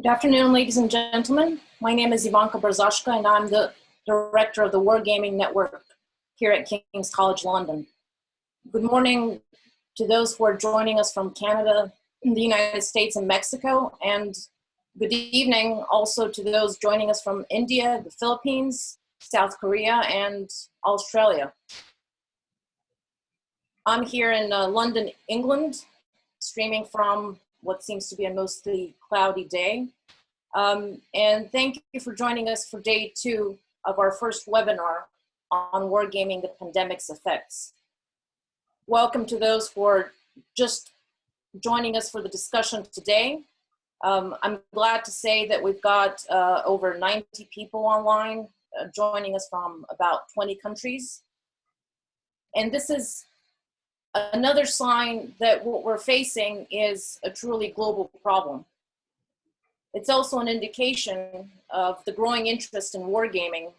Good afternoon, ladies and gentlemen. My name is Ivanka Barzashka, and I'm the director of the Wargaming Network here at King's College London. Good morning to those who are joining us from Canada, the United States, and Mexico, and good evening also to those joining us from India, the Philippines, South Korea, and Australia. I'm here in London, England, streaming from what seems to be a mostly cloudy day. And thank you for joining us for day 2 of our first webinar on wargaming, the pandemic's effects. Welcome to those who are just joining us for the discussion today. I'm glad to say that we've got over 90 people online joining us from about 20 countries. And this is another sign that what we're facing is a truly global problem. It's also an indication of the growing interest in wargaming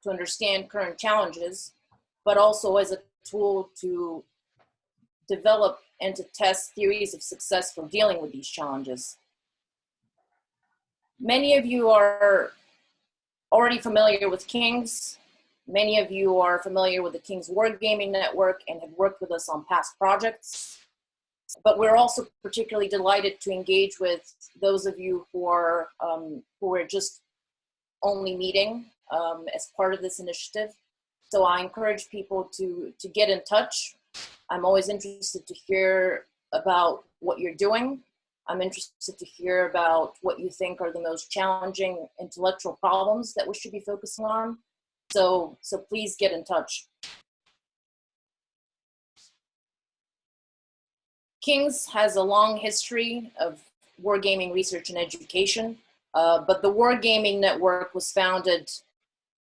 to understand current challenges, but also as a tool to develop and to test theories of success for dealing with these challenges. Many of you are already familiar with King's. Many of you are familiar with the King's Wargaming Network and have worked with us on past projects. But we're also particularly delighted to engage with those of you who are just only meeting as part of this initiative. So I encourage people to get in touch. I'm always interested to hear about what you're doing. I'm interested to hear about what you think are the most challenging intellectual problems that we should be focusing on. So please get in touch. King's has a long history of wargaming research and education, but the Wargaming Network was founded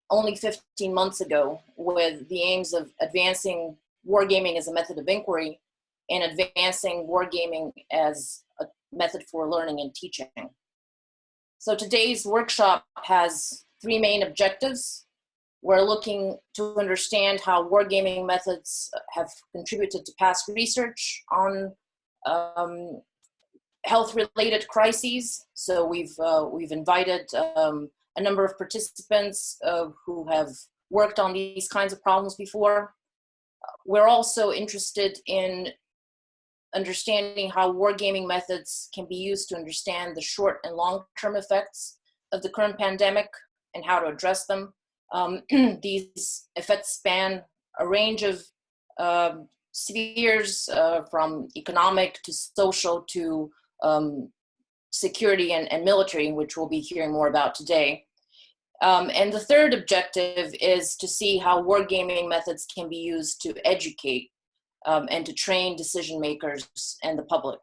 only 15 months ago with the aims of advancing wargaming as a method of inquiry and advancing wargaming as a method for learning and teaching. So today's workshop has three main objectives. We're looking to understand how wargaming methods have contributed to past research on health-related crises. So we've invited a number of participants who have worked on these kinds of problems before. We're also interested in understanding how wargaming methods can be used to understand the short and long-term effects of the current pandemic and how to address them. These effects span a range of spheres, from economic to social to security and military, which we'll be hearing more about today. And the third objective is to see how wargaming methods can be used to educate and to train decision makers and the public.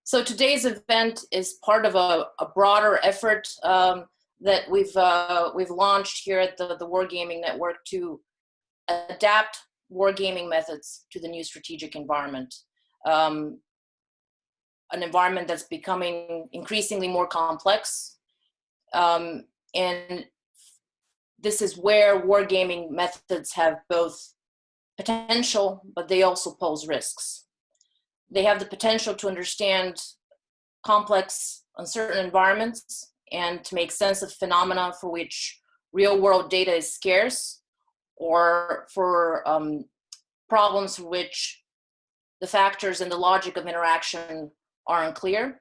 So today's event is part of a broader effort that we've launched here at the Wargaming Network to adapt wargaming methods to the new strategic environment. An environment that's becoming increasingly more complex. And this is where wargaming methods have both potential, but they also pose risks. They have the potential to understand complex, uncertain environments and to make sense of phenomena for which real-world data is scarce, or for problems for which the factors and the logic of interaction are unclear.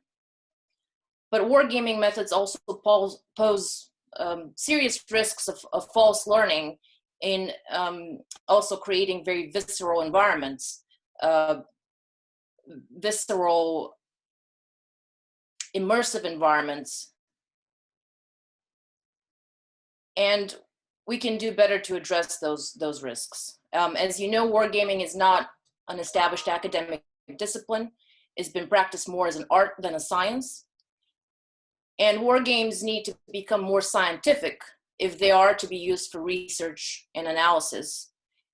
But wargaming methods also pose serious risks of false learning in also creating very visceral environments, visceral, immersive environments. And we can do better to address those risks. As you know, wargaming is not an established academic discipline. It's been practiced more as an art than a science. And wargames need to become more scientific if they are to be used for research and analysis,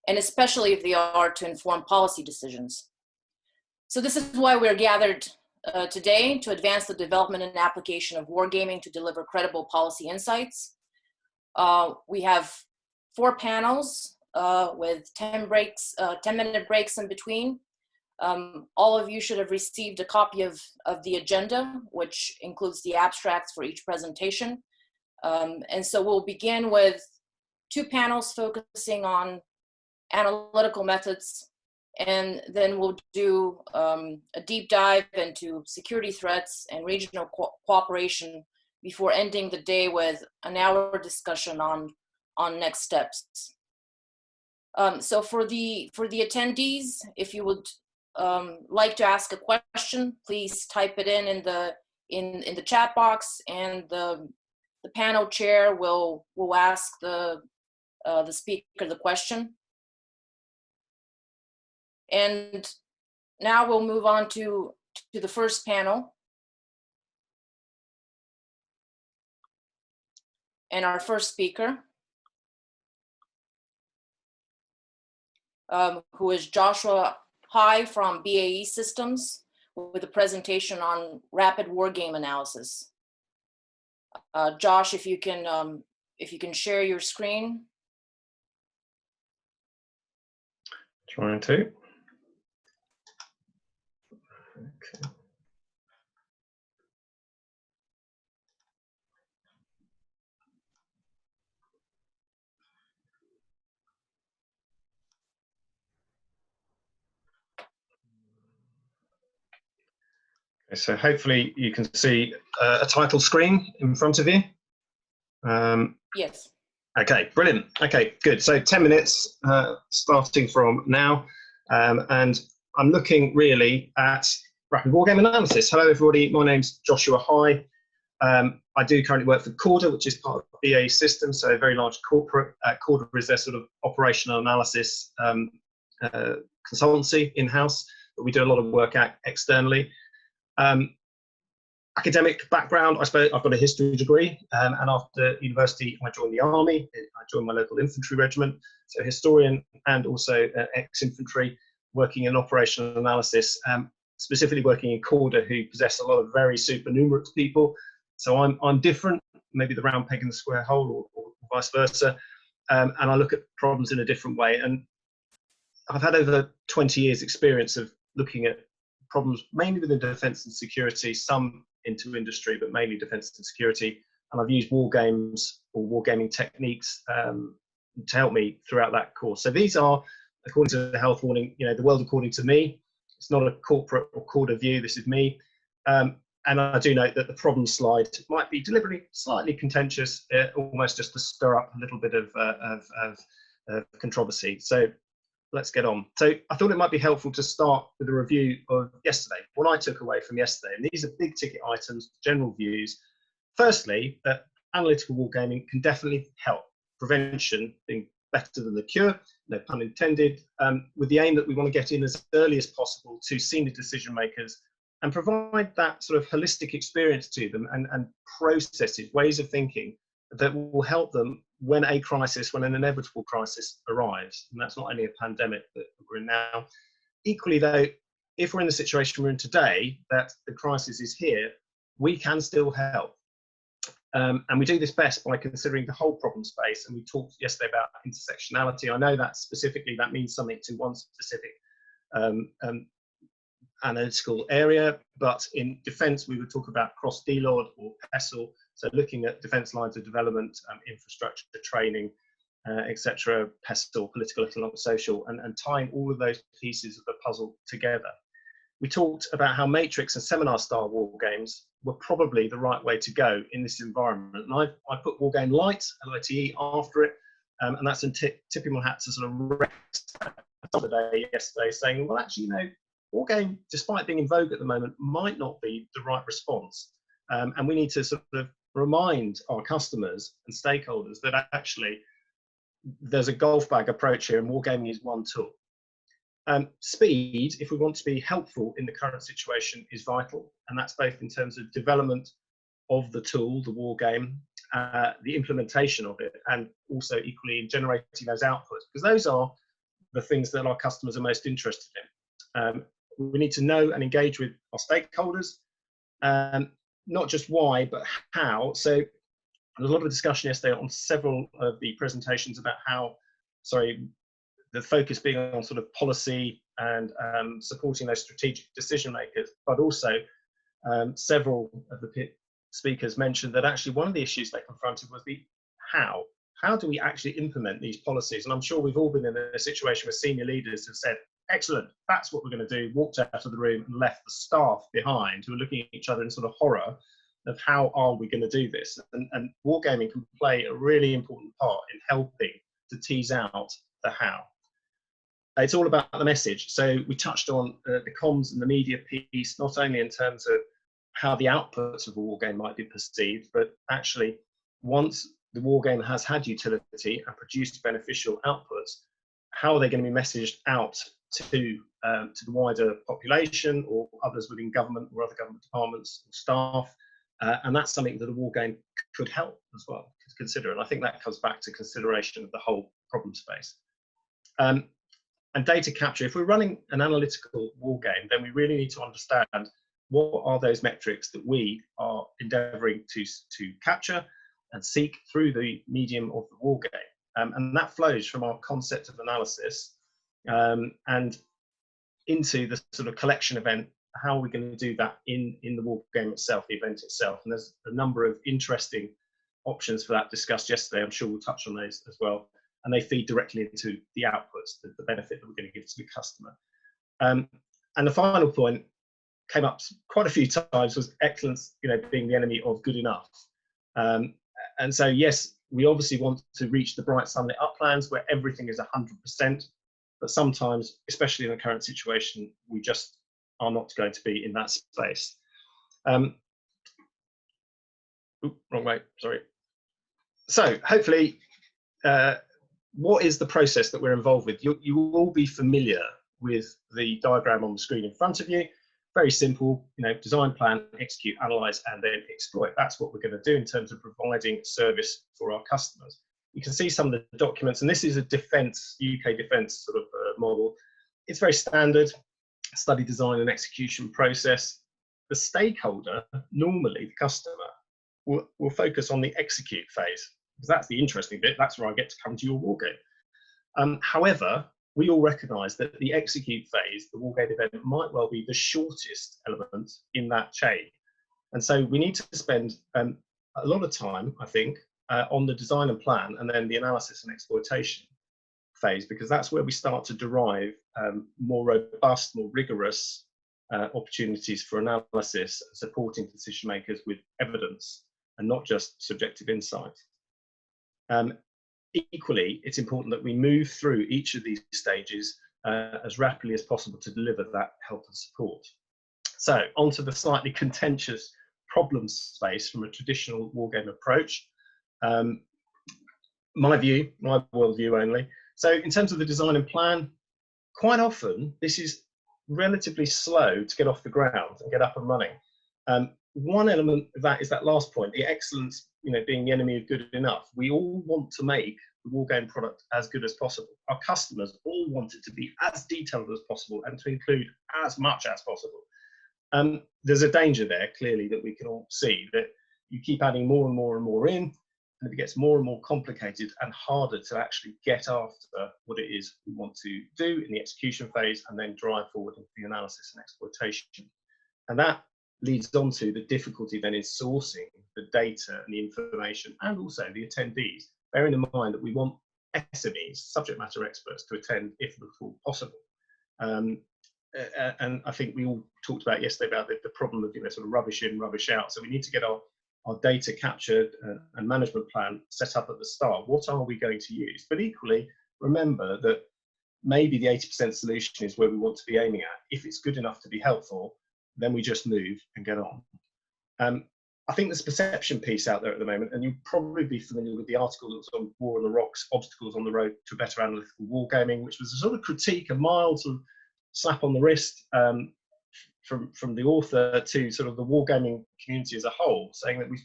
and especially if they are to inform policy decisions. So this is why we're gathered today, to advance the development and application of wargaming to deliver credible policy insights. We have 4 panels with 10-minute breaks in between. All of you should have received a copy of the agenda, which includes the abstracts for each presentation. And so we'll begin with 2 panels focusing on analytical methods, and then we'll do a deep dive into security threats and regional cooperation before ending the day with an hour discussion on next steps. So for the attendees, if you would like to ask a question, please type it in the chat box, and the panel chair will ask the speaker the question. And now we'll move on to the first panel. And our first speaker, who is Joshua Hai from BAE Systems, with a presentation on rapid wargame analysis. Josh, if you can share your screen. Trying to. Okay. So hopefully you can see a title screen in front of you. Yes. Okay, brilliant. Okay, good. So 10 minutes starting from now. And I'm looking really at rapid wargame analysis. Hello, everybody. My name's Joshua Hai. I do currently work for Corda, which is part of BAE Systems, so a very large corporate. Corda is their sort of operational analysis consultancy in-house. but we do a lot of work externally. Academic background, I suppose I've got a history degree, and after university I joined the army. I joined my local infantry regiment, so historian and also ex-infantry, working in operational analysis, specifically working in Corda, who possess a lot of very supernumerate people. So I'm different, maybe the round peg in the square hole, or vice versa, and I look at problems in a different way. And I've had over 20 years experience of looking at problems mainly within defence and security, some into industry, but mainly defence and security. And I've used war games or wargaming techniques to help me throughout that course. So these are, according to the health warning, the world according to me. It's not a corporate or Corda view. This is me. And I do note that the problem slide might be deliberately slightly contentious, almost just to stir up a little bit of controversy. So let's get on. So I thought it might be helpful to start with a review of yesterday, what I took away from yesterday. And these are big ticket items, general views. Firstly, that analytical wargaming can definitely help. Prevention being better than the cure, no pun intended, with the aim that we want to get in as early as possible to senior decision makers and provide that sort of holistic experience to them and processes, ways of thinking that will help them when an inevitable crisis arrives. And that's not only a pandemic that we're in now. Equally though, if we're in the situation we're in today, that the crisis is here, we can still help. And we do this best by considering the whole problem space. And we talked yesterday about intersectionality. I know that specifically that means something to one specific analytical area, but in defence we would talk about cross-DLOD or PESL, so looking at defence lines of development, infrastructure, training, etc., PESL, political, economic, social, and tying all of those pieces of the puzzle together. We talked about how matrix and seminar-style war games were probably the right way to go in this environment, and I put Wargame Lite, LITE, after it, and that's in tipping my hat to sort of Rex yesterday, saying, well, actually, Wargame, despite being in vogue at the moment, might not be the right response. And we need to sort of remind our customers and stakeholders that actually there's a golf bag approach here and wargaming is one tool. Speed, if we want to be helpful in the current situation, is vital. And that's both in terms of development of the tool, the wargame, the implementation of it, and also equally in generating those outputs, because those are the things that our customers are most interested in. We need to know and engage with our stakeholders, not just why, but how. So there was a lot of discussion yesterday on several of the presentations about the focus being on sort of policy and supporting those strategic decision makers, but also several of the speakers mentioned that actually one of the issues they confronted was the how. How do we actually implement these policies? And I'm sure we've all been in a situation where senior leaders have said, excellent, that's what we're going to do, walked out of the room and left the staff behind who are looking at each other in sort of horror of how are we going to do this? And wargaming can play a really important part in helping to tease out the how. It's all about the message. So we touched on the comms and the media piece, not only in terms of how the outputs of a wargame might be perceived, but actually once the wargame has had utility and produced beneficial outputs, how are they going to be messaged out to the wider population or others within government or other government departments or staff? And that's something that a wargame could help as well to consider. And I think that comes back to consideration of the whole problem space. And data capture, if we're running an analytical wargame, then we really need to understand what are those metrics that we are endeavouring to capture and seek through the medium of the wargame. And that flows from our concept of analysis and into the sort of collection event. How are we going to do that in the wargame itself, the event itself? And there's a number of interesting options for that discussed yesterday. I'm sure we'll touch on those as well. And they feed directly into the outputs, the benefit that we're going to give to the customer. And the final point came up quite a few times was excellence, being the enemy of good enough. And so, yes, we obviously want to reach the bright sunlit uplands where everything is 100%, but sometimes, especially in the current situation, we just are not going to be in that space. Wrong way, sorry. So hopefully, what is the process that we're involved with? You will all be familiar with the diagram on the screen in front of you. Very simple, design, plan, execute, analyze, and then exploit. That's what we're going to do in terms of providing service for our customers. You can see some of the documents, and this is a defence, UK defence sort of model. It's very standard, study, design, and execution process. The stakeholder, normally the customer, will focus on the execute phase, because that's the interesting bit. That's where I get to come to your wargame. However, we all recognise that the execute phase, the wargame event, might well be the shortest element in that chain. And so we need to spend a lot of time, I think, on the design and plan, and then the analysis and exploitation phase, because that's where we start to derive more robust, more rigorous opportunities for analysis and supporting decision makers with evidence and not just subjective insight. Equally, it's important that we move through each of these stages as rapidly as possible to deliver that help and support. So onto the slightly contentious problem space from a traditional wargame approach. My view, my worldview only. So in terms of the design and plan, quite often this is relatively slow to get off the ground and get up and running. One element of that is that last point, the excellence, being the enemy of good enough. We all want to make the wargame product as good as possible. Our customers all want it to be as detailed as possible and to include as much as possible. There's a danger there, clearly, that we can all see, that you keep adding more and more and more in, and it gets more and more complicated and harder to actually get after what it is we want to do in the execution phase and then drive forward into the analysis and exploitation. And that leads on to the difficulty then in sourcing the data and the information, and also the attendees, bearing in mind that we want SMEs, subject matter experts, to attend if at all possible. And I think we all talked about yesterday about the problem of sort of rubbish in, rubbish out. So we need to get our data captured and management plan set up at the start. What are we going to use? But equally, remember that maybe the 80% solution is where we want to be aiming at. If it's good enough to be helpful, then we just move and get on. I think there's a perception piece out there at the moment, and you'll probably be familiar with the article that was on War on the Rocks, Obstacles on the Road to Better Analytical Wargaming, which was a sort of critique, a mild sort of slap on the wrist from the author to sort of the wargaming community as a whole, saying that we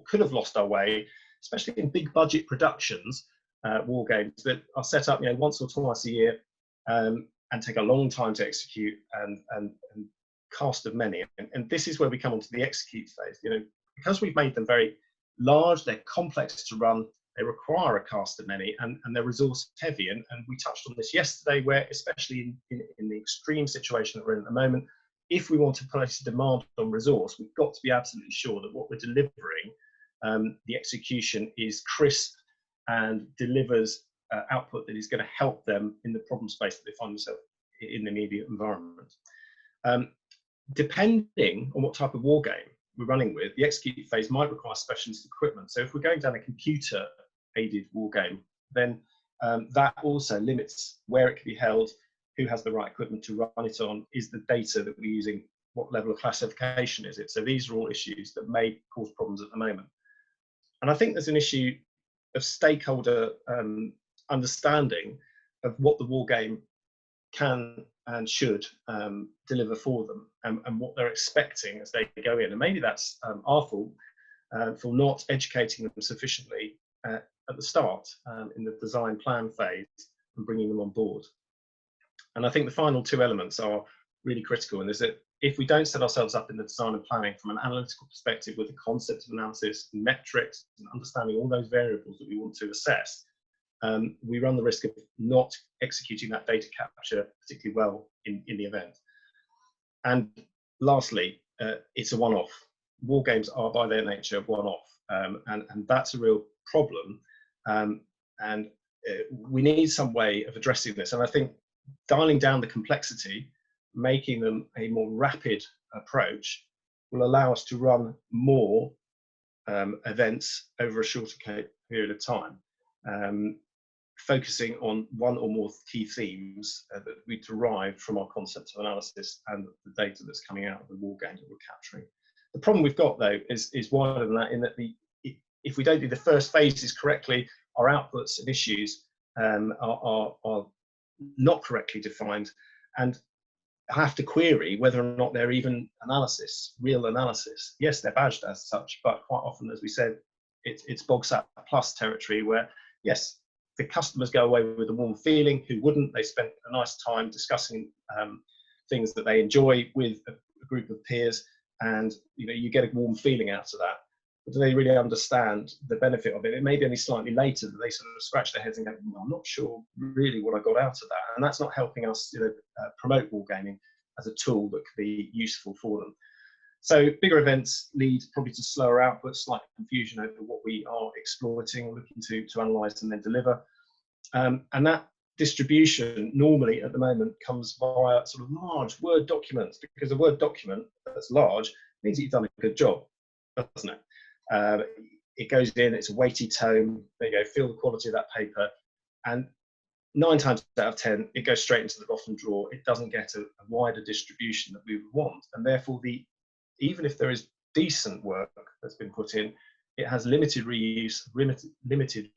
could have lost our way, especially in big budget productions, war games that are set up once or twice a year and take a long time to execute and cast of many. And this is where we come onto the execute phase. Because we've made them very large, they're complex to run, they require a cast of many, and they're resource heavy. And we touched on this yesterday, where especially in the extreme situation that we're in at the moment, if we want to place a demand on resource, we've got to be absolutely sure that what we're delivering, the execution is crisp and delivers output that is going to help them in the problem space that they find themselves in the immediate environment. Depending on what type of war game we're running with, the execute phase might require specialist equipment. So if we're going down a computer-aided war game, then that also limits where it can be held, who has the right equipment to run it on, is the data that we're using, what level of classification is it? So these are all issues that may cause problems at the moment. And I think there's an issue of stakeholder understanding of what the war game can and should deliver for them, and what they're expecting as they go in. And maybe that's our fault for not educating them sufficiently at the start in the design plan phase and bringing them on board. And I think the final two elements are really critical, and is that if we don't set ourselves up in the design and planning from an analytical perspective with the concept of analysis, metrics, and understanding all those variables that we want to assess, we run the risk of not executing that data capture particularly well in the event. And lastly, it's a one-off. War games are by their nature one-off, and that's a real problem. And we need some way of addressing this. And I think dialing down the complexity, making them a more rapid approach, will allow us to run more events over a shorter period of time, focusing on one or more key themes that we derive from our concepts of analysis and the data that's coming out of the war game that we're capturing. The problem we've got, though, is wider than that, in that if we don't do the first phases correctly, our outputs and issues are not correctly defined, and have to query whether or not they're even real analysis. Yes, they're badged as such, but quite often, as we said, it's BogSat plus territory where, yes, the customers go away with a warm feeling. Who wouldn't? They spent a nice time discussing things that they enjoy with a group of peers, and you get a warm feeling out of that. But do they really understand the benefit of it? It may be only slightly later that they sort of scratch their heads and go, I'm not sure really what I got out of that. And that's not helping us promote wargaming as a tool that could be useful for them. So bigger events lead probably to slower output, slight confusion over what we are exploiting, looking to analyse and then deliver. And that distribution normally at the moment comes via sort of large Word documents, because a Word document that's large means that you've done a good job, doesn't it? It goes in, it's a weighty tome, there you go, feel the quality of that paper, and 9 times out of 10 it goes straight into the bottom drawer. It doesn't get a wider distribution that we would want, and therefore even if there is decent work that's been put in, it has limited reuse, limited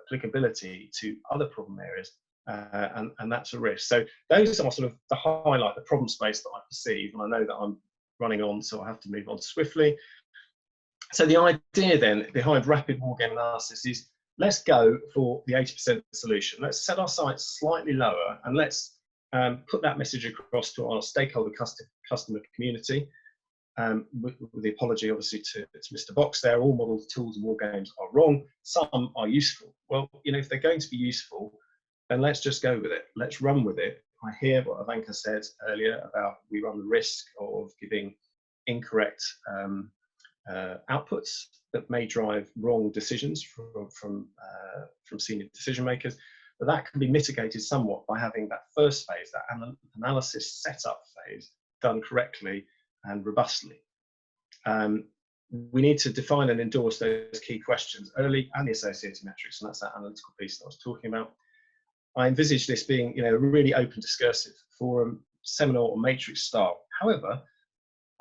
applicability to other problem areas, and that's a risk. So those are sort of the highlight, the problem space that I perceive, and I know that I'm running on, so I have to move on swiftly. So the idea then behind rapid wargame analysis is, let's go for the 80% solution. Let's set our sights slightly lower, and let's put that message across to our stakeholder customer community. With the apology, obviously, to Mr. Box there, all models, tools, and wargames are wrong. Some are useful. Well, if they're going to be useful, then let's just go with it. Let's run with it. I hear what Ivanka said earlier about we run the risk of giving incorrect outputs that may drive wrong decisions from senior decision makers, but that can be mitigated somewhat by having that first phase, that analysis setup phase, done correctly and robustly. We need to define and endorse those key questions early, and the associated metrics, and that's that analytical piece that I was talking about. I envisage this being a really open discursive forum, seminar or matrix style. However,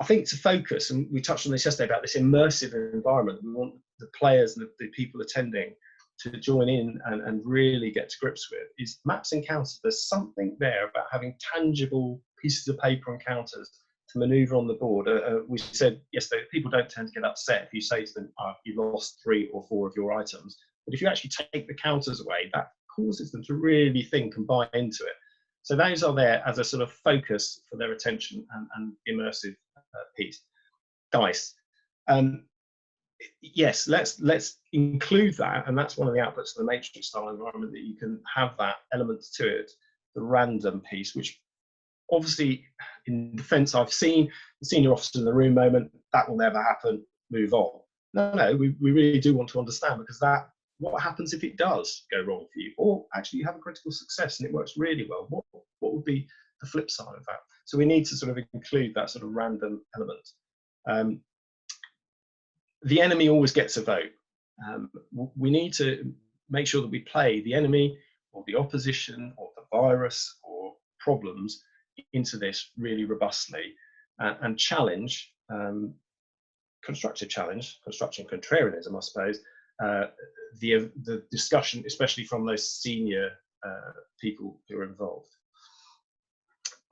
I think to focus, and we touched on this yesterday, about this immersive environment, we want the players and the people attending to join in and really get to grips with, is maps and counters. There's something there about having tangible pieces of paper and counters to maneuver on the board. We said yesterday, people don't tend to get upset if you say to them, you've lost 3 or 4 of your items. But if you actually take the counters away, that causes them to really think and buy into it. So those are there as a sort of focus for their attention and immersive piece. Dice. Yes, let's include that, and that's one of the outputs of the matrix style environment, that you can have that element to it, the random piece, which obviously in defence I've seen the senior officer in the room moment, that will never happen, move on. No, we really do want to understand, because what happens if it does go wrong for you, or actually you have a critical success and it works really well? What would be the flip side of that? So we need to sort of include that sort of random element. The enemy always gets a vote. We need to make sure that we play the enemy or the opposition or the virus or problems into this really robustly, and challenge, constructive contrarianism, I suppose, the discussion, especially from those senior people who are involved.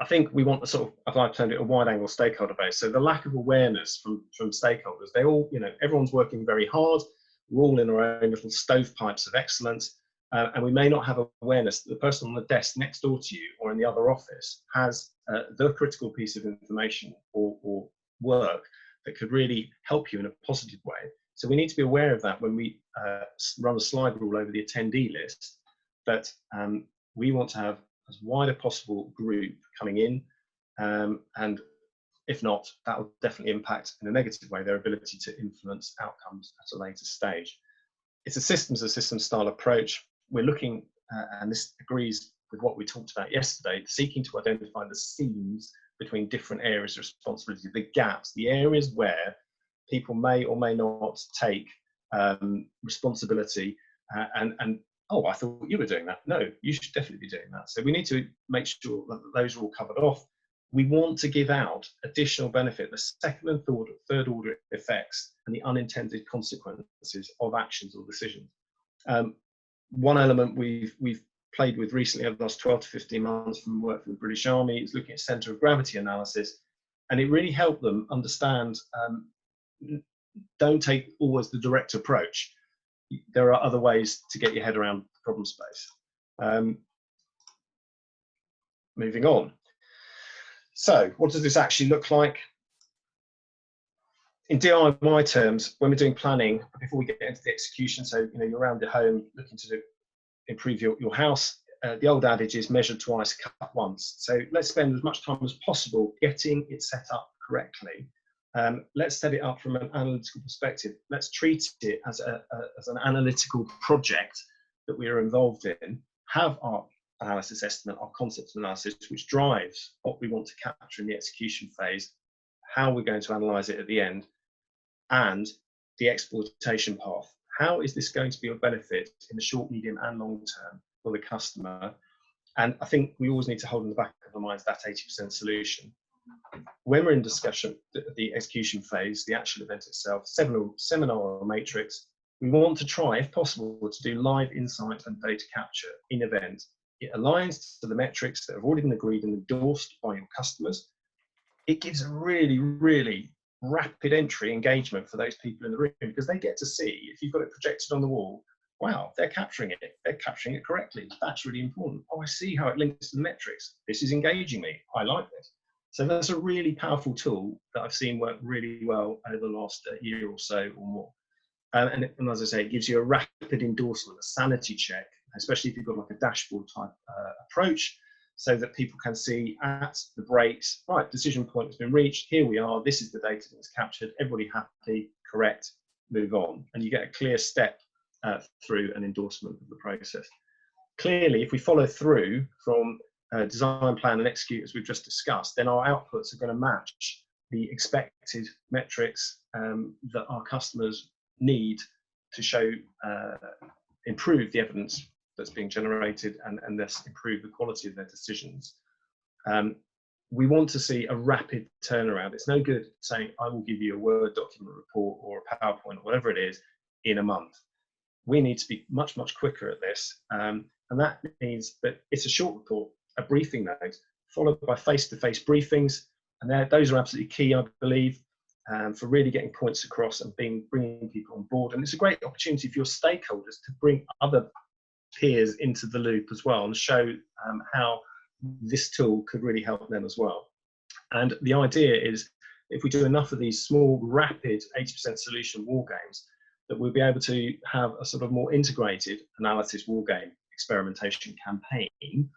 I think we want a sort of, as I've termed it, a wide-angle stakeholder base. So the lack of awareness from stakeholders, they all, everyone's working very hard. We're all in our own little stovepipes of excellence, and we may not have awareness that the person on the desk next door to you or in the other office has the critical piece of information or work that could really help you in a positive way. So we need to be aware of that when we run a slide rule over the attendee list, that we want to have as wide a possible group coming in, and if not, that will definitely impact in a negative way their ability to influence outcomes at a later stage. It's a systems style approach. We're looking, and this agrees with what we talked about yesterday, seeking to identify the seams between different areas of responsibility, the gaps, the areas where people may or may not take responsibility, and oh, I thought you were doing that. No, you should definitely be doing that. So we need to make sure that those are all covered off. We want to give out additional benefit, the second and third order effects and the unintended consequences of actions or decisions. One element we've played with recently over the last 12 to 15 months from work for the British Army. It's looking at centre of gravity analysis, and it really helped them understand, don't take always the direct approach. There are other ways to get your head around the problem space. Moving on. So what does this actually look like? In DIY terms, when we're doing planning, before we get into the execution, so you're around the home looking to improve your house, the old adage is measure twice, cut once. So let's spend as much time as possible getting it set up correctly. Let's set it up from an analytical perspective. Let's treat it as an analytical project that we are involved in. Have our analysis estimate, our concept analysis, which drives what we want to capture in the execution phase, how we're going to analyze it at the end, and the exploitation path. How is this going to be of benefit in the short, medium, and long term for the customer? And I think we always need to hold in the back of our minds that 80% solution. When we're in discussion, the execution phase, the actual event itself, seminar or matrix, we want to try, if possible, to do live insight and data capture in event. It aligns to the metrics that have already been agreed and endorsed by your customers. It gives a really, really rapid entry engagement for those people in the room, because they get to see, if you've got it projected on the wall, wow, they're capturing it correctly. That's really important. Oh, I see how it links to the metrics. This is engaging me. I like this. So that's a really powerful tool that I've seen work really well over the last year or so or more. And as I say, it gives you a rapid endorsement, a sanity check, especially if you've got like a dashboard type approach, so that people can see at the breaks, right, decision point has been reached, here we are, this is the data that's captured, everybody happy, correct, move on. And you get a clear step through an endorsement of the process. Clearly, if we follow through from design, plan, and execute, as we've just discussed, then our outputs are going to match the expected metrics that our customers need to show, improve the evidence that's being generated, and thus improve the quality of their decisions. We want to see a rapid turnaround. It's no good saying, I will give you a Word document report or a PowerPoint or whatever it is in a month. We need to be much, much quicker at this. And that means that it's a short report, a briefing note, followed by face-to-face briefings. And those are absolutely key, I believe, for really getting points across and bringing people on board. And it's a great opportunity for your stakeholders to bring other peers into the loop as well, and show how this tool could really help them as well. And the idea is, if we do enough of these small, rapid 80% solution war games, that we'll be able to have a sort of more integrated analysis war game experimentation campaign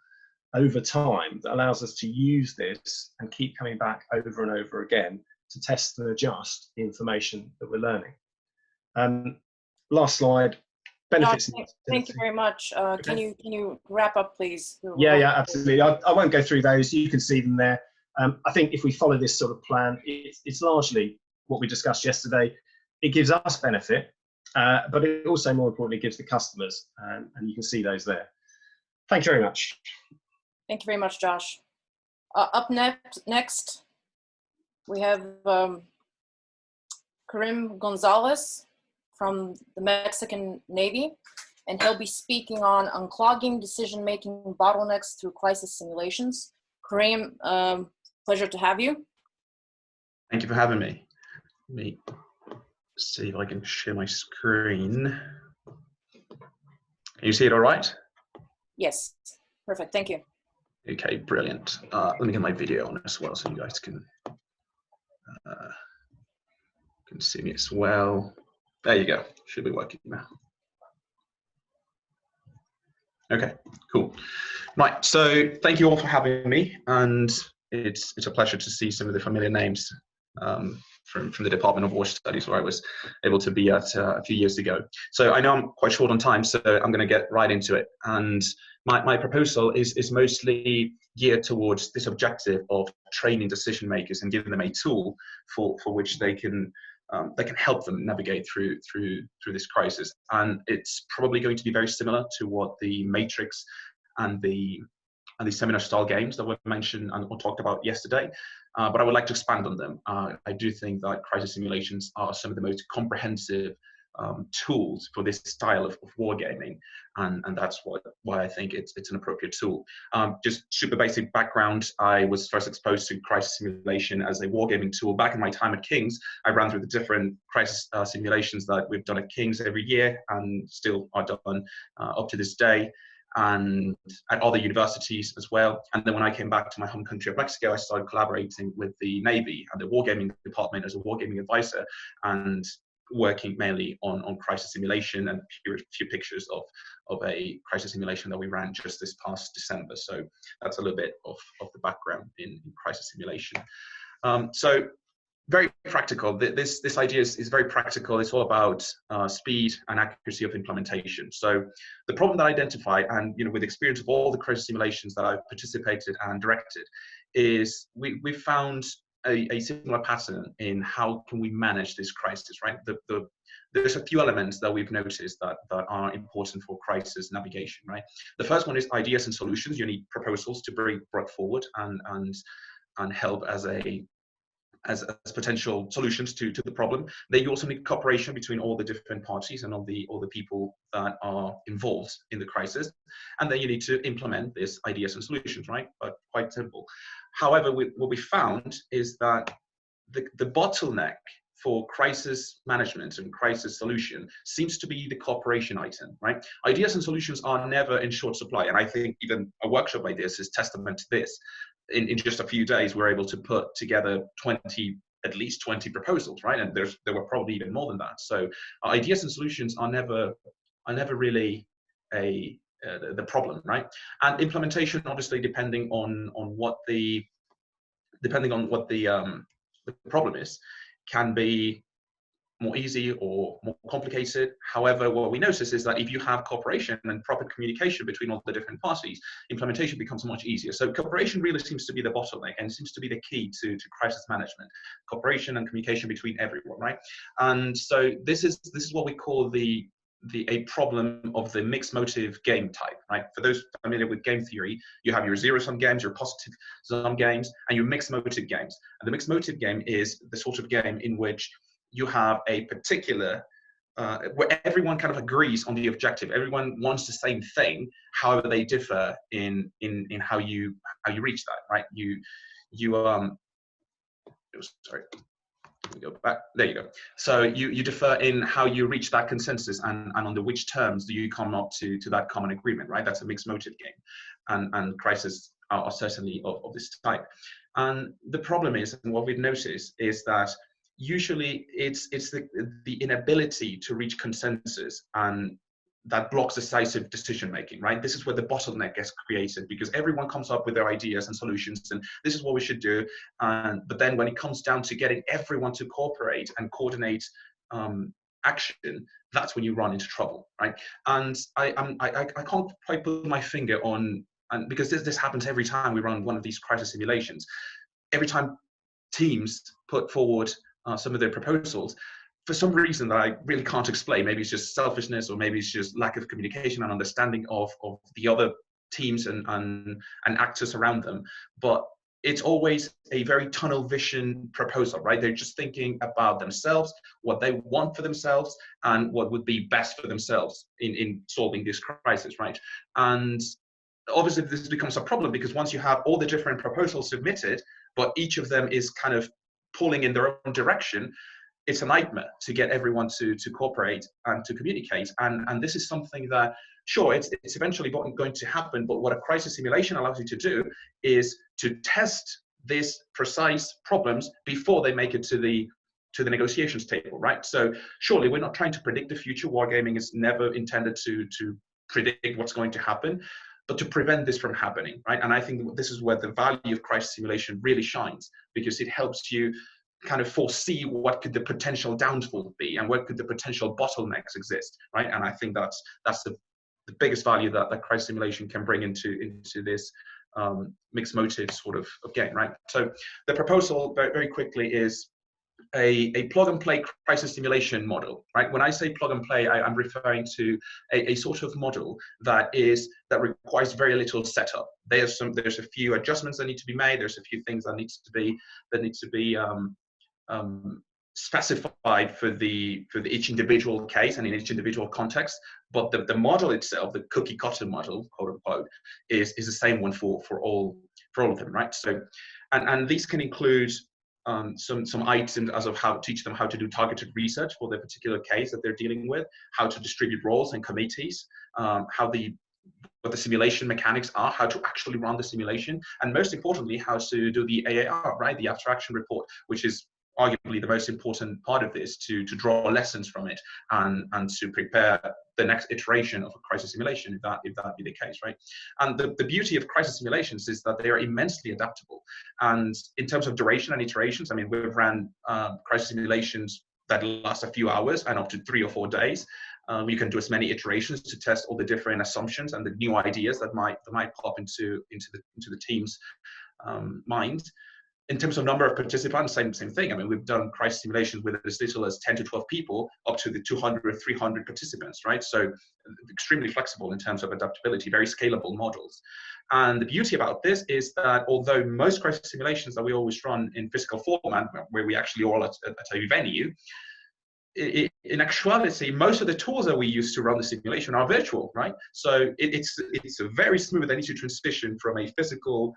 over time that allows us to use this and keep coming back over and over again to test and adjust the information that we're learning. Last slide. Benefits. Thank you very much. Okay. Can you wrap up, please? Yeah, absolutely. I won't go through those. You can see them there. I think if we follow this sort of plan, it's largely what we discussed yesterday. It gives us benefit, but it also, more importantly, gives the customers, and you can see those there. Thank you very much. Thank you very much, Josh. Up next, we have Karim Gonzalez from the Mexican Navy, and he'll be speaking on unclogging decision-making bottlenecks through crisis simulations. Karim, pleasure to have you. Thank you for having me. Let me see if I can share my screen. Can you see it all right? Yes, perfect, thank you. Okay, brilliant. Let me get my video on as well so you guys can see me as well. There you go, should be working now. Okay, cool. Right, so thank you all for having me, and it's a pleasure to see some of the familiar names from the Department of War Studies, where I was able to be at a few years ago. So I know I'm quite short on time, so I'm going to get right into it. And my proposal is mostly geared towards this objective of training decision makers and giving them a tool for which they can help them navigate through this crisis. And it's probably going to be very similar to what the Matrix and the seminar style games that were mentioned or talked about yesterday, but I would like to expand on them. I do think that crisis simulations are some of the most comprehensive tools for this style of wargaming, and that's why I think it's an appropriate tool. Just super basic background: I was first exposed to crisis simulation as a wargaming tool back in my time at King's. I ran through the different crisis simulations that we've done at King's every year and still are done up to this day, and at other universities as well. And then when I came back to my home country of Mexico, I started collaborating with the Navy and the wargaming department as a wargaming advisor, and working mainly on crisis simulation, and here are a few pictures of a crisis simulation that we ran just this past December. So that's a little bit of the background in crisis simulation. So very practical. This idea is very practical. It's all about speed and accuracy of implementation. So the problem that I identify, and with experience of all the crisis simulations that I've participated and directed, is we've found a similar pattern in how can we manage this crisis, right? There's a few elements that we've noticed that are important for crisis navigation, right? The first one is ideas and solutions. You need proposals to bring forward and help as potential solutions to the problem. Then you also need cooperation between all the different parties and all the people that are involved in the crisis. And then you need to implement these ideas and solutions, right? But quite simple. However, what we found is that the bottleneck for crisis management and crisis solution seems to be the cooperation item, right? Ideas and solutions are never in short supply. And I think even a workshop like this is testament to this. In just a few days, we're able to put together at least 20 proposals, right? And there were probably even more than that. So ideas and solutions are never really the problem, right? And implementation, obviously, depending on what the problem is, can be more easy or more complicated. However, what we notice is that if you have cooperation and proper communication between all the different parties, implementation becomes much easier. So cooperation really seems to be the bottleneck and seems to be the key to crisis management. Cooperation and communication between everyone, right? And so this is what we call a problem of the mixed motive game type, right? For those familiar with game theory, you have your zero-sum games, your positive-sum games, and your mixed motive games. And the mixed motive game is the sort of game in which you have a particular, where everyone kind of agrees on the objective. Everyone wants the same thing. However, they differ in how you reach that, right? Sorry. Let me go back. There you go. So you differ in how you reach that consensus and under which terms do you come up to that common agreement, right? That's a mixed motive game, and crises are certainly of this type. And the problem is, and what we've noticed is that usually it's the inability to reach consensus and that blocks decisive decision making, right? This is where the bottleneck gets created because everyone comes up with their ideas and solutions and this is what we should do. But then when it comes down to getting everyone to cooperate and coordinate action, that's when you run into trouble, right? And I can't quite put my finger on, and because this happens every time we run one of these crisis simulations. Every time teams put forward some of their proposals, for some reason that I really can't explain, maybe it's just selfishness or maybe it's just lack of communication and understanding of the other teams and actors around them, but it's always a very tunnel vision proposal, right? They're just thinking about themselves, what they want for themselves, and what would be best for themselves in solving this crisis, right? And obviously this becomes a problem because once you have all the different proposals submitted, but each of them is kind of pulling in their own direction, it's a nightmare to get everyone to cooperate and to communicate. And this is something that, sure, it's eventually going to happen, but what a crisis simulation allows you to do is to test these precise problems before they make it to the negotiations table, right? So surely we're not trying to predict the future. Wargaming is never intended to predict what's going to happen, but to prevent this from happening, right? And I think this is where the value of crisis simulation really shines, because it helps you kind of foresee what could the potential downfall be and where could the potential bottlenecks exist, right? And I think that's the biggest value that crisis simulation can bring into this mixed motive sort of game, right? So the proposal very, very quickly is a plug and play crisis simulation model, right? When I say plug and play, I'm referring to a sort of model that requires very little setup. There's a few adjustments that need to be made. There's a few things that need to be specified for each individual case and in each individual context, but the model itself, the cookie cutter model, quote unquote, is the same one for all of them, right? So, and these can include some items as of how to teach them how to do targeted research for the particular case that they're dealing with, how to distribute roles and committees, what the simulation mechanics are, how to actually run the simulation, and most importantly, how to do the AAR, right, the after action report, which is arguably the most important part of this, to draw lessons from it and to prepare the next iteration of a crisis simulation, if that be the case, right? And the beauty of crisis simulations is that they are immensely adaptable. And in terms of duration and iterations, I mean, we've ran crisis simulations that last a few hours and up to 3 or 4 days. We can do as many iterations to test all the different assumptions and the new ideas that might pop into the team's mind. In terms of number of participants, same thing. I mean, we've done crisis simulations with as little as 10 to 12 people up to the 200 or 300 participants, right? So extremely flexible in terms of adaptability, very scalable models. And the beauty about this is that although most crisis simulations that we always run in physical format, where we actually all at a venue, in actuality, most of the tools that we use to run the simulation are virtual, right? So it's a very smooth and easy transition from a physical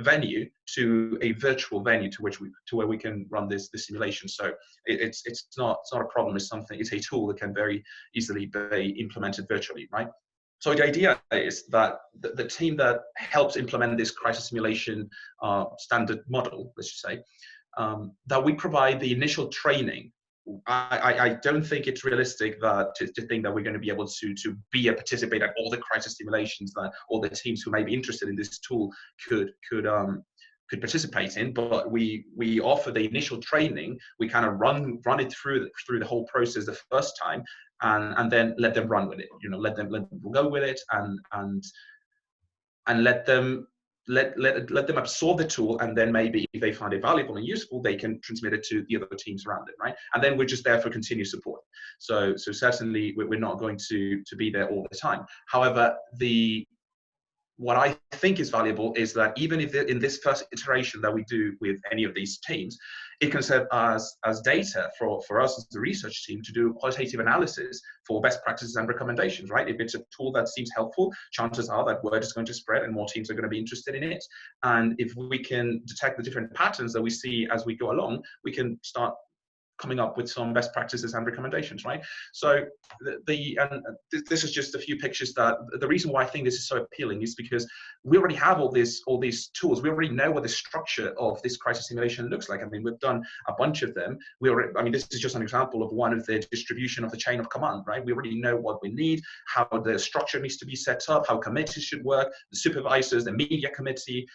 venue to a virtual venue to where we can run this simulation. So it's not a problem. It's a tool that can very easily be implemented virtually, right? So the idea is that the team that helps implement this crisis simulation standard model, let's just say, that we provide the initial training. I don't think it's realistic that to think that we're going to be able to participate at all the crisis simulations that all the teams who may be interested in this tool could participate in. But we offer the initial training. We kind of run it through the whole process the first time, and then let them run with it. You know, let them go with it and let them absorb the tool, and then maybe if they find it valuable and useful, they can transmit it to the other teams around it, right? And then we're just there for continued support. So certainly we're not going to be there all the time. However, what I think is valuable is that even if in this first iteration that we do with any of these teams, it can serve as data for us as the research team to do qualitative analysis for best practices and recommendations, right? If it's a tool that seems helpful, chances are that word is going to spread and more teams are going to be interested in it. And if we can detect the different patterns that we see as we go along, we can start coming up with some best practices and recommendations, right? So this is just a few pictures. That the reason why I think this is so appealing is because we already have all these tools. We already know what the structure of this crisis simulation looks like. I mean, we've done a bunch of them. This is just an example of one of the distribution of the chain of command, right? We already know what we need, how the structure needs to be set up, how committees should work, the supervisors, the media committee.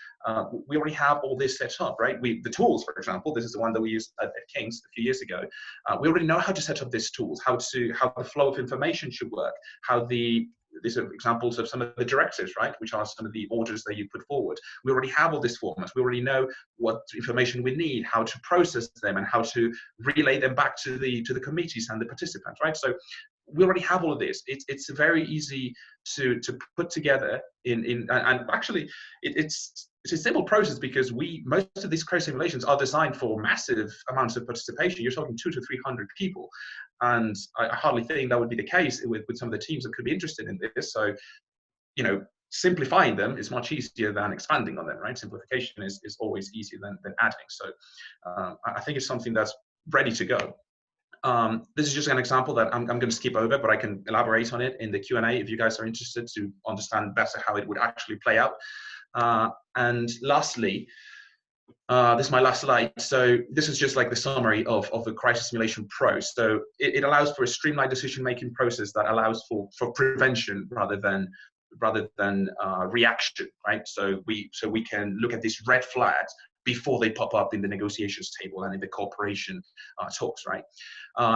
We already have all this set up, right? The tools, for example, this is the one that we used at King's a few years ago. We already know how to set up these tools, how the flow of information should work, these are examples of some of the directives, right, which are some of the orders that you put forward. We already have all this formats. We already know what information we need, how to process them, and how to relay them back to the committees and the participants, right? So we already have all of this. It's very easy to put together and actually it's a simple process because most of these crisis simulations are designed for massive amounts of participation. You're talking 200 to 300 people, and I hardly think that would be the case with some of the teams that could be interested in this. So, simplifying them is much easier than expanding on them, right? Simplification is always easier than adding. So, I think it's something that's ready to go. This is just an example that I'm going to skip over, but I can elaborate on it in the Q&A if you guys are interested to understand better how it would actually play out. And lastly, this is my last slide. So this is just like the summary of the crisis simulation pro. So it allows for a streamlined decision-making process that allows for prevention rather than reaction, right? So we can look at these red flags before they pop up in the negotiations table and in the cooperation talks, right?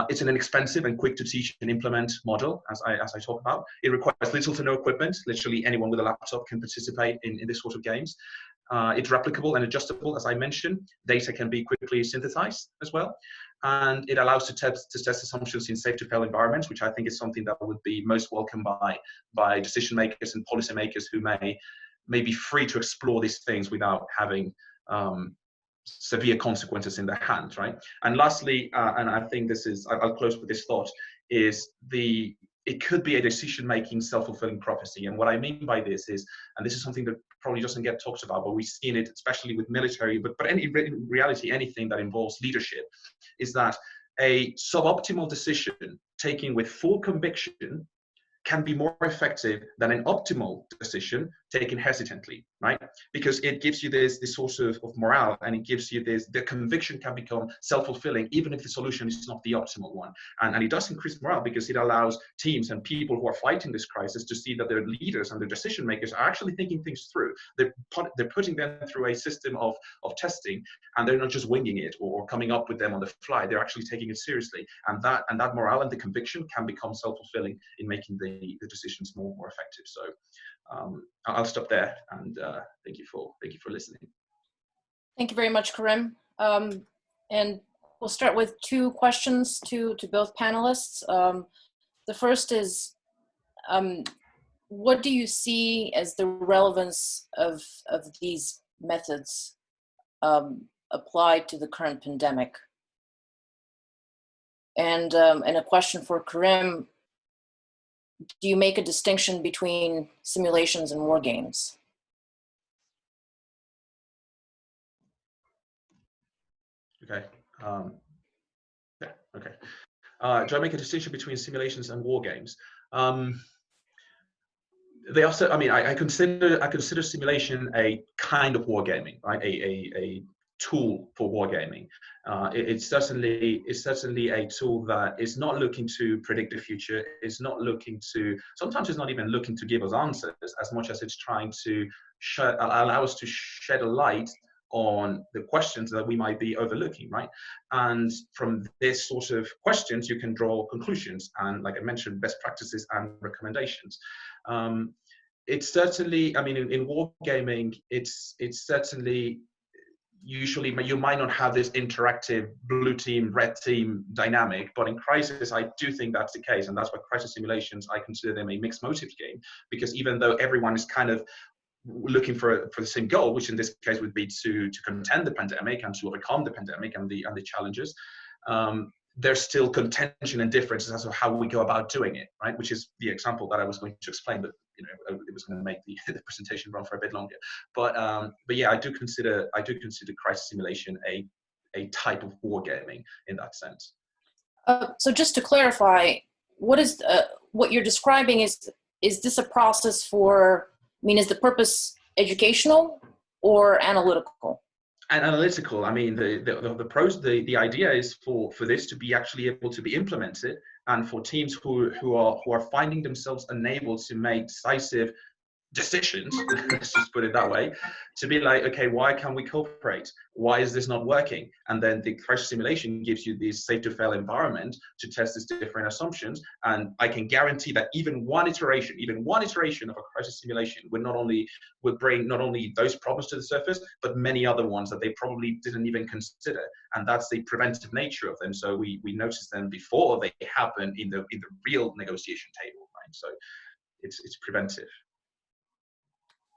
It's an inexpensive and quick to teach and implement model, as I talk about. It requires little to no equipment. Literally anyone with a laptop can participate in this sort of games. It's replicable and adjustable, as I mentioned. Data can be quickly synthesized as well. And it allows to test assumptions in safe-to-fail environments, which I think is something that would be most welcomed by decision makers and policy makers who may be free to explore these things without having severe consequences in their hands, right? And lastly, and I think this is, I'll close with this thought, is it could be a decision-making self-fulfilling prophecy. And what I mean by this is, and this is something that probably doesn't get talked about, but we've seen it, especially with military, but in reality, anything that involves leadership, is that a suboptimal decision taken with full conviction can be more effective than an optimal decision taken hesitantly, right? Because it gives you this source of morale, and it gives you the conviction can become self-fulfilling, even if the solution is not the optimal one. And it does increase morale because it allows teams and people who are fighting this crisis to see that their leaders and their decision makers are actually thinking things through. They're putting them through a system of testing, and they're not just winging it or coming up with them on the fly. They're actually taking it seriously. And that morale and the conviction can become self-fulfilling in making the decisions more effective. So I'll stop there, and thank you for listening. Thank you very much, Karim. And we'll start with two questions to both panelists. The first is, what do you see as the relevance of these methods applied to the current pandemic? And a question for Karim: do you make a distinction between simulations and war games? Okay. Yeah. Okay. Do I make a distinction between simulations and war games? They also, I mean, I consider simulation a kind of wargaming, right? A tool for wargaming. It's certainly a tool that is not looking to predict the future. It's not looking to, sometimes it's not even looking to give us answers as much as it's trying to allow us to shed a light on the questions that we might be overlooking, right? And from this sort of questions, you can draw conclusions and, like I mentioned, best practices and recommendations. It's certainly, I mean, in wargaming, it's certainly, usually you might not have this interactive blue team, red team dynamic, but in Crisis, I do think that's the case. And that's why Crisis simulations, I consider them a mixed motives game, because even though everyone is kind of looking for the same goal, which in this case would be to contend the pandemic and to overcome the pandemic and the challenges, there's still contention and differences as to how we go about doing it, right? Which is the example that I was going to explain, but you know, it was going to make the presentation run for a bit longer. But yeah, I do consider crisis simulation a type of wargaming in that sense. So just to clarify, what you're describing is this a process for? I mean, is the purpose educational or analytical? And analytical. I mean, the idea is for this to be actually able to be implemented, and for teams who are finding themselves unable to make decisive decisions, let's just put it that way, to be like, okay, why can't we cooperate? Why is this not working? And then the crisis simulation gives you this safe to fail environment to test these different assumptions. And I can guarantee that even one iteration of a crisis simulation would bring not only those problems to the surface, but many other ones that they probably didn't even consider. And that's the preventive nature of them. So we notice them before they happen in the real negotiation table, right? So it's preventive.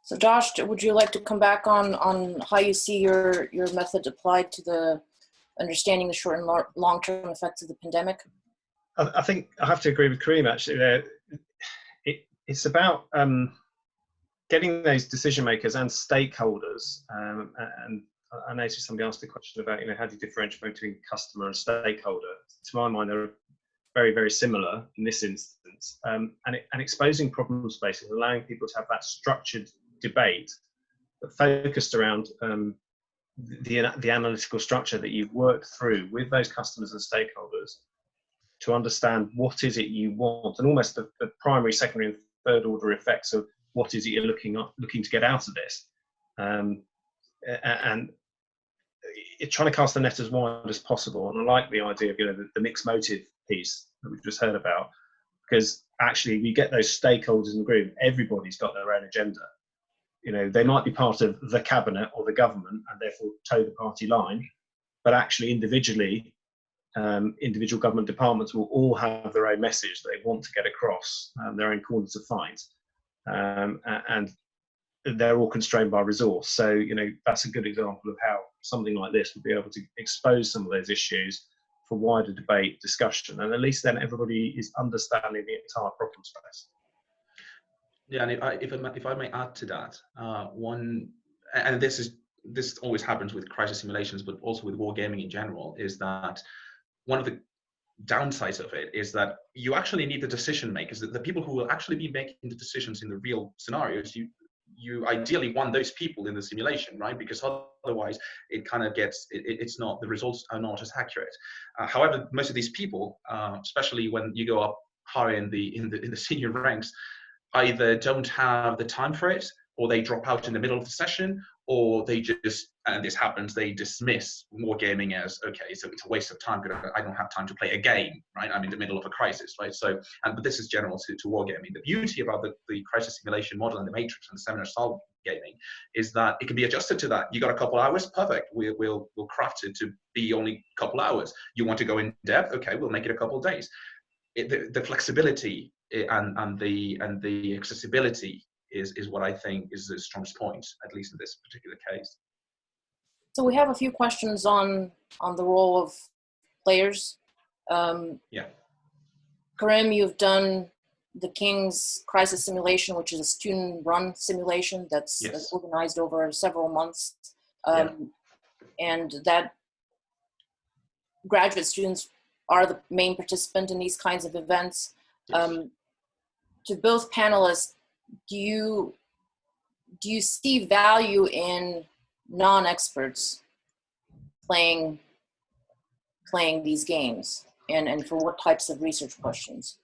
So Josh, would you like to come back on how you see your method applied to the understanding the short and long-term effects of the pandemic? I think I have to agree with Karim, actually. It's about getting those decision makers and stakeholders. And I noticed somebody asked a question about, how do you differentiate between customer and stakeholder? To my mind, they're very, very similar in this instance. And exposing problem spaces, allowing people to have that structured debate that focused around the analytical structure that you've worked through with those customers and stakeholders to understand what is it you want, and almost the primary, secondary and third order effects of what is it you're looking to get out of this, and trying to cast the net as wide as possible. And I like the idea of the mixed motive piece that we've just heard about, because actually we get those stakeholders in the group, everybody's got their own agenda. They might be part of the cabinet or the government and therefore toe the party line, but actually individually, individual government departments will all have their own message they want to get across, their own corner to fight. And they're all constrained by resource. So, you know, that's a good example of how something like this would be able to expose some of those issues for wider debate, discussion, and at least then everybody is understanding the entire problem space. Yeah, and if I may add to that, and this always happens with crisis simulations, but also with wargaming in general, is that one of the downsides of it is that you actually need the decision makers, the people who will actually be making the decisions in the real scenarios. You ideally want those people in the simulation, right? Because otherwise it kind of gets, it's not, the results are not as accurate. However, most of these people, especially when you go up higher in the senior ranks, either don't have the time for it, or they drop out in the middle of the session, or they just, and this happens, they dismiss wargaming as, okay, so it's a waste of time because I don't have time to play a game, right? I'm in the middle of a crisis, right? So, but this is general to wargaming. The beauty about the crisis simulation model and the matrix and the seminar style gaming is that it can be adjusted to that. You got a couple hours, perfect. We'll craft it to be only a couple hours. You want to go in depth? Okay, we'll make it a couple of days. The flexibility and the accessibility is what I think is the strongest point, at least in this particular case. So we have a few questions on the role of players. Yeah. Karim, you've done the King's Crisis Simulation, which is a student-run simulation that's organized over several months. And that graduate students are the main participant in these kinds of events. Yes. To both panelists, do you see value in non-experts playing these games, and for what types of research questions?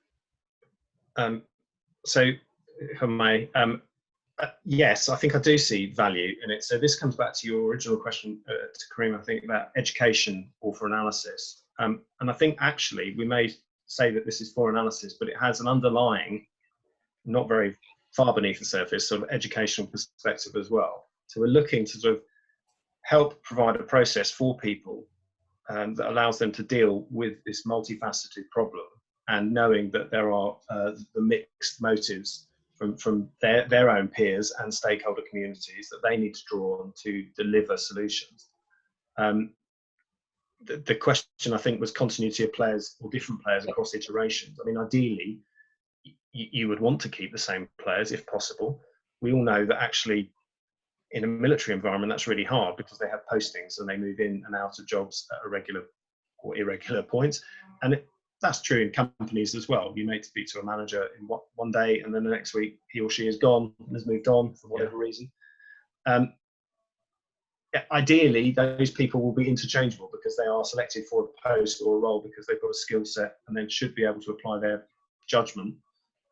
So, if I may, yes, I think I do see value in it. So this comes back to your original question to Karim, I think, about education or for analysis. And I think actually we may say that this is for analysis, but it has an underlying, not very far beneath the surface, sort of educational perspective as well. So we're looking to sort of help provide a process for people that allows them to deal with this multifaceted problem, and knowing that there are the mixed motives from their own peers and stakeholder communities that they need to draw on to deliver solutions. The question, I think, was continuity of players or different players across iterations. I mean, ideally, you would want to keep the same players if possible. We all know that actually in a military environment, that's really hard because they have postings and they move in and out of jobs at irregular or irregular points. And that's true in companies as well. You may speak to a manager in one day, and then the next week he or she is gone and has moved on for whatever reason. Ideally, those people will be interchangeable because they are selected for a post or a role because they've got a skill set and then should be able to apply their judgment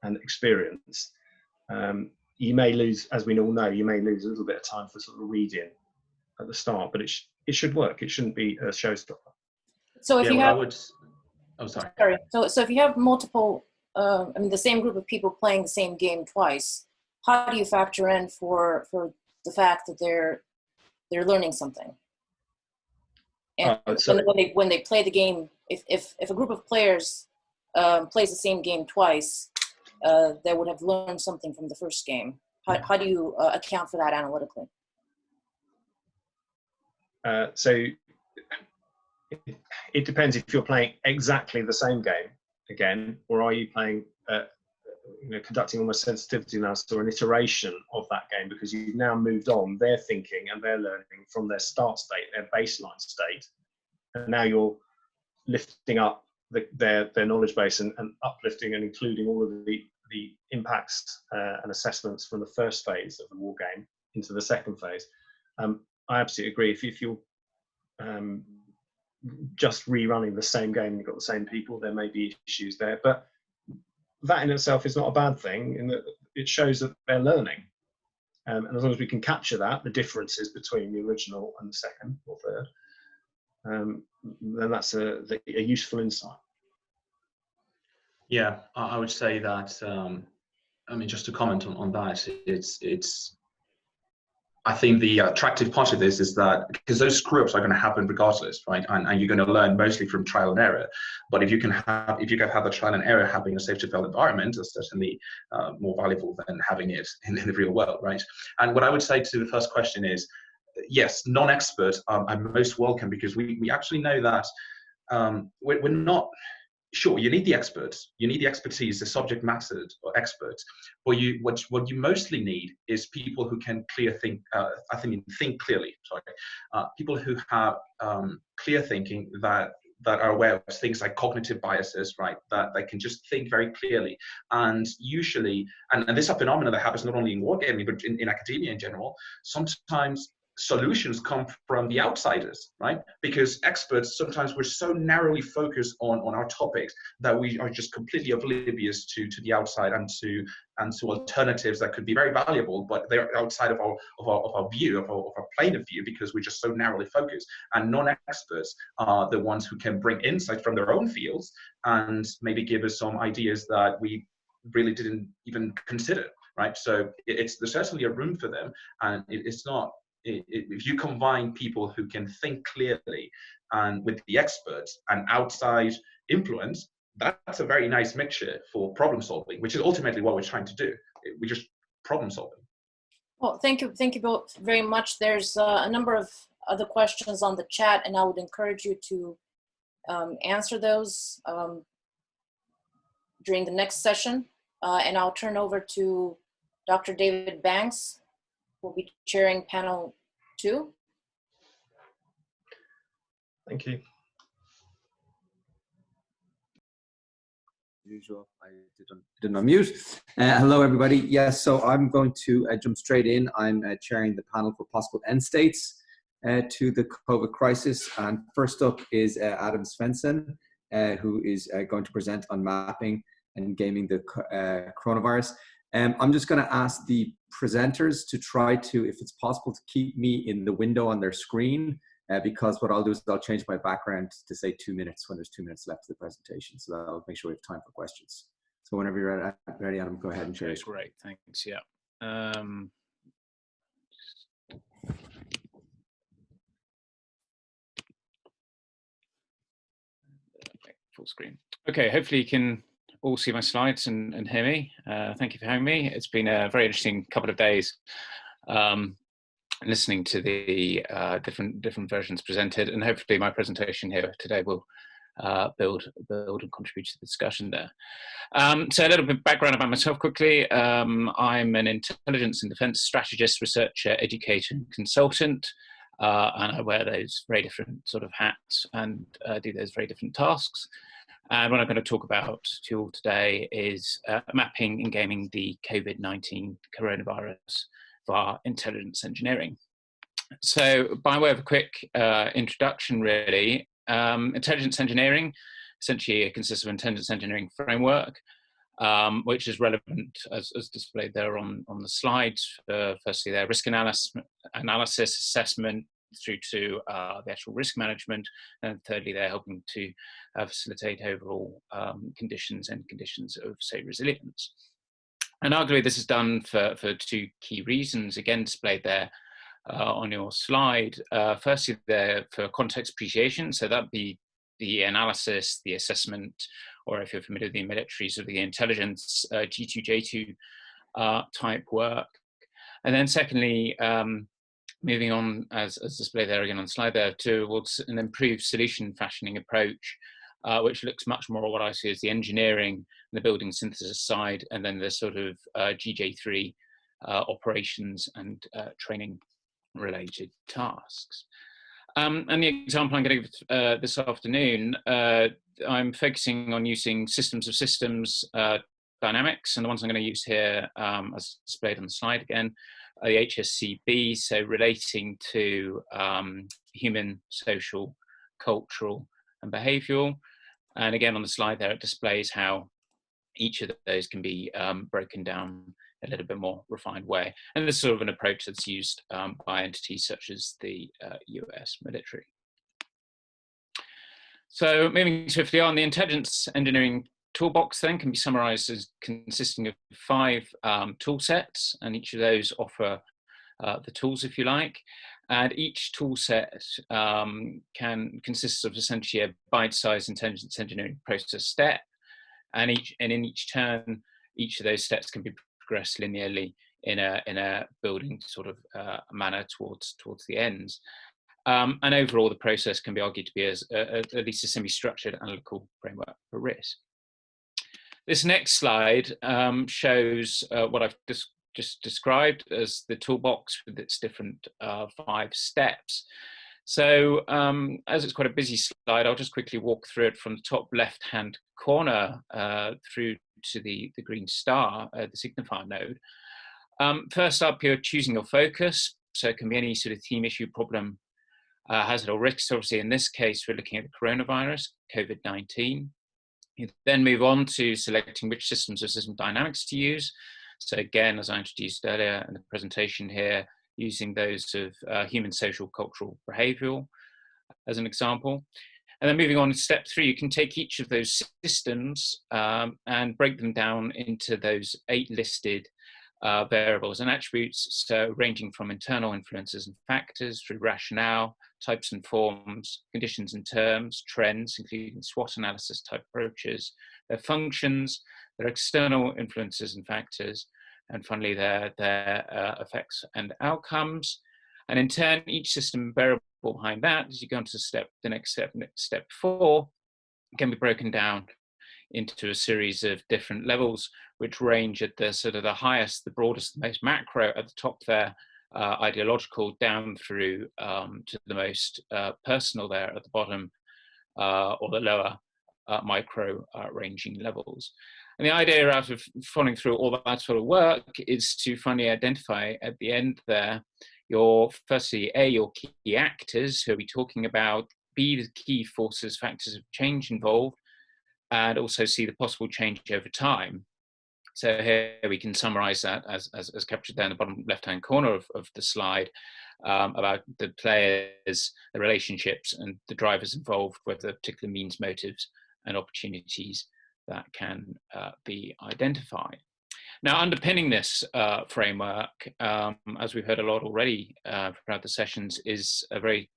and experience. You may lose, as we all know, you may lose a little bit of time for sort of reading at the start, but it should work. It shouldn't be a showstopper. So if you have, oh, sorry. So if you have multiple, I mean, the same group of people playing the same game twice, how do you factor in for the fact that they're learning something? And when they play the game, if a group of players plays the same game twice, they would have learned something from the first game. How do you account for that analytically? So it depends if you're playing exactly the same game again, or are you playing, conducting almost sensitivity analysis or an iteration of that game because you've now moved on their thinking and their learning from their start state, their baseline state, and now you're lifting up their knowledge base and uplifting and including all of the impacts and assessments from the first phase of the war game into the second phase. I absolutely agree. If you're just rerunning the same game and you've got the same people, there may be issues there, but that in itself is not a bad thing in that it shows that they're learning. And as long as we can capture that, the differences between the original and the second or third, then that's a useful insight. Yeah, I would say that, I mean, just to comment on that, I think the attractive part of this is that because those screw-ups are going to happen regardless, right? And you're going to learn mostly from trial and error. But if you can have the trial and error happening in a safe developed environment, is certainly more valuable than having it in the real world, right? And what I would say to the first question is, yes, non-experts are most welcome, because we actually know that we're not. Sure, you need the experts, you need the expertise, the subject matter or experts, but what you mostly need is people who can think clearly. People who have clear thinking, that are aware of things like cognitive biases, right? That they can just think very clearly. And usually, and this is a phenomenon that happens not only in wargaming, but in academia in general. Sometimes solutions come from the outsiders, right? Because experts, sometimes we're so narrowly focused on our topics that we are just completely oblivious to the outside and to alternatives that could be very valuable, but they're outside of our view, of our plane of view, because we're just so narrowly focused. And non-experts are the ones who can bring insight from their own fields and maybe give us some ideas that we really didn't even consider, right? So there's certainly a room for them, and it's not. If you combine people who can think clearly and with the experts and outside influence, that's a very nice mixture for problem solving, which is ultimately what we're trying to do. We're just problem solving. Well, thank you both very much. There's a number of other questions on the chat, and I would encourage you to answer those during the next session. And I'll turn over to Dr. David Banks, who will be chairing panel 2. Thank you. Usual, I didn't unmute. Hello, everybody. Yes, so I'm going to jump straight in. I'm chairing the panel for possible end states to the COVID crisis. And first up is Adam Svensson, who is going to present on mapping and gaming the coronavirus. I'm just going to ask the presenters to try to, if it's possible, to keep me in the window on their screen, because what I'll do is I'll change my background to say 2 minutes when there's 2 minutes left of the presentation. So that'll make sure we have time for questions. So whenever you're ready, Adam, go ahead and share. Great, thanks. Yeah. Full screen. Okay, hopefully you can all see my slides and hear me. Thank you for having me. It's been a very interesting couple of days listening to the different versions presented, and hopefully my presentation here today will build and contribute to the discussion there. So a little bit of background about myself quickly. I'm an intelligence and defense strategist, researcher, educator, and consultant. And I wear those very different sort of hats and do those very different tasks. And what I'm going to talk about to you all today is mapping and gaming the COVID-19 coronavirus via intelligence engineering. So by way of a quick introduction, really, intelligence engineering essentially consists of an intelligence engineering framework, which is relevant, as displayed there on the slide. Firstly, their risk analysis, assessment, through to the actual risk management, and thirdly, they're helping to facilitate overall conditions of, say, resilience. And arguably, this is done for 2 key reasons, again displayed there on your slide. Firstly, for context appreciation, so that'd be the analysis, the assessment, or if you're familiar with the military, so the intelligence, G2J2 type work. And then secondly, moving on, as displayed there again on the slide there, towards an improved solution fashioning approach, which looks much more at what I see as the engineering and the building synthesis side, and then the sort of GJ3 operations and training related tasks. And the example I'm going to give this afternoon, I'm focusing on using systems of systems dynamics, and the ones I'm going to use here, as displayed on the slide again, are the HSCB, so relating to human, social, cultural, and behavioural. And again, on the slide there, it displays how each of those can be broken down in a little bit more refined way. And this is sort of an approach that's used by entities such as the US military. So moving swiftly on, the intelligence engineering toolbox then can be summarized as consisting of 5 tool sets, and each of those offer the tools, if you like. And each tool set consists of essentially a bite-sized intelligence engineering process step. And in each turn, each of those steps can be progressed linearly in a building sort of manner towards the ends. And overall, the process can be argued to be at least a semi-structured analytical framework for risk. This next slide shows what I've just described as the toolbox with its different 5 steps. So as it's quite a busy slide, I'll just quickly walk through it from the top left-hand corner through to the green star, the signifier node. First up, you're choosing your focus. So it can be any sort of theme, issue, problem, hazard or risks. Obviously, in this case, we're looking at the coronavirus, COVID-19. You then move on to selecting which systems or system dynamics to use. So again, as I introduced earlier in the presentation here, using those of human, social, cultural, behavioral as an example. And then moving on to step 3, you can take each of those systems and break them down into those 8 listed variables and attributes, so ranging from internal influences and factors through rationale, types and forms, conditions and terms, trends, including SWOT analysis type approaches, their functions, their external influences and factors, and finally their effects and outcomes. And in turn, each system variable behind that, as you go on to the next step 4, can be broken down into a series of different levels, which range at the sort of the highest, the broadest, the most macro at the top there, ideological, down through to the most personal there at the bottom, or the lower micro ranging levels. And the idea out of following through all that sort of work is to finally identify at the end there firstly, your key actors, who are we talking about, B, the key forces, factors of change involved, and also see the possible change over time. So here we can summarize that as captured there in the bottom left-hand corner of the slide, about the players, the relationships, and the drivers involved, with the particular means, motives, and opportunities that can be identified. Now, underpinning this framework, as we've heard a lot already throughout the sessions, is a very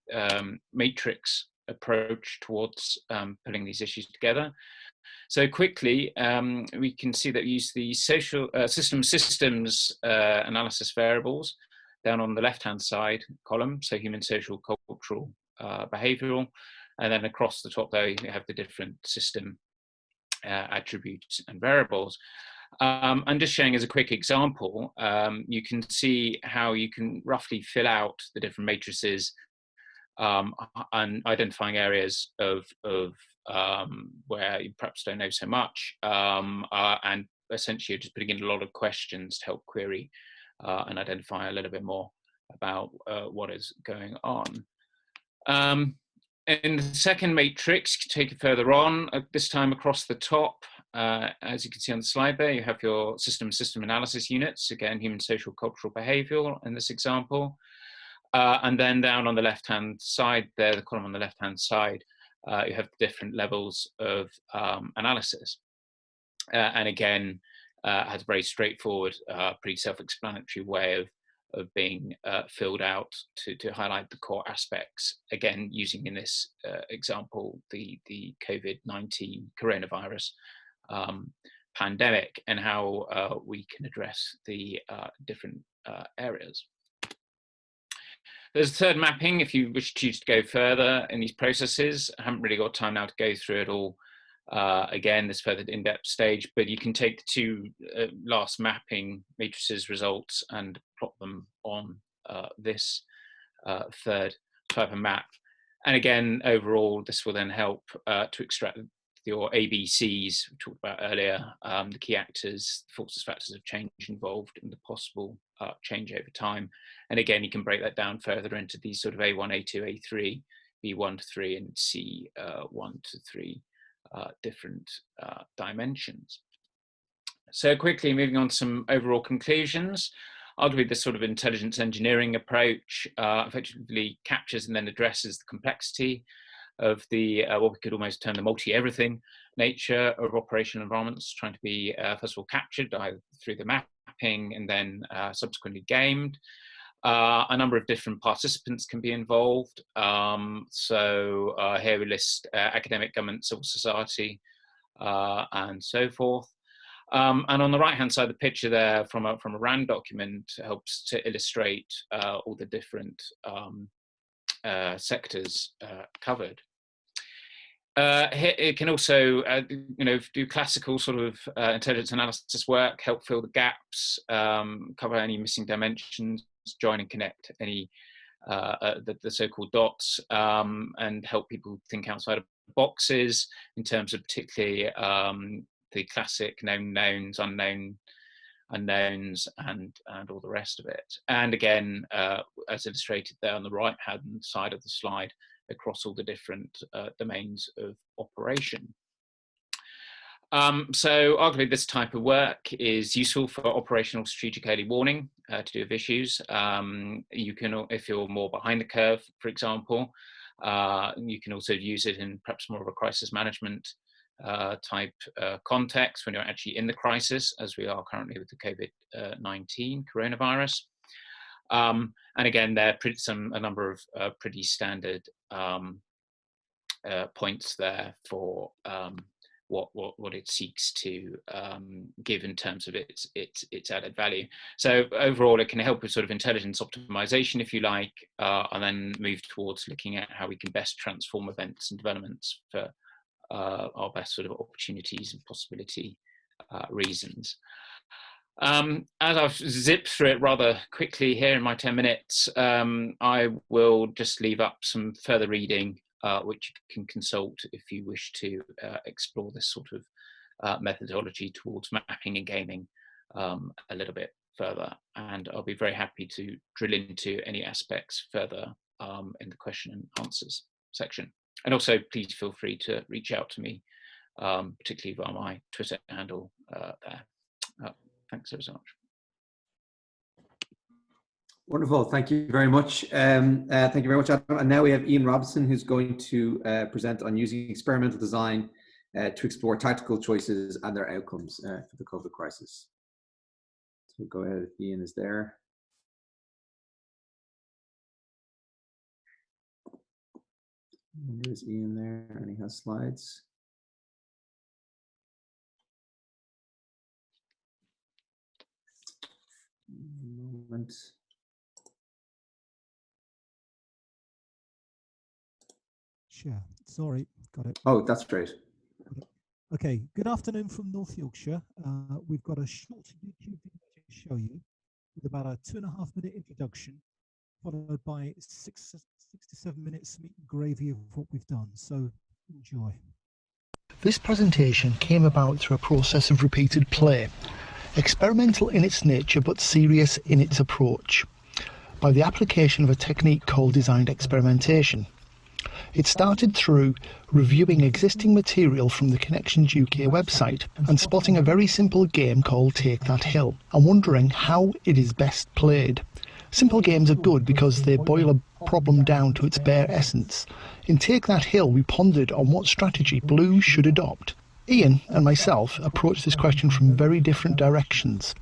matrix approach towards putting these issues together. So quickly, we can see that we use the social systems analysis variables down on the left-hand side column, so human, social, cultural, behavioral, and then across the top there you have the different system attributes and variables. And just showing as a quick example, you can see how you can roughly fill out the different matrices and identifying areas of where you perhaps don't know so much, and essentially just putting in a lot of questions to help query and identify a little bit more about what is going on. In the second matrix, take it further on, this time across the top, as you can see on the slide there, you have your system analysis units, again, human, social, cultural, behavioral in this example. And then down on the left-hand side there, the column on the left-hand side, you have different levels of analysis. And again, has a very straightforward, pretty self-explanatory way of being filled out to highlight the core aspects, again, using in this example, the COVID-19 coronavirus pandemic, and how we can address the different areas. There's a third mapping if you wish to choose to go further in these processes. I haven't really got time now to go through it all again, this further in-depth stage, but you can take the 2 last mapping matrices results and plot them on this third type of map. And again, overall, this will then help to extract your ABCs we talked about earlier, the key actors, forces, factors of change involved, and the possible change over time. And again, you can break that down further into these sort of A1, A2, A3, B1 to 3, and C1 to 3 different dimensions. So quickly moving on to some overall conclusions. Arguably, this sort of intelligence engineering approach effectively captures and then addresses the complexity of the what we could almost term the multi-everything nature of operational environments, trying to be first of all captured either through the mapping and then subsequently gamed. A number of different participants can be involved. So here we list academic, government, civil society, and so forth. And on the right-hand side of the picture there, from a RAND document, helps to illustrate all the different sectors covered. It can also, do classical sort of intelligence analysis work, help fill the gaps, cover any missing dimensions, join and connect any the so-called dots, and help people think outside of boxes in terms of particularly the classic known knowns, unknowns, and all the rest of it. And again, as illustrated there on the right-hand side of the slide, across all the different domains of operation. So arguably this type of work is useful for operational strategic early warning to do with issues. You can, if you're more behind the curve, for example, you can also use it in perhaps more of a crisis management type context when you're actually in the crisis, as we are currently with the COVID-19 coronavirus. And again, there are a number of pretty standard points there for what it seeks to give in terms of its added value. So overall, it can help with sort of intelligence optimization, if you like, and then move towards looking at how we can best transform events and developments for our best sort of opportunities and possibility reasons. As I've zipped through it rather quickly here in my 10 minutes, I will just leave up some further reading, which you can consult if you wish to explore this sort of methodology towards mapping and gaming a little bit further. And I'll be very happy to drill into any aspects further in the question and answers section. And also, please feel free to reach out to me, particularly via my Twitter handle there. Thanks so much. Wonderful. Thank you very much. Thank you very much, Adam. And now we have Ian Robinson, who's going to present on using experimental design to explore tactical choices and their outcomes for the COVID crisis. So go ahead if Ian is there. There's Ian there, and he has slides. Moment. Share. Sorry, got it. Oh, that's great. Okay, good afternoon from North Yorkshire. We've got a short YouTube video to show you with about a 2.5-minute introduction, followed by 6 to 7 minutes meat and gravy of what we've done. So enjoy. This presentation came about through a process of repeated play, experimental in its nature but serious in its approach, by the application of a technique called designed experimentation. It started through reviewing existing material from the Connections UK website and spotting a very simple game called Take That Hill and wondering how it is best played. Simple games are good because they boil a problem down to its bare essence. In Take That Hill, we pondered on what strategy Blue should adopt. Ian and myself approached this question from very different directions.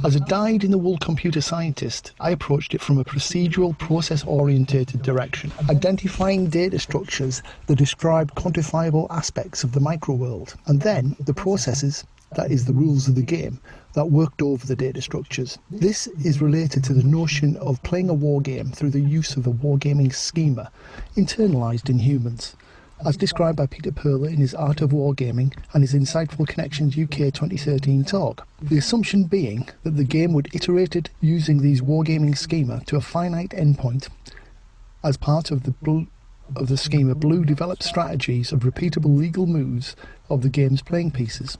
As a dyed-in-the-wool computer scientist, I approached it from a procedural, process-orientated direction, identifying data structures that describe quantifiable aspects of the microworld, and then the processes, that is the rules of the game, that worked over the data structures. This is related to the notion of playing a war game through the use of the wargaming schema, internalised in humans, as described by Peter Perler in his Art of Wargaming and his insightful Connections UK 2013 talk. The assumption being that the game would iterate using these wargaming schema to a finite endpoint. As part of the schema, Blue developed strategies of repeatable legal moves of the game's playing pieces.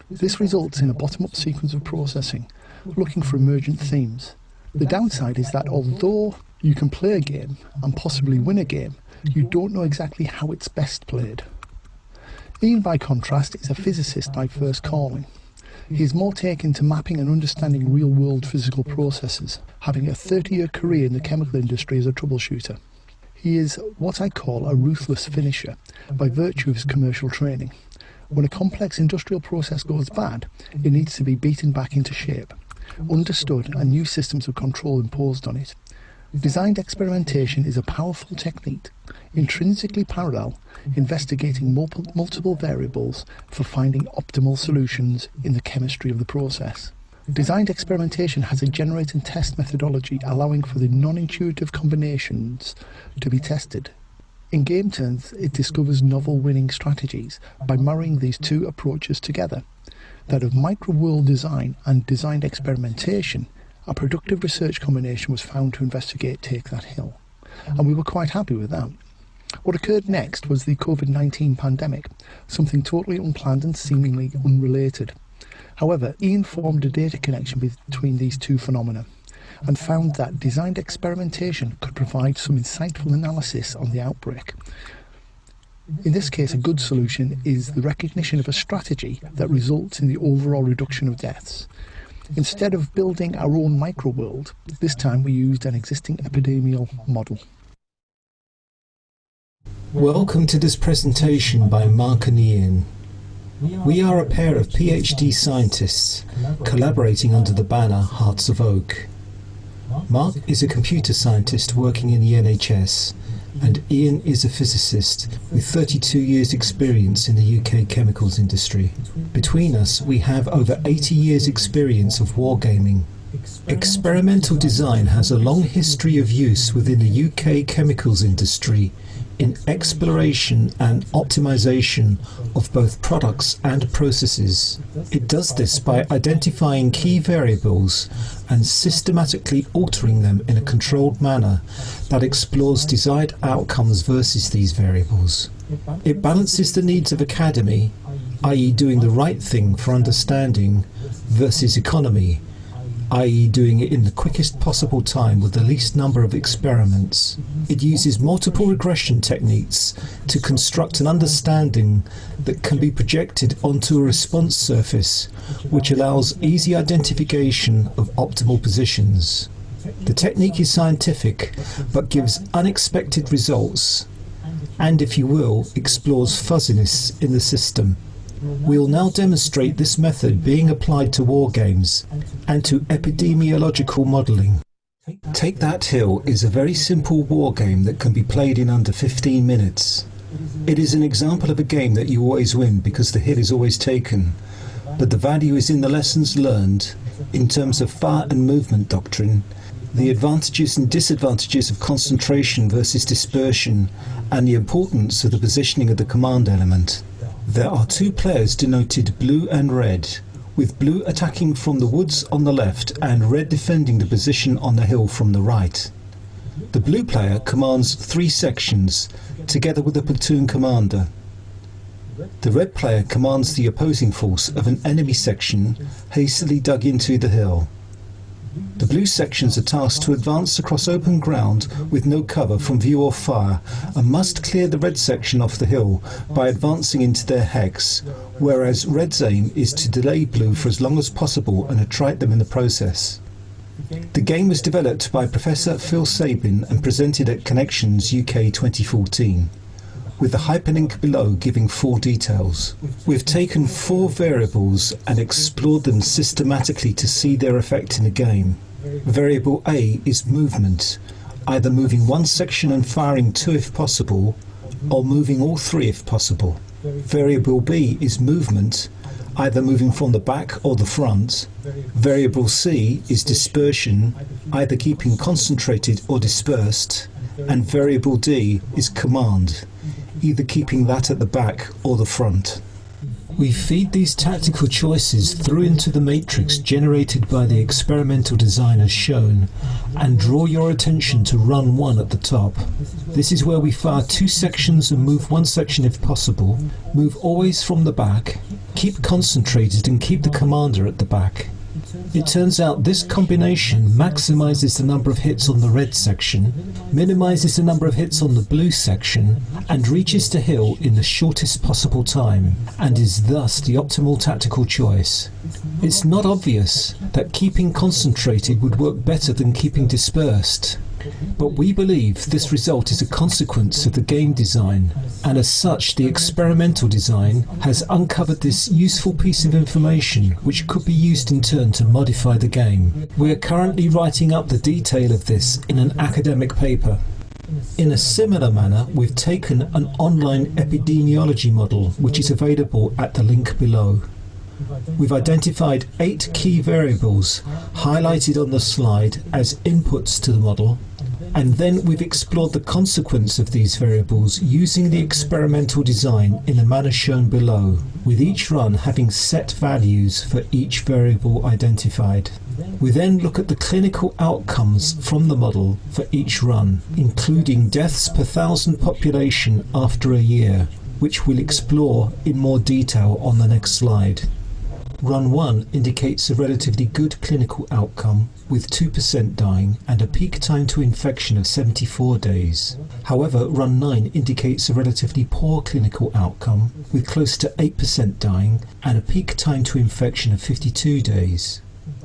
This results in a bottom-up sequence of processing, looking for emergent themes. The downside is that although you can play a game and possibly win a game, you don't know exactly how it's best played. Ian, by contrast, is a physicist by first calling. He is more taken to mapping and understanding real-world physical processes, having a 30-year career in the chemical industry as a troubleshooter. He is what I call a ruthless finisher, by virtue of his commercial training. When a complex industrial process goes bad, it needs to be beaten back into shape. understood and new systems of control imposed on it. Designed experimentation is a powerful technique, intrinsically parallel, investigating multiple variables for finding optimal solutions in the chemistry of the process. Designed experimentation has a generate and test methodology allowing for the non-intuitive combinations to be tested. In game terms, it discovers novel winning strategies by marrying these two approaches together. That of micro-world design and designed experimentation, a productive research combination was found to investigate Take That Hill, and we were quite happy with that. What occurred next was the COVID-19 pandemic, something totally unplanned and seemingly unrelated. However, Ian formed a data connection between these two phenomena and found that designed experimentation could provide some insightful analysis on the outbreak. In this case, a good solution is the recognition of a strategy that results in the overall reduction of deaths. Instead of building our own micro-world, this time we used an existing epidemial model. Welcome to this presentation by Mark and Ian. We are a pair of PhD scientists collaborating under the banner Hearts of Oak. Mark is a computer scientist working in the NHS, and Ian is a physicist with 32 years experience in the UK chemicals industry. Between us, we have over 80 years experience of wargaming. Experimental design has a long history of use within the UK chemicals industry in exploration and optimization of both products and processes. It does this by identifying key variables and systematically altering them in a controlled manner that explores desired outcomes versus these variables. It balances the needs of academy, i.e. doing the right thing for understanding, versus economy, i.e. doing it in the quickest possible time with the least number of experiments. It uses multiple regression techniques to construct an understanding that can be projected onto a response surface, which allows easy identification of optimal positions. The technique is scientific, but gives unexpected results, and, if you will, explores fuzziness in the system. We will now demonstrate this method being applied to wargames and to epidemiological modelling. Take That Hill is a very simple wargame that can be played in under 15 minutes. It is an example of a game that you always win because the hill is always taken, but the value is in the lessons learned in terms of fire and movement doctrine, the advantages and disadvantages of concentration versus dispersion, and the importance of the positioning of the command element. There are two players denoted blue and red, with blue attacking from the woods on the left and red defending the position on the hill from the right. The blue player commands 3 sections, together with a platoon commander. The red player commands the opposing force of an enemy section hastily dug into the hill. The blue sections are tasked to advance across open ground with no cover from view or fire and must clear the red section off the hill by advancing into their hex, whereas red's aim is to delay blue for as long as possible and attrite them in the process. The game was developed by Professor Phil Sabin and presented at Connections UK 2014. With the hyperlink below giving full details. We've taken 4 variables and explored them systematically to see their effect in the game. Variable A is movement, either moving one section and firing 2 if possible, or moving all 3 if possible. Variable B is movement, either moving from the back or the front. Variable C is dispersion, either keeping concentrated or dispersed. And variable D is command, either keeping that at the back or the front. We feed these tactical choices through into the matrix generated by the experimental design as shown, and draw your attention to run 1 at the top. This is where we fire 2 sections and move 1 section if possible, move always from the back, keep concentrated and keep the commander at the back. It turns out this combination maximizes the number of hits on the red section, minimizes the number of hits on the blue section, and reaches the hill in the shortest possible time, and is thus the optimal tactical choice. It's not obvious that keeping concentrated would work better than keeping dispersed. But we believe this result is a consequence of the game design, and as such the experimental design has uncovered this useful piece of information which could be used in turn to modify the game. We are currently writing up the detail of this in an academic paper. In a similar manner, we've taken an online epidemiology model which is available at the link below. We've identified 8 key variables highlighted on the slide as inputs to the model, and then we've explored the consequence of these variables using the experimental design in the manner shown below, with each run having set values for each variable identified. We then look at the clinical outcomes from the model for each run, including deaths per 1,000 population after a year, which we'll explore in more detail on the next slide. Run 1 indicates a relatively good clinical outcome with 2% dying and a peak time to infection of 74 days. However, Run 9 indicates a relatively poor clinical outcome with close to 8% dying and a peak time to infection of 52 days.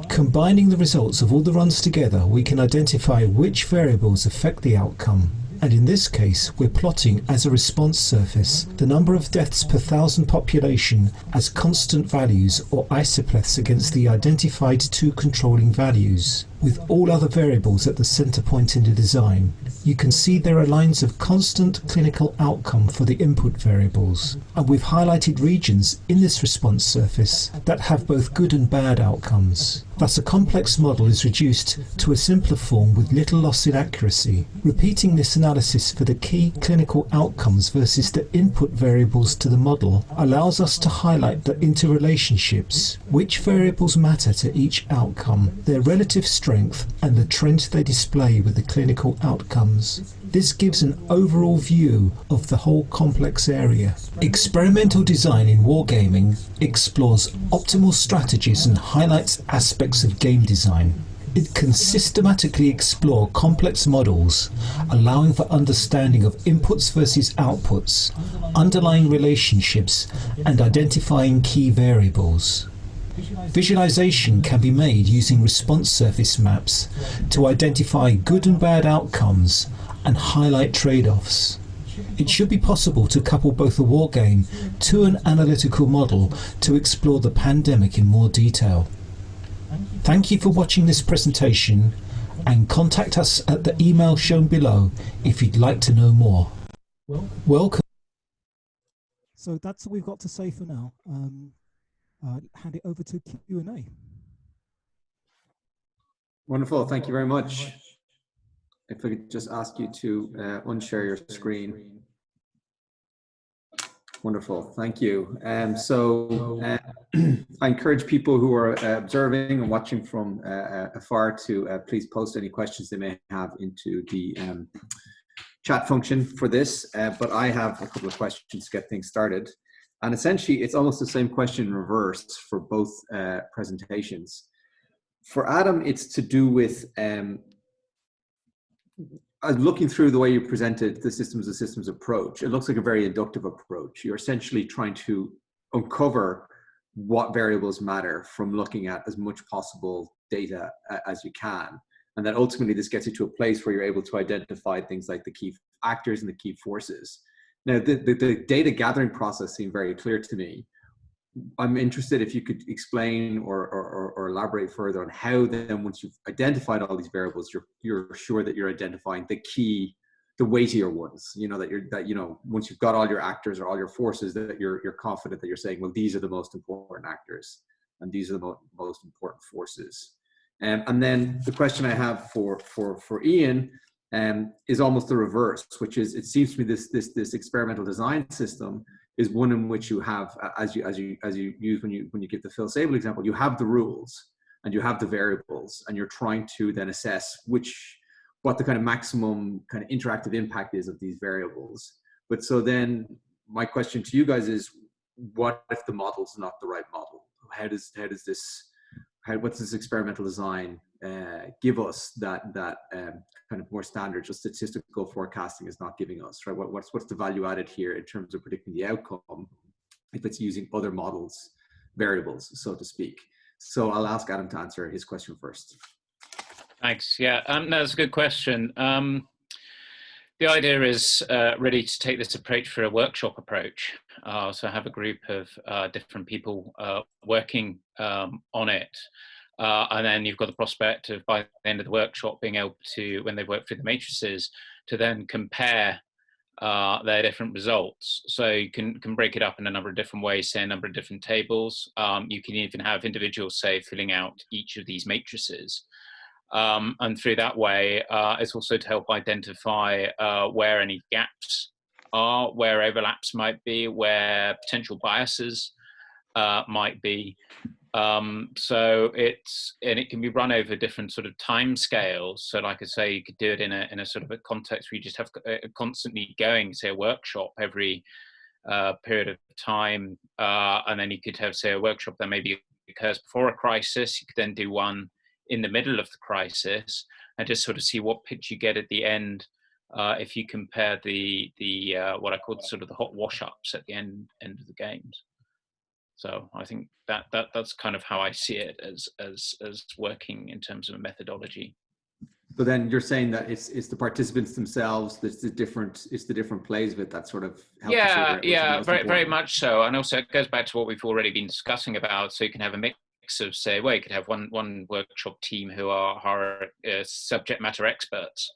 Combining the results of all the runs together, we can identify which variables affect the outcome. And in this case, we're plotting as a response surface the number of deaths per 1,000 population as constant values or isopleths against the identified 2 controlling values, with all other variables at the center point in the design. You can see there are lines of constant clinical outcome for the input variables, and we've highlighted regions in this response surface that have both good and bad outcomes. Thus a complex model is reduced to a simpler form with little loss in accuracy. Repeating this analysis for the key clinical outcomes versus the input variables to the model allows us to highlight the interrelationships, which variables matter to each outcome, their relative strength and the trend they display with the clinical outcomes. This gives an overall view of the whole complex area. Experimental design in wargaming explores optimal strategies and highlights aspects of game design. It can systematically explore complex models, allowing for understanding of inputs versus outputs, underlying relationships, and identifying key variables. Visualization can be made using response surface maps to identify good and bad outcomes and highlight trade-offs. It should be possible to couple both a wargame to an analytical model to explore the pandemic in more detail. Thank you for watching this presentation, and contact us at the email shown below if you'd like to know more. Welcome. So that's all we've got to say for now. Hand it over to Q&A. Wonderful, thank you very much. If I could just ask you to unshare your screen. Wonderful, thank you. I encourage people who are observing and watching from afar to please post any questions they may have into the chat function for this. But I have a couple of questions to get things started. And essentially, it's almost the same question in reverse for both presentations. For Adam, it's to do with looking through the way you presented the systems of systems approach. It looks like a very inductive approach. You're essentially trying to uncover what variables matter from looking at as much possible data as you can. And then ultimately this gets you to a place where you're able to identify things like the key actors and the key forces. Now, the data gathering process seemed very clear to me. I'm interested if you could explain or elaborate further on how then, once you've identified all these variables, you're sure that you're identifying the key, the weightier ones. You know, once you've got all your actors or all your forces, that you're confident that you're saying, well, these are the most important actors and these are the most important forces. And then the question I have for Ian is almost the reverse, which is, it seems to me this experimental design system is one in which you have, as you use when you give the Phil Sable example, you have the rules and you have the variables, and you're trying to then assess what the kind of maximum kind of interactive impact is of these variables. But so then my question to you guys is, what if the model's not the right model? What's this experimental design give us that kind of more standard, just statistical forecasting is not giving us, right? What's the value added here in terms of predicting the outcome if it's using other models, variables, so to speak? So I'll ask Adam to answer his question first. Thanks. Yeah, no, that's a good question. The idea is really to take this approach for a workshop approach. So have a group of different people working on it. And then you've got the prospect of, by the end of the workshop, being able to, when they've worked through the matrices, to then compare their different results. So you can break it up in a number of different ways, say a number of different tables. You can even have individuals, say, filling out each of these matrices. And through that way, it's also to help identify where any gaps are, where overlaps might be, where potential biases might be. So it can be run over different sort of time scales. So like I say, you could do it in a sort of a context where you just have constantly going, say, a workshop every period of time. And then you could have, say, a workshop that maybe occurs before a crisis. You could then do one in the middle of the crisis and just sort of see what pitch you get at the end if you compare the what I call sort of the hot wash-ups at the end of the games. So I think that's kind of how I see it as working in terms of a methodology. So then you're saying that it's the participants themselves, it's the different plays of it that sort of help very much so. And also it goes back to what we've already been discussing about. So you can have a mix of, say, well, you could have one workshop team who are subject matter experts,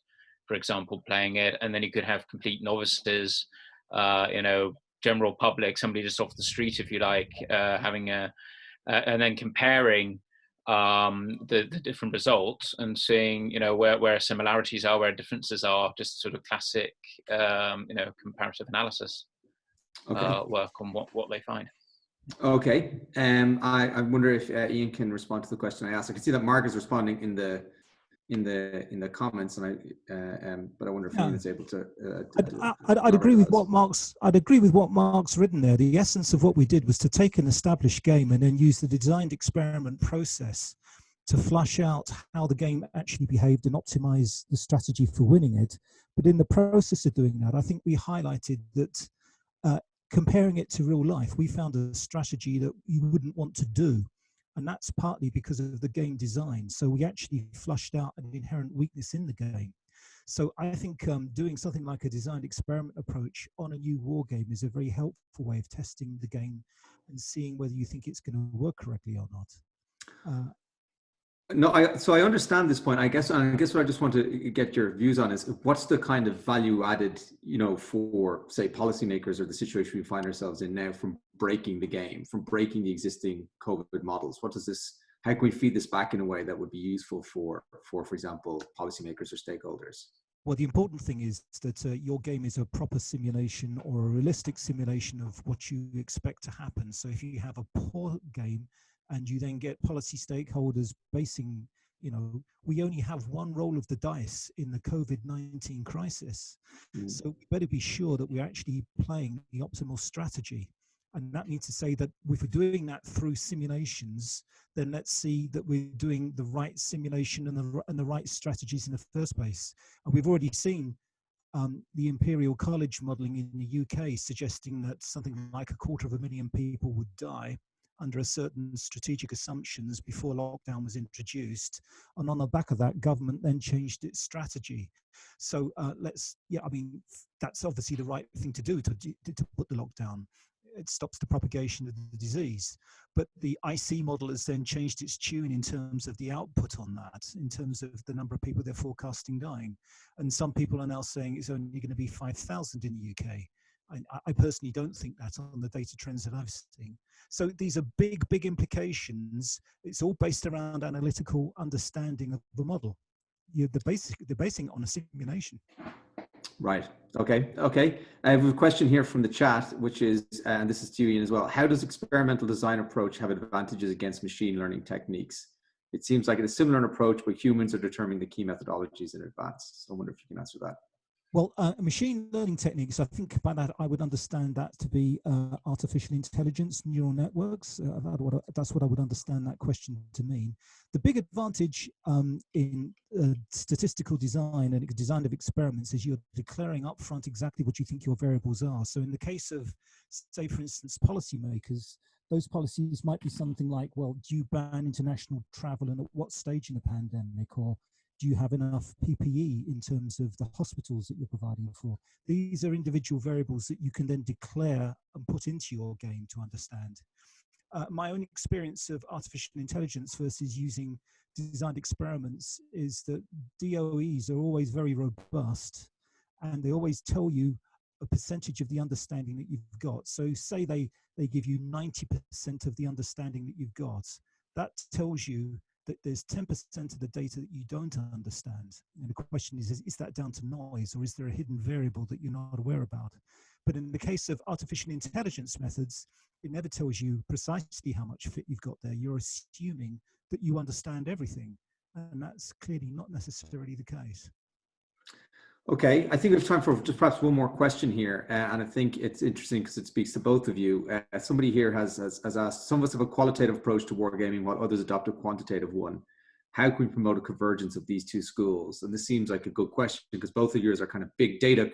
for example, playing it, and then you could have complete novices, general public, somebody just off the street, if you like, having and then comparing the different results and seeing, where similarities are, where differences are, just sort of classic, comparative analysis work on what they find. Okay. I wonder if Ian can respond to the question I asked. I can see that Mark is responding in the comments, and but I wonder if Ian is able to. I'd agree with what Mark's written there. The essence of what we did was to take an established game and then use the designed experiment process to flush out how the game actually behaved and optimize the strategy for winning it. But in the process of doing that, I think we highlighted that comparing it to real life, we found a strategy that you wouldn't want to do. And that's partly because of the game design. So we actually flushed out an inherent weakness in the game. So I think doing something like a designed experiment approach on a new war game is a very helpful way of testing the game and seeing whether you think it's going to work correctly or not. So I understand this point. I guess what I just want to get your views on is what's the kind of value added, for, say, policymakers or the situation we find ourselves in now from breaking the game, from breaking the existing COVID models. How can we feed this back in a way that would be useful for example, policymakers or stakeholders? Well, the important thing is that your game is a proper simulation or a realistic simulation of what you expect to happen. So if you have a poor game, and you then get policy stakeholders basing, we only have one roll of the dice in the COVID-19 crisis. So we better be sure that we're actually playing the optimal strategy. And that means to say that if we're doing that through simulations, then let's see that we're doing the right simulation and the right strategies in the first place. And we've already seen the Imperial College modelling in the UK suggesting that something like 250,000 people would die under certain strategic assumptions before lockdown was introduced. And on the back of that, government then changed its strategy. So that's obviously the right thing to do, to put the lockdown. It stops the propagation of the disease. But the IC model has then changed its tune in terms of the output on that, in terms of the number of people they're forecasting dying. And some people are now saying it's only going to be 5,000 in the UK. I personally don't think that on the data trends that I've seen. So these are big implications. It's all based around analytical understanding of the model. They're basing it on a simulation. Right. Okay. I have a question here from the chat, which is, and this is to you, Ian, as well. How does experimental design approach have advantages against machine learning techniques? It seems like it's a similar approach, but humans are determining the key methodologies in advance. So I wonder if you can answer that. Well, machine learning techniques, I think by that I would understand that to be artificial intelligence, neural networks. That's what I would understand that question to mean. The big advantage in statistical design and design of experiments is you're declaring upfront exactly what you think your variables are. So in the case of, say, for instance, policymakers, those policies might be something like, well, do you ban international travel and at what stage in the pandemic? Or Do you have enough PPE in terms of the hospitals that you're providing for? These are individual variables that you can then declare and put into your game to understand. My own experience of artificial intelligence versus using designed experiments is that DOEs are always very robust, and they always tell you a percentage of the understanding that you've got. So say they give you 90% of the understanding that you've got. That tells you that there's 10% of the data that you don't understand. And the question is that down to noise, or is there a hidden variable that you're not aware about? But in the case of artificial intelligence methods, it never tells you precisely how much fit you've got there. You're assuming that you understand everything. And that's clearly not necessarily the case. Okay, I think we have time for just perhaps one more question here, and I think it's interesting because it speaks to both of you. Somebody here has asked, some of us have a qualitative approach to wargaming while others adopt a quantitative one. How can we promote a convergence of these two schools? And this seems like a good question because both of yours are kind of big data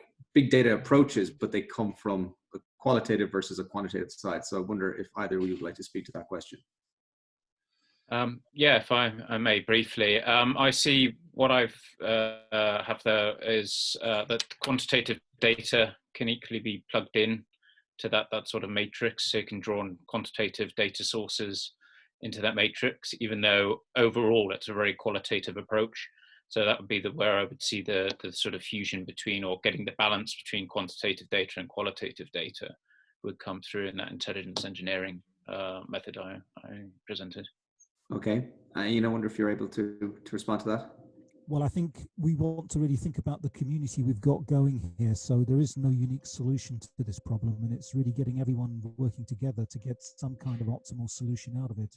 approaches, but they come from a qualitative versus a quantitative side. So I wonder if either of you would like to speak to that question. Yeah, if I may briefly, I see what I've have there is that quantitative data can equally be plugged in to that sort of matrix, so you can draw on quantitative data sources into that matrix, even though overall it's a very qualitative approach. So that would be where I would see the sort of fusion between, or getting the balance between quantitative data and qualitative data would come through in that intelligence engineering method I presented. Okay, Ian, I wonder if you're able to respond to that. Well, I think we want to really think about the community we've got going here. So there is no unique solution to this problem, and it's really getting everyone working together to get some kind of optimal solution out of it.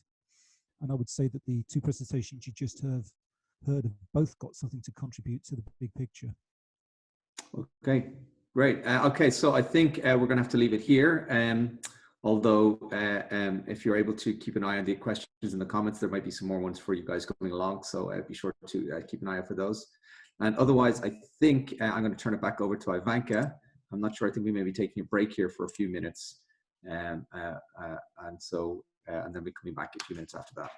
And I would say that the two presentations you just heard have both got something to contribute to the big picture. Okay, great. Okay, so I think we're going to have to leave it here. Although if you're able to keep an eye on the questions in the comments, there might be some more ones for you guys coming along. So be sure to keep an eye out for those. And otherwise, I think I'm going to turn it back over to Ivanka. I'm not sure. I think we may be taking a break here for a few minutes. And then we're coming back a few minutes after that.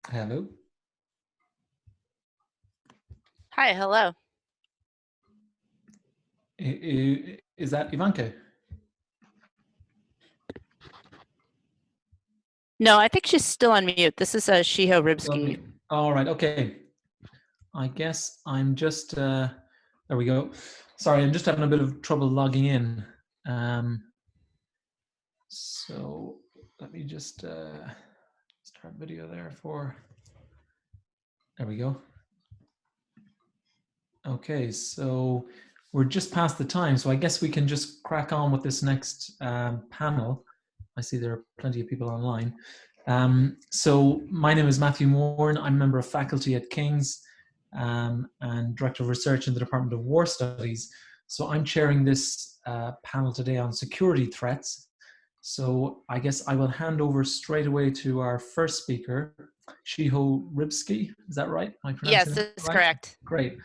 Hello. Hi, hello. Is that Ivanka? No, I think she's still on mute. This is Shiho Ribsky. All right, okay. I guess I'm just, there we go. Sorry, I'm just having a bit of trouble logging in. So let me just start video there there we go. Okay, so we're just past the time, so I guess we can just crack on with this next panel. I see there are plenty of people online. So my name is Matthew Moore, I'm a member of faculty at King's and Director of Research in the Department of War Studies. So I'm chairing this panel today on security threats. So I guess I will hand over straight away to our first speaker, Shiho Ribsky. Is that right? Am I pronouncing Yes, it that's right? correct. Great.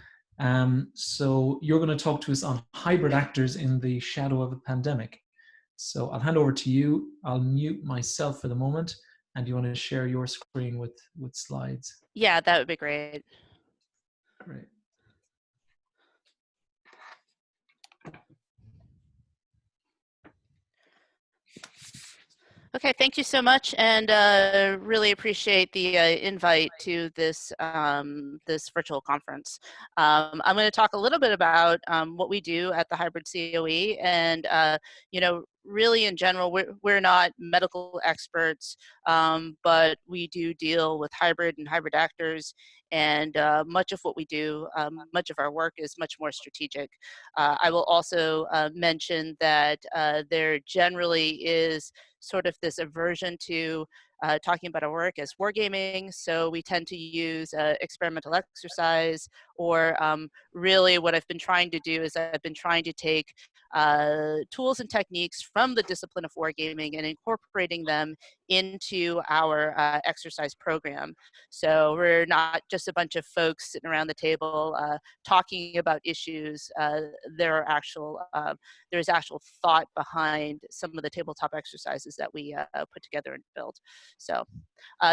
So you're going to talk to us on hybrid actors in the shadow of a pandemic. So I'll hand over to you. I'll mute myself for the moment. And you want to share your screen with slides? Yeah, that would be great. Great. Okay, thank you so much, and really appreciate the invite to this this virtual conference. I'm going to talk a little bit about what we do at the Hybrid COE, and you know, really in general, we're not medical experts, but we do deal with hybrid and hybrid actors, and much of what we do, much of our work is much more strategic. I will also mention that there generally is sort of this aversion to talking about our work as wargaming, so we tend to use experimental exercise, or really what I've been trying to do is I've been trying to take tools and techniques from the discipline of wargaming and incorporating them into our exercise program. So we're not just a bunch of folks sitting around the table talking about issues. There's actual thought behind some of the tabletop exercises that we put together and build. So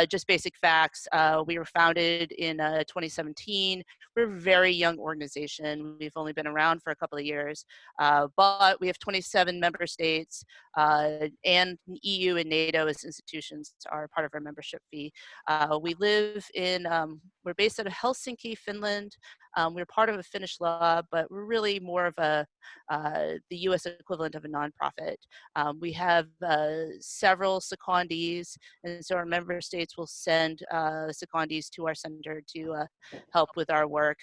just basic facts, we were founded in 2017. We're a very young organization. We've only been around for a couple of years, but we have 27 member states, and EU and NATO as institutions are part of our membership fee. We live in, we're based out of Helsinki, Finland. We're part of a Finnish law, but we're really more of a the US equivalent of a nonprofit. We have several secondees, and so our member states will send secondees to our center to help with our work.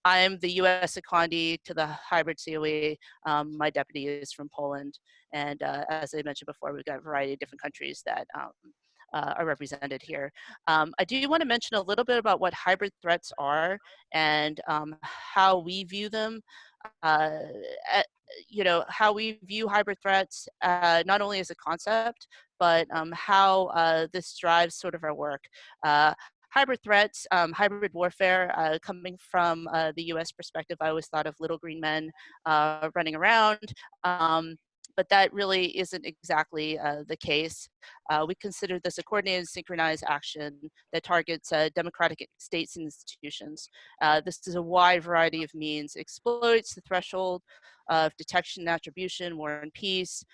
I'm the US secondee to the hybrid COE. My deputy is from Poland. And as I mentioned before, we've got a variety of different countries that are represented here. I do want to mention a little bit about what hybrid threats are and how we view them. You know, how we view hybrid threats, not only as a concept, but how this drives sort of our work. Hybrid threats, hybrid warfare, coming from the US perspective, I always thought of little green men running around. But that really isn't exactly the case. We consider this a coordinated, synchronized action that targets democratic states and institutions. This is a wide variety of means, exploits the threshold of detection and attribution, war and peace.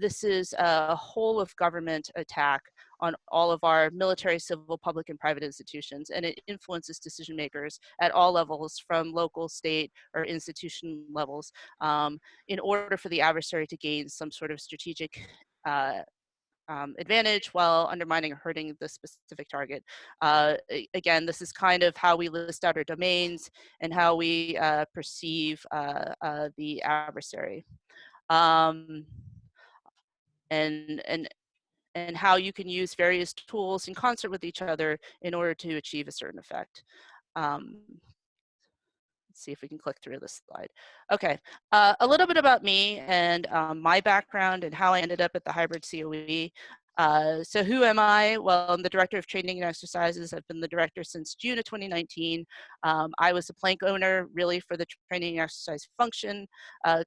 This is a whole of government attack on all of our military, civil, public, and private institutions, and it influences decision makers at all levels, from local, state, or institution levels, in order for the adversary to gain some sort of strategic advantage while undermining or hurting the specific target. Again, this is kind of how we list out our domains and how we perceive the adversary. And how you can use various tools in concert with each other in order to achieve a certain effect. Let's see if we can click through this slide. Okay, a little bit about me and my background and how I ended up at the hybrid COE. So who am I? Well, I'm the Director of Training and Exercises. I've been the director since June of 2019. I was a plank owner really for the training and exercise function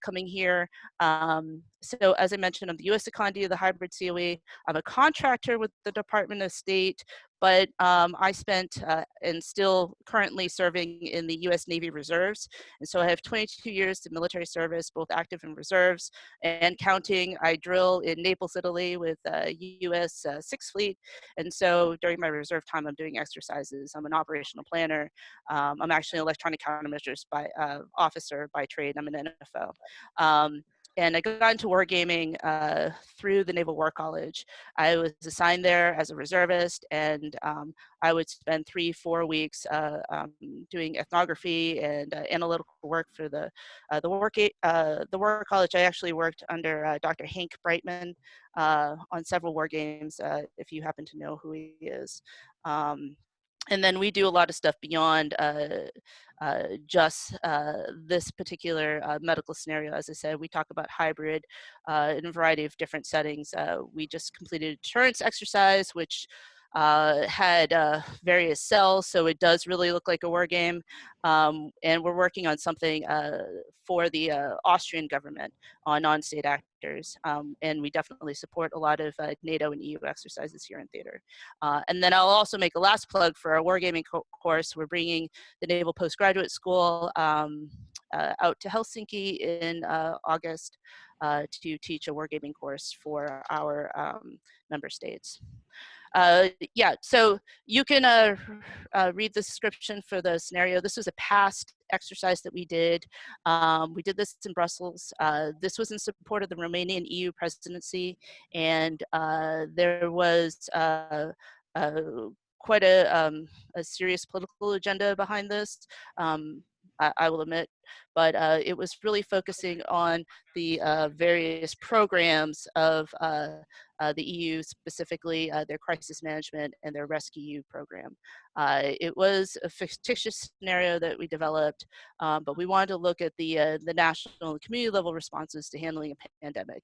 coming here. So as I mentioned, I'm the US secondee of the hybrid COE. I'm a contractor with the Department of State, but I spent and still currently serving in the U.S. Navy Reserves. And so I have 22 years of military service, both active and reserves, and counting. I drill in Naples, Italy with U.S. Sixth Fleet. And so during my reserve time, I'm doing exercises. I'm an operational planner. I'm actually an electronic countermeasures officer by trade. I'm an NFO. And I got into wargaming through the Naval War College. I was assigned there as a reservist, and I would spend 3-4 weeks doing ethnography and analytical work for the War College. I actually worked under Dr. Hank Brightman on several war games, if you happen to know who he is. And then we do a lot of stuff beyond just this particular medical scenario. As I said, we talk about hybrid in a variety of different settings. We just completed a deterrence exercise, which had various cells, so it does really look like a war game. And we're working on something for the Austrian government on non-state actors. And we definitely support a lot of NATO and EU exercises here in theater. And then I'll also make a last plug for our wargaming course. We're bringing the Naval Postgraduate School out to Helsinki in August to teach a wargaming course for our member states. Yeah, so you can read the description for the scenario. This was a past exercise that we did. We did this in Brussels. This was in support of the Romanian EU presidency, and there was quite a serious political agenda behind this. I will admit, but it was really focusing on the various programs of the EU, specifically their crisis management and their rescue program. It was a fictitious scenario that we developed, but we wanted to look at the national and community level responses to handling a pandemic.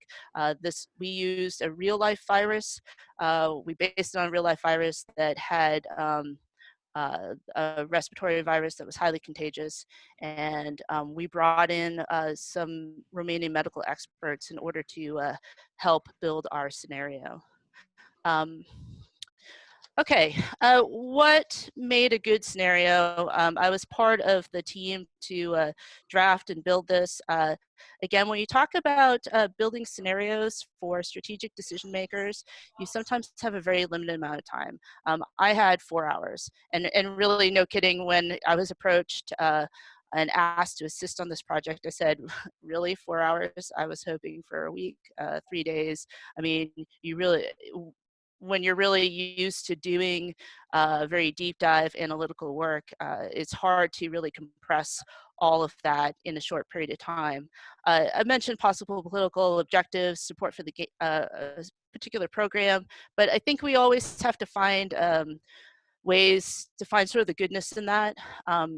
We used a real life virus. We based it on a real life virus that had a respiratory virus that was highly contagious. And we brought in some Romanian medical experts in order to help build our scenario. Okay, what made a good scenario? I was part of the team to draft and build this. Again, when you talk about building scenarios for strategic decision makers, you sometimes have a very limited amount of time. I had 4 hours, and really no kidding, when I was approached and asked to assist on this project, I said, really, 4 hours? I was hoping for a week, 3 days. I mean, when you're really used to doing very deep dive analytical work, it's hard to really compress all of that in a short period of time. I mentioned possible political objectives, support for the particular program, but I think we always have to find ways to find sort of the goodness in that.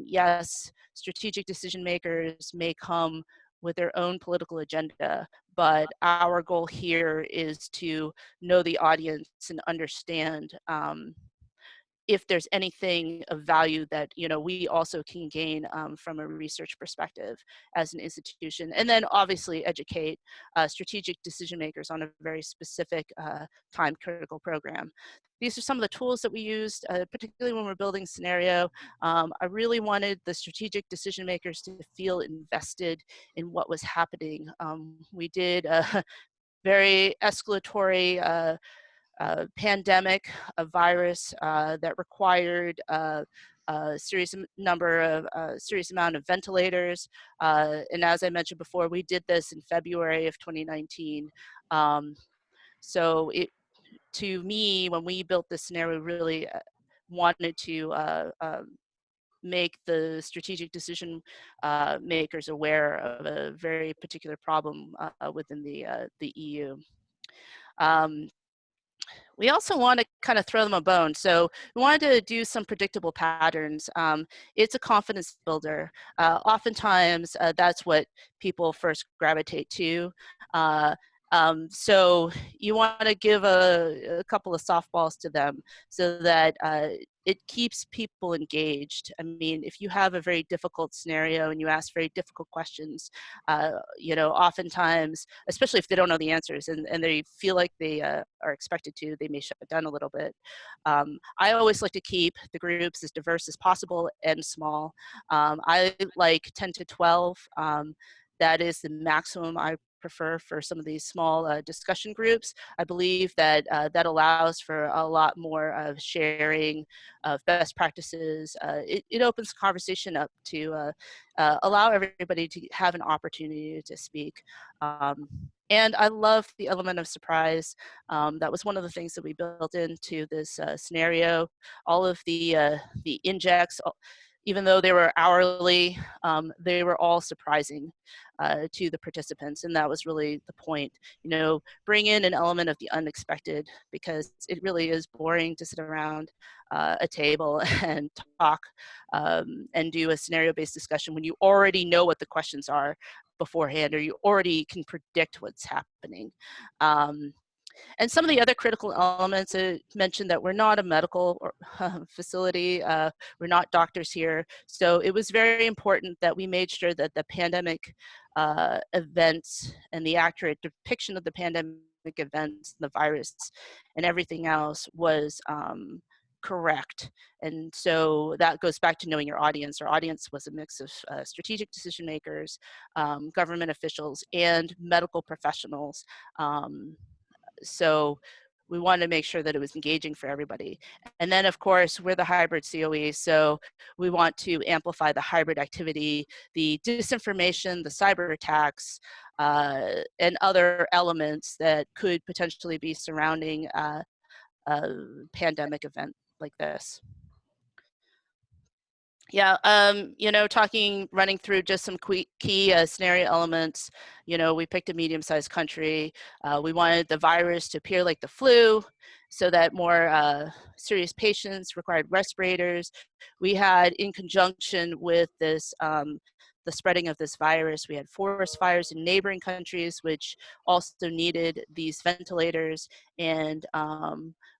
Yes, strategic decision makers may come with their own political agenda, but our goal here is to know the audience and understand if there's anything of value that we also can gain from a research perspective as an institution, and then obviously educate strategic decision makers on a very specific time critical program. These are some of the tools that we used, particularly when we're building scenario. I really wanted the strategic decision makers to feel invested in what was happening. We did a very escalatory pandemic, a virus that required a serious amount of ventilators. And as I mentioned before, we did this in February of 2019. So to me, when we built this scenario, we really wanted to make the strategic decision makers aware of a very particular problem within the EU. We also want to kind of throw them a bone. So we wanted to do some predictable patterns. It's a confidence builder. Oftentimes, that's what people first gravitate to. So you want to give a couple of softballs to them so that it keeps people engaged. I mean, if you have a very difficult scenario and you ask very difficult questions, you know, oftentimes, especially if they don't know the answers and they feel like they are expected to, they may shut down a little bit. I always like to keep the groups as diverse as possible and small. I like 10 to 12. That is the maximum I prefer for some of these small discussion groups. I believe that that allows for a lot more of sharing of best practices. It opens the conversation up to allow everybody to have an opportunity to speak. And I love the element of surprise. That was one of the things that we built into this scenario. All of the injects, even though they were hourly, they were all surprising to the participants, and that was really the point. You know, bring in an element of the unexpected, because it really is boring to sit around a table and talk and do a scenario-based discussion when you already know what the questions are beforehand, or you already can predict what's happening. And some of the other critical elements mentioned that we're not a medical facility, we're not doctors here. So it was very important that we made sure that the pandemic events and the accurate depiction of the pandemic events, the virus and everything else was correct. And so that goes back to knowing your audience. Our audience was a mix of strategic decision makers, government officials, and medical professionals. So we wanted to make sure that it was engaging for everybody. And then, of course, we're the hybrid COE, so we want to amplify the hybrid activity, the disinformation, the cyber attacks, and other elements that could potentially be surrounding a pandemic event like this. Yeah, you know, running through just some key scenario elements. You know, we picked a medium-sized country. We wanted the virus to appear like the flu, so that more serious patients required respirators. We had, in conjunction with this, the spreading of this virus, we had forest fires in neighboring countries, which also needed these ventilators. And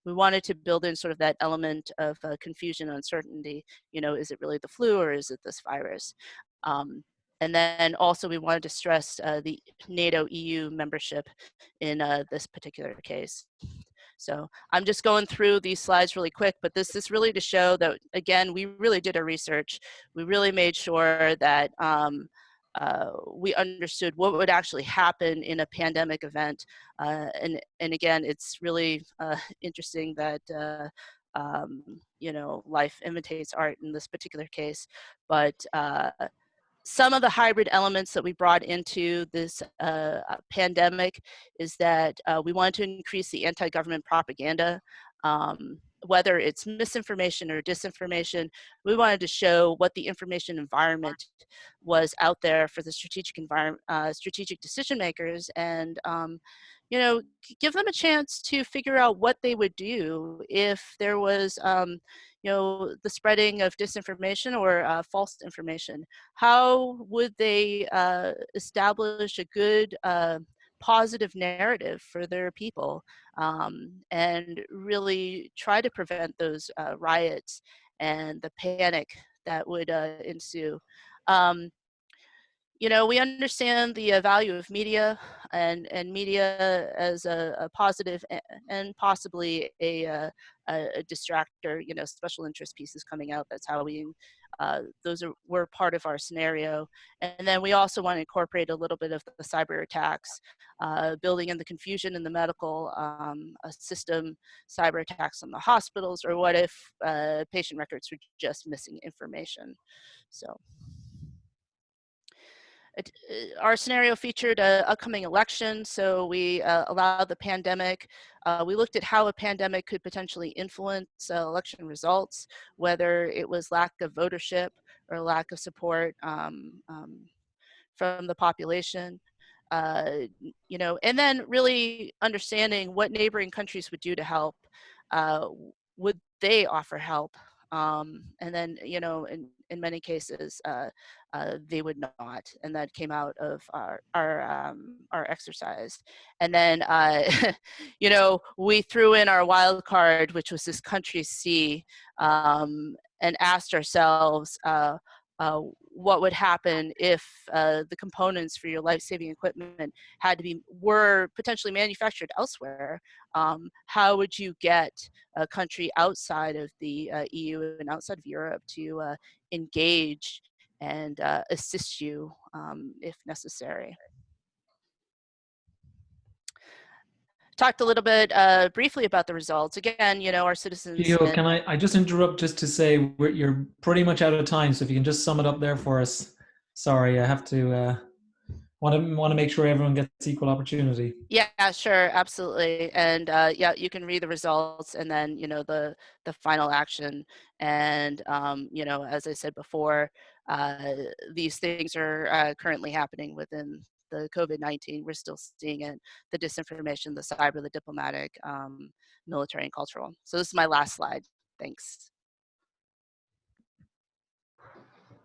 we wanted to build in sort of that element of confusion and uncertainty. You know, is it really the flu or is it this virus? And then also we wanted to stress the NATO EU membership in this particular case. So I'm just going through these slides really quick, but this is really to show that, again, we really did our research. We really made sure that we understood what would actually happen in a pandemic event. And again, it's really interesting that you know, life imitates art in this particular case. But some of the hybrid elements that we brought into this pandemic is that we wanted to increase the anti-government propaganda. Whether it's misinformation or disinformation, we wanted to show what the information environment was out there for the strategic strategic decision makers, and you know, give them a chance to figure out what they would do if there was you know, the spreading of disinformation or false information. How would they establish a good positive narrative for their people, and really try to prevent those riots and the panic that would ensue. You know, we understand the value of media and media as a positive and possibly a distractor, you know, special interest pieces coming out. That's how we, were part of our scenario. And then we also want to incorporate a little bit of the cyber attacks, building in the confusion in the medical system, cyber attacks on the hospitals, or what if patient records were just missing information. So. Our scenario featured an upcoming election, so we allowed the pandemic. We looked at how a pandemic could potentially influence election results, whether it was lack of votership or lack of support from the population. You know, and then really understanding what neighboring countries would do to help. Would they offer help? And then, you know, in many cases, they would not, and that came out of our exercise. And then, you know, we threw in our wild card, which was this country C, and asked ourselves what would happen if the components for your life-saving equipment were potentially manufactured elsewhere. How would you get a country outside of the EU and outside of Europe to engage and assist you if necessary? Talked a little bit briefly about the results. Again, you know, our citizens. Gio, can I just interrupt just to say you're pretty much out of time, so if you can just sum it up there for us. Sorry, I have to want to make sure everyone gets equal opportunity. Yeah, sure, absolutely. And yeah, you can read the results and then, you know, the final action. And you know, as I said before, these things are currently happening within the COVID-19. We're still seeing it, the disinformation, the cyber, the diplomatic, military, and cultural. So this is my last slide. Thanks.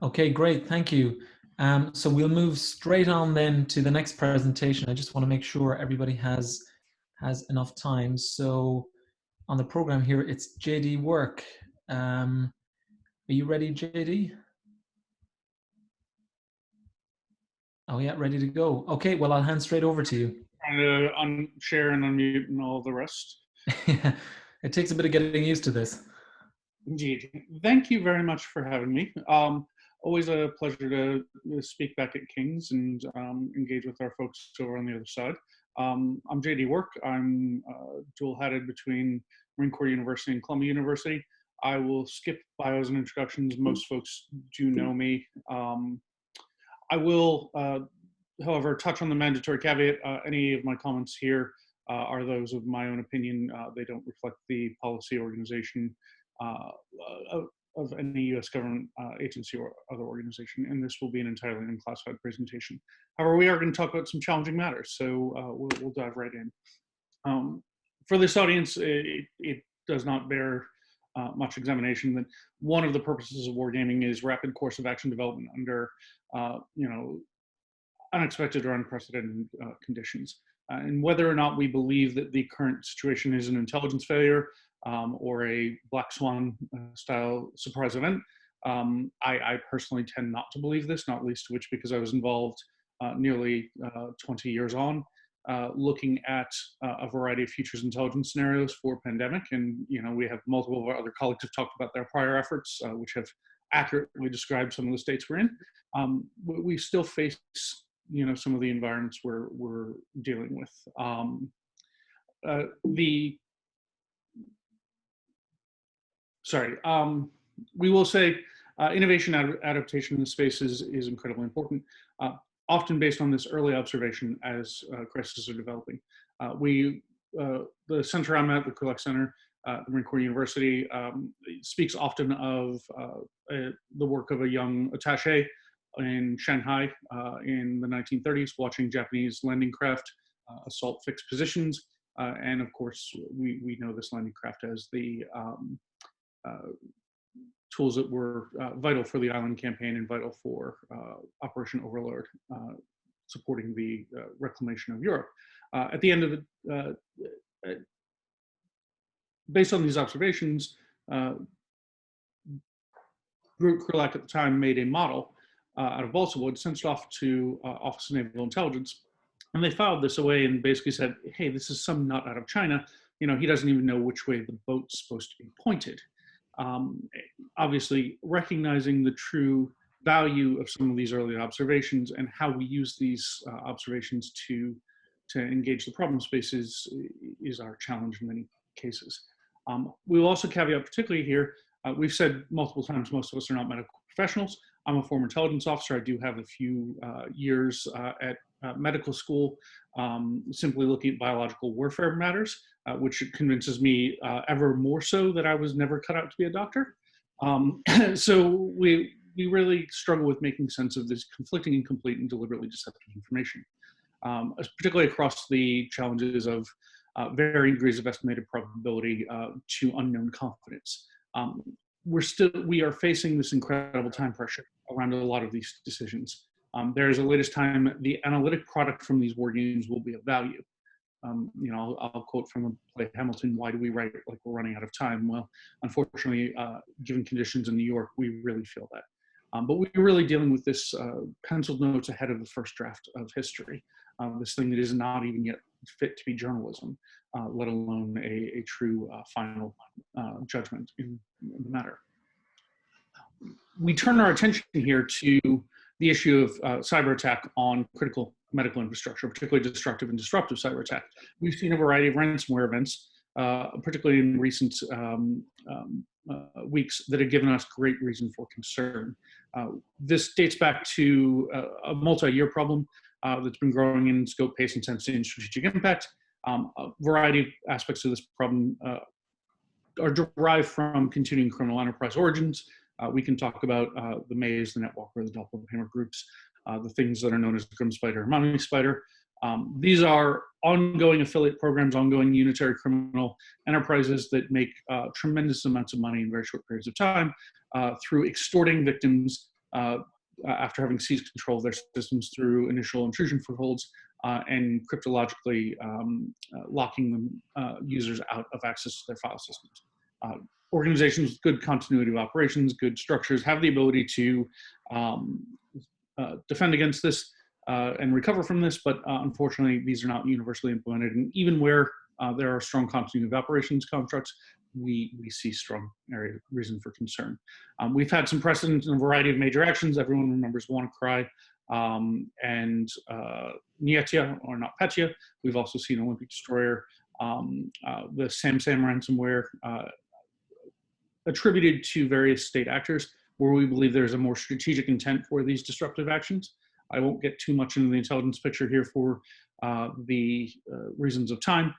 Okay, great, thank you. So we'll move straight on then to the next presentation. I just want to make sure everybody has enough time. So on the program here, it's JD Work. Are you ready, JD? Oh yeah, ready to go. Okay, well, I'll hand straight over to you. Trying to share and unmute and all the rest. It takes a bit of getting used to this. Indeed. Thank you very much for having me. Always a pleasure to speak back at King's and engage with our folks over on the other side. I'm JD Work. I'm dual-hatted between Marine Corps University and Columbia University. I will skip bios and introductions. Most folks do know me. I will, however, touch on the mandatory caveat. Any of my comments here are those of my own opinion. They don't reflect the policy organization of any U.S. government agency or other organization, and this will be an entirely unclassified presentation. However, we are going to talk about some challenging matters, so we'll dive right in. For this audience, it does not bear much examination that one of the purposes of wargaming is rapid course of action development under you know, unexpected or unprecedented conditions. And whether or not we believe that the current situation is an intelligence failure or a black swan style surprise event, I personally tend not to believe this, not least of which because I was involved nearly 20 years on, looking at a variety of futures intelligence scenarios for pandemic. And, you know, we have multiple of our other colleagues have talked about their prior efforts, which have accurately described some of the states we're in. We still face, you know, some of the environments we're dealing with. We will say innovation adaptation in the space is incredibly important, often based on this early observation as crises are developing. The center I'm at, the Kulak Center, the Marine Corps University, speaks often of the work of a young attaché in Shanghai in the 1930s, watching Japanese landing craft assault fixed positions. And of course, we know this landing craft as the tools that were vital for the island campaign and vital for Operation Overlord, supporting the reclamation of Europe. At the end of the, based on these observations, Krulak at the time made a model out of balsa wood, sent it off to Office of Naval Intelligence, and they filed this away and basically said, hey, this is some nut out of China. You know, he doesn't even know which way the boat's supposed to be pointed. Obviously, recognizing the true value of some of these early observations and how we use these observations to engage the problem space is our challenge in many cases. We will also caveat particularly here, we've said multiple times, most of us are not medical professionals. I'm a former intelligence officer. I do have a few years at medical school, simply looking at biological warfare matters, which convinces me ever more so that I was never cut out to be a doctor. So we really struggle with making sense of this conflicting, incomplete, and deliberately deceptive information, particularly across the challenges of varying degrees of estimated probability to unknown confidence. we are facing this incredible time pressure around a lot of these decisions. There is a latest time, the analytic product from these war games will be of value. You know, I'll quote from the play Hamilton, why do we write like we're running out of time? Well, unfortunately, given conditions in New York, we really feel that. But we're really dealing with this penciled notes ahead of the first draft of history, this thing that is not even yet fit to be journalism, let alone a true final judgment in the matter. We turn our attention here to the issue of cyber attack on critical medical infrastructure, particularly destructive and disruptive cyber attack. We've seen a variety of ransomware events, particularly in recent weeks, that have given us great reason for concern. This dates back to a multi-year problem that's been growing in scope, pace, intensity, and strategic impact. A variety of aspects of this problem are derived from continuing criminal enterprise origins. We can talk about the Maze, the Netwalker, the Doppelganger groups, the things that are known as Grim Spider and Mommy Spider. These are ongoing affiliate programs, ongoing unitary criminal enterprises that make tremendous amounts of money in very short periods of time through extorting victims after having seized control of their systems through initial intrusion footholds and cryptologically locking them, users out of access to their file systems. Organizations with good continuity of operations, good structures, have the ability to defend against this and recover from this, but unfortunately, these are not universally implemented. And even where there are strong continuity of operations constructs, we see strong reason for concern. We've had some precedents in a variety of major actions. Everyone remembers WannaCry and Nietia, or not Petya. We've also seen Olympic Destroyer, the SamSam ransomware, attributed to various state actors, where we believe there's a more strategic intent for these disruptive actions. I won't get too much into the intelligence picture here for the reasons of time,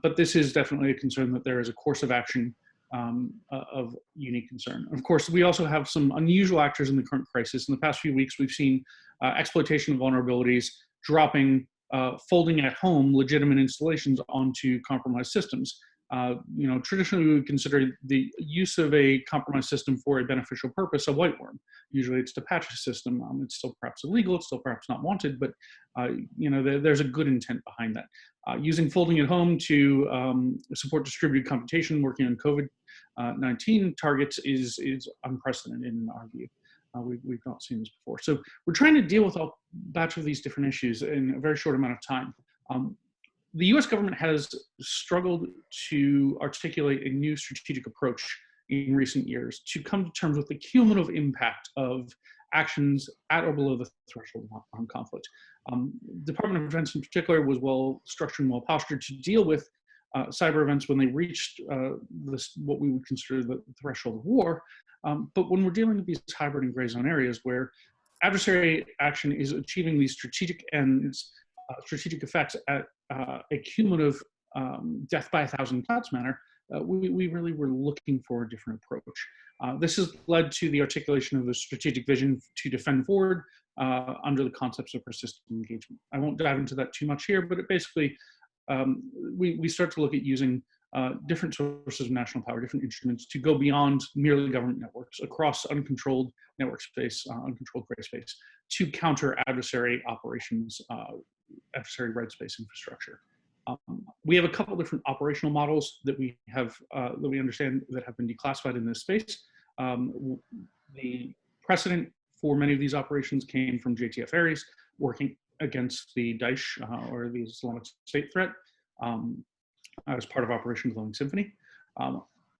but this is definitely a concern that there is a course of action of unique concern. Of course, we also have some unusual actors in the current crisis. In the past few weeks, we've seen exploitation of vulnerabilities, dropping, folding at home legitimate installations onto compromised systems. You know, traditionally we would consider the use of a compromised system for a beneficial purpose a white worm. Usually it's to patch a system. It's still perhaps illegal, it's still perhaps not wanted, but you know, there's a good intent behind that. Using folding at home to support distributed computation, working on COVID-19 targets is unprecedented in our view. We've not seen this before. So we're trying to deal with a batch of these different issues in a very short amount of time. The US government has struggled to articulate a new strategic approach in recent years to come to terms with the cumulative impact of actions at or below the threshold of armed conflict. Department of Defense in particular was well structured and well postured to deal with cyber events when they reached what we would consider the threshold of war. But when we're dealing with these hybrid and gray zone areas where adversary action is achieving these strategic ends, strategic effects at a cumulative death by 1,000 cuts manner, we really were looking for a different approach. This has led to the articulation of the strategic vision to defend forward under the concepts of persistent engagement. I won't dive into that too much here, but it basically, we start to look at using different sources of national power, different instruments to go beyond merely government networks across uncontrolled network space, uncontrolled gray space, to counter adversary operations, adversary red space infrastructure. We have a couple different operational models that we have, that we understand that have been declassified in this space. The precedent for many of these operations came from JTF Ares working against the Daesh or the Islamic State threat as part of Operation Glowing Symphony.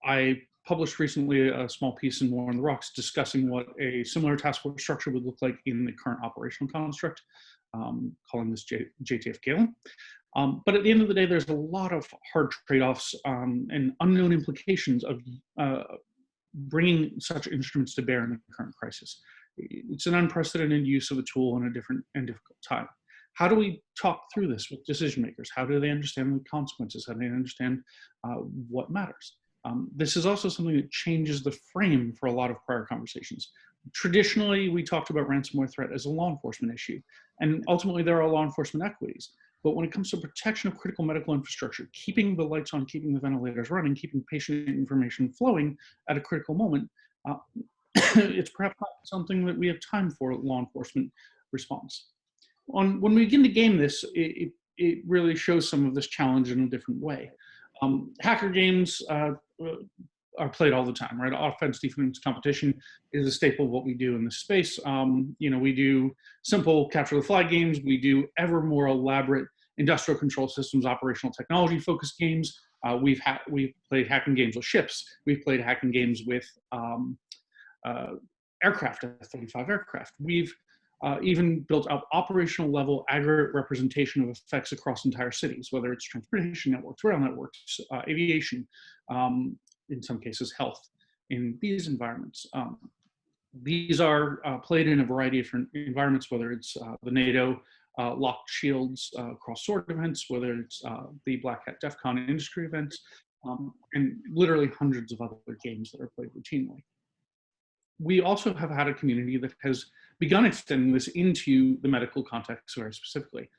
I published recently a small piece in War on the Rocks discussing what a similar task force structure would look like in the current operational construct, calling this JTF Galen. But at the end of the day, there's a lot of hard trade-offs and unknown implications of bringing such instruments to bear in the current crisis. It's an unprecedented use of a tool in a different and difficult time. How do we talk through this with decision makers? How do they understand the consequences? How do they understand what matters? This is also something that changes the frame for a lot of prior conversations. Traditionally, we talked about ransomware threat as a law enforcement issue, and ultimately there are law enforcement equities. But when it comes to protection of critical medical infrastructure, keeping the lights on, keeping the ventilators running, keeping patient information flowing at a critical moment, It's perhaps not something that we have time for law enforcement response. When we begin to game this, it really shows some of this challenge in a different way. Hacker games are played all the time, right? Offense, defense competition is a staple of what we do in this space. We do simple capture the flag games. We do ever more elaborate industrial control systems, operational technology focused games. We've played hacking games with ships. We've played hacking games with aircraft, F-35 aircraft. We've even built up operational level aggregate representation of effects across entire cities, whether it's transportation networks, rail networks, aviation, in some cases health in these environments. These are played in a variety of different environments, whether it's the NATO locked shields cross sword events, whether it's the Black Hat DEF CON industry events, and literally hundreds of other games that are played routinely. We also have had a community that has begun extending this into the medical context very specifically.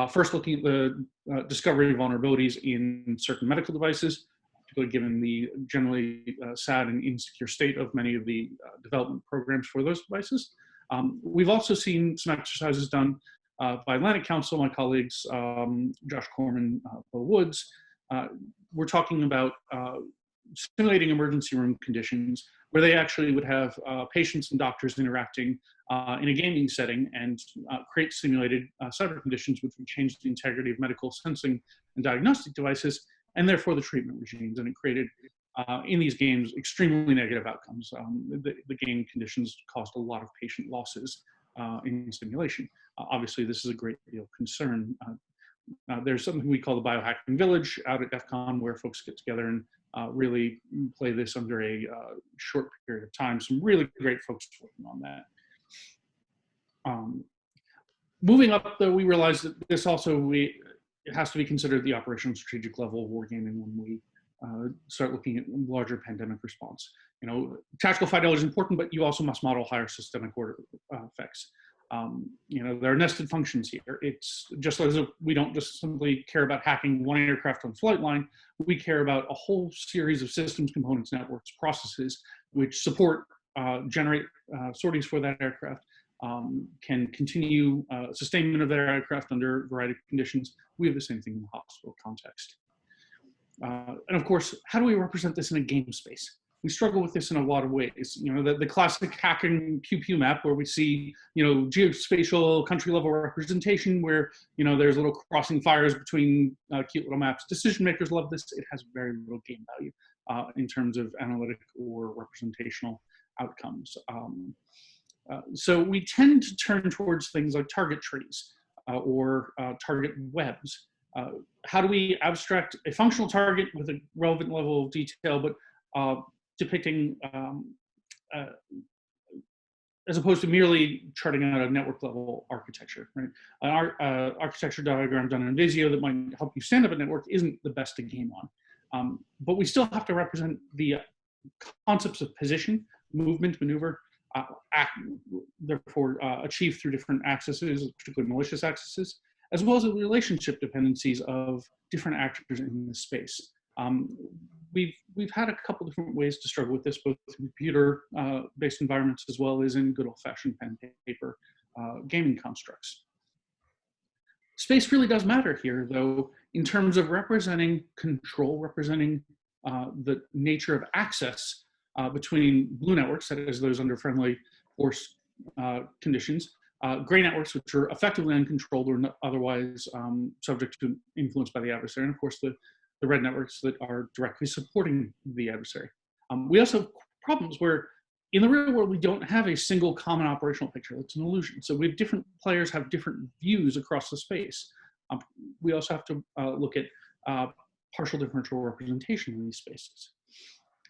First looking at the discovery of vulnerabilities in certain medical devices, particularly given the generally sad and insecure state of many of the development programs for those devices. We've also seen some exercises done by Atlantic Council, my colleagues, Josh Corman, Bill Woods. We're talking about simulating emergency room conditions where they actually would have patients and doctors interacting in a gaming setting and create simulated cyber conditions which would change the integrity of medical sensing and diagnostic devices and therefore the treatment regimes. And it created, in these games, extremely negative outcomes. The game conditions caused a lot of patient losses in simulation. Obviously, this is a great deal of concern. There's something we call the biohacking village out at DEF CON where folks get together and really play this under a short period of time. Some really great folks working on that. Moving up, though, we realized that this also, it has to be considered the operational strategic level of wargaming when we start looking at larger pandemic response. Tactical fidelity is important, but you also must model higher systemic order effects. There are nested functions here. It's just as if we don't just simply care about hacking one aircraft on flight line, we care about a whole series of systems, components, networks, processes, which support, generate sorties for that aircraft, can continue sustainment of their aircraft under a variety of conditions. We have the same thing in the hospital context. And of course, how do we represent this in a game space? We struggle with this in a lot of ways. The classic hacking pew-pew map where we see, geospatial country level representation where, there's little crossing fires between cute little maps. Decision makers love this. It has very little game value in terms of analytic or representational outcomes. So we tend to turn towards things like target trees or target webs. How do we abstract a functional target with a relevant level of detail, but depicting, as opposed to merely charting out a network level architecture, right? An architecture diagram done in Visio that might help you stand up a network isn't the best to game on. But we still have to represent the concepts of position, movement, maneuver, therefore achieved through different axes, particularly malicious axes, as well as the relationship dependencies of different actors in this space. We've had a couple different ways to struggle with this, both in computer-based environments as well as in good old-fashioned pen and paper gaming constructs. Space really does matter here, though, in terms of representing control, representing the nature of access between blue networks, that is those under friendly force conditions, gray networks, which are effectively uncontrolled or not otherwise subject to influence by the adversary, and of course the red networks that are directly supporting the adversary. We also have problems where in the real world, we don't have a single common operational picture. That's an illusion. So we have different players have different views across the space. We also have to look at partial differential representation in these spaces.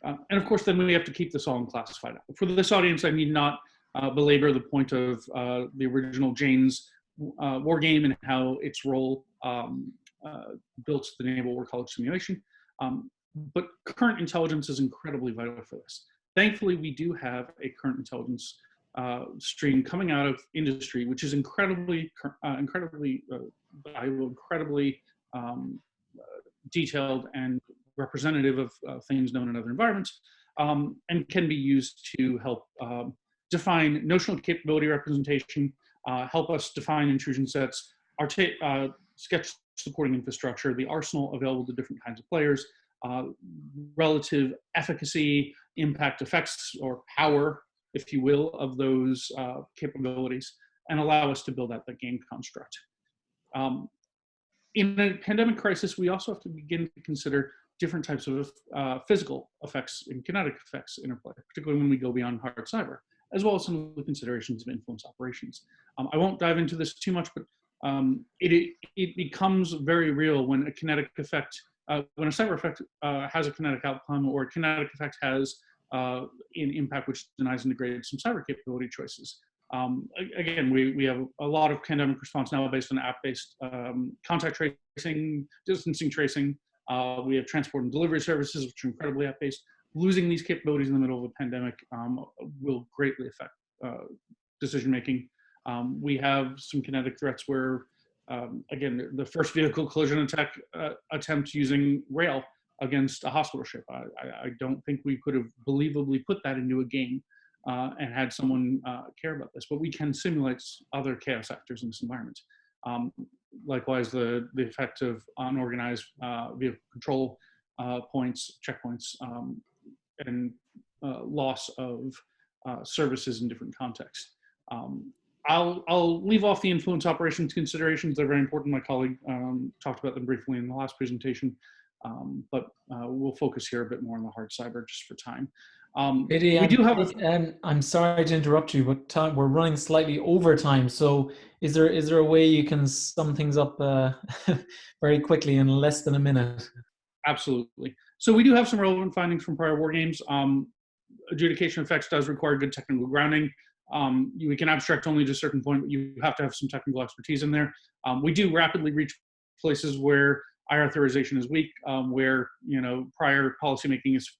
And of course, then we have to keep this all unclassified. For this audience, I need not belabor the point of the original Jane's war game and how its role built the Naval War College simulation. But current intelligence is incredibly vital for this. Thankfully, we do have a current intelligence stream coming out of industry, which is incredibly valuable, incredibly detailed and representative of things known in other environments. and can be used to help define notional capability representation, help us define intrusion sets, sketch supporting infrastructure, the arsenal available to different kinds of players, relative efficacy, impact effects, or power, if you will, of those capabilities, and allow us to build out the game construct. In a pandemic crisis, we also have to begin to consider different types of physical effects and kinetic effects interplay, particularly when we go beyond hard cyber, as well as some of the considerations of influence operations. I won't dive into this too much, but it becomes very real when a kinetic effect, when a cyber effect has a kinetic outcome, or a kinetic effect has an impact which denies and degrades some cyber capability choices. Again, we have a lot of pandemic response now based on app-based contact tracing, distancing tracing. We have transport and delivery services, which are incredibly app-based. Losing these capabilities in the middle of a pandemic will greatly affect decision-making. We have some kinetic threats where, again, the first vehicle collision attack attempt using rail against a hospital ship. I don't think we could have believably put that into a game and had someone care about this, but we can simulate other chaos actors in this environment. Likewise, the effect of unorganized vehicle control points, checkpoints, and loss of services in different contexts. I'll leave off the influence operations considerations. They're very important. My colleague talked about them briefly in the last presentation, but we'll focus here a bit more on the hard cyber just for time. We do have I'm sorry to interrupt you, but we're running slightly over time. So is there a way you can sum things up very quickly in less than a minute? Absolutely. So we do have some relevant findings from prior war games. Adjudication effects does require good technical grounding. We can abstract only to a certain point, but you have to have some technical expertise in there. We do rapidly reach places where IR authorization is weak, where prior policymaking is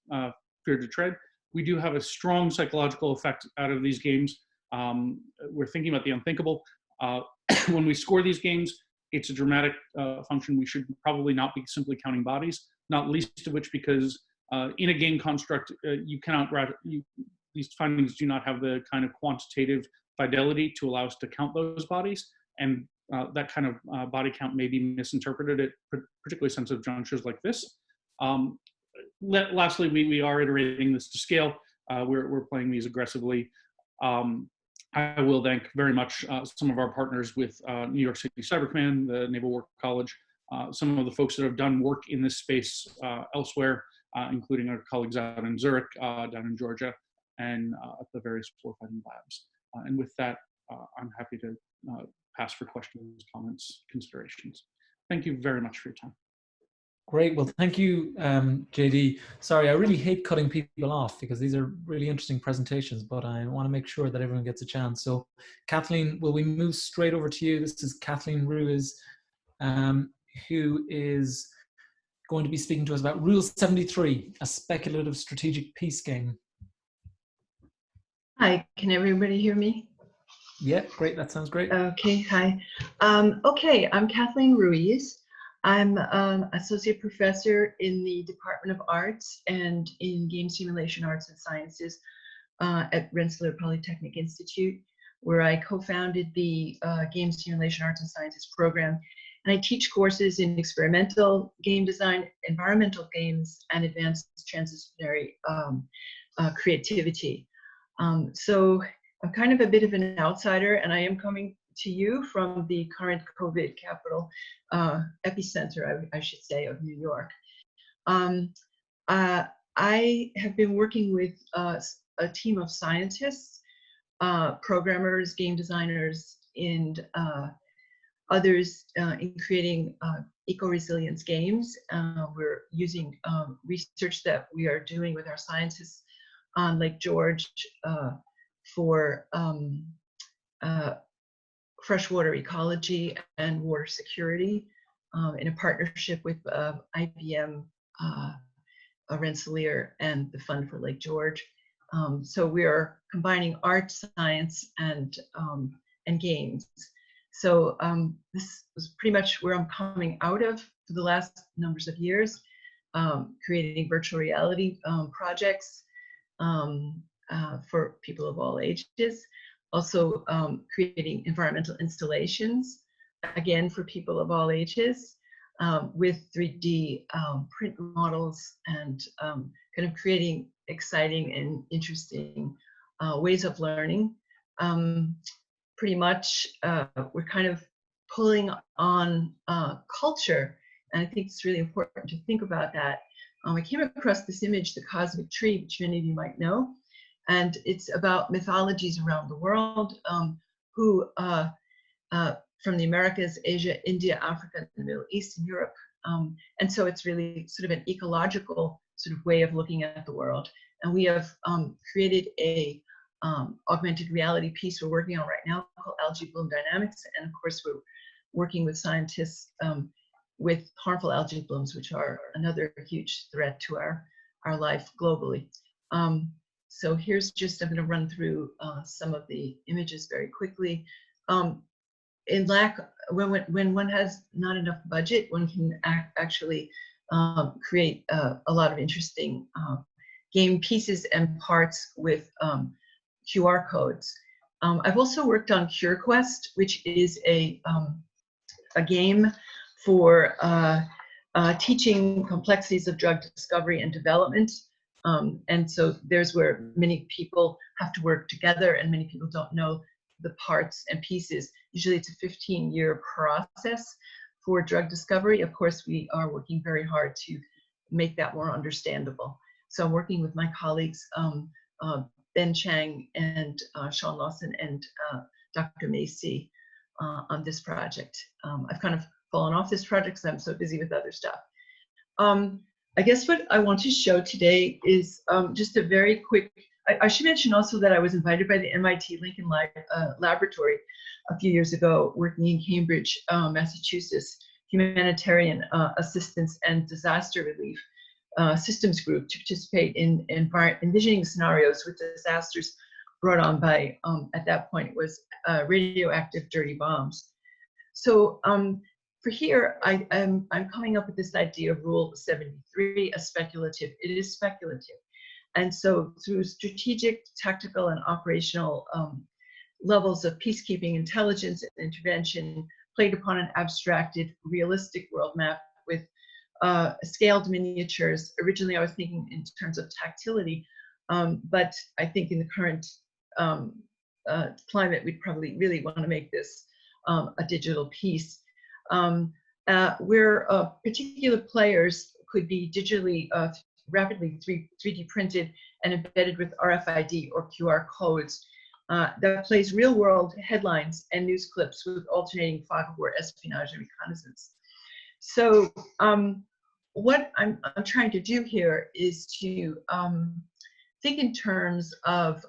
feared to tread. We do have a strong psychological effect out of these games. We're thinking about the unthinkable. When we score these games, it's a dramatic function. We should probably not be simply counting bodies, not least of which because in a game construct, you cannot, these findings do not have the kind of quantitative fidelity to allow us to count those bodies. And that kind of body count may be misinterpreted at particularly sensitive junctures like this. Lastly, we are iterating this to scale. We're playing these aggressively. I will thank very much some of our partners with New York City Cyber Command, the Naval War College, some of the folks that have done work in this space elsewhere, including our colleagues out in Zurich, down in Georgia, and at the various warfighting labs. And with that, I'm happy to pass for questions, comments, considerations. Thank you very much for your time. Great. Well, thank you, JD. Sorry, I really hate cutting people off because these are really interesting presentations, but I want to make sure that everyone gets a chance. So, Kathleen, will we move straight over to you? This is Kathleen Ruiz, who is going to be speaking to us about Rule 73, a speculative strategic peace game. Hi, can everybody hear me? Yeah, great. That sounds great. Okay, hi. Okay, I'm Kathleen Ruiz. I'm an associate professor in the Department of Arts and in Game Simulation Arts and Sciences at Rensselaer Polytechnic Institute, where I co-founded the Game Simulation Arts and Sciences program. And I teach courses in experimental game design, environmental games, and advanced transdisciplinary creativity. So I'm kind of a bit of an outsider, and I am coming to you from the current COVID capital epicenter, I should say, of New York. I have been working with a team of scientists, programmers, game designers, and others in creating eco-resilience games. We're using research that we are doing with our scientists on Lake George for freshwater ecology and water security in a partnership with IBM, Rensselaer, and the Fund for Lake George. So we are combining art, science, and games. So this was pretty much where I'm coming out of for the last numbers of years, creating virtual reality projects for people of all ages. Also creating environmental installations, again, for people of all ages, with 3D print models and kind of creating exciting and interesting ways of learning. Pretty much, we're kind of pulling on culture, and I think it's really important to think about that. I came across this image, the cosmic tree, which many of you might know, and it's about mythologies around the world who from the Americas, Asia, India, Africa, the Middle East, and Europe. And so it's really sort of an ecological sort of way of looking at the world. And we have created a augmented reality piece we're working on right now called algae bloom dynamics. And of course, we're working with scientists with harmful algae blooms, which are another huge threat to our life globally. So here's just, I'm going to run through some of the images very quickly. In lack, when one has not enough budget, one can actually create a lot of interesting game pieces and parts with QR codes. I've also worked on CureQuest, which is a game for teaching complexities of drug discovery and development. And so there's where many people have to work together, and many people don't know the parts and pieces. Usually it's a 15-year process for drug discovery. Of course, we are working very hard to make that more understandable. So I'm working with my colleagues, Ben Chang and Sean Lawson and Dr. Macy on this project. I've kind of fallen off this project because I'm so busy with other stuff. I guess what I want to show today is just a very quick, I should mention also that I was invited by the MIT Lincoln Laboratory a few years ago, working in Cambridge, Massachusetts, humanitarian assistance and disaster relief systems group to participate in envisioning scenarios with disasters brought on by, at that point, it was radioactive dirty bombs. So for here, I'm coming up with this idea of Rule 73, it is speculative. And so through strategic, tactical, and operational levels of peacekeeping, intelligence, and intervention played upon an abstracted, realistic world map with scaled miniatures. Originally, I was thinking in terms of tactility, but I think in the current climate, we'd probably really want to make this a digital piece. Where particular players could be digitally rapidly 3D printed and embedded with RFID or QR codes that plays real world headlines and news clips with alternating fog of war, espionage, and reconnaissance. So what I'm trying to do here is to think in terms of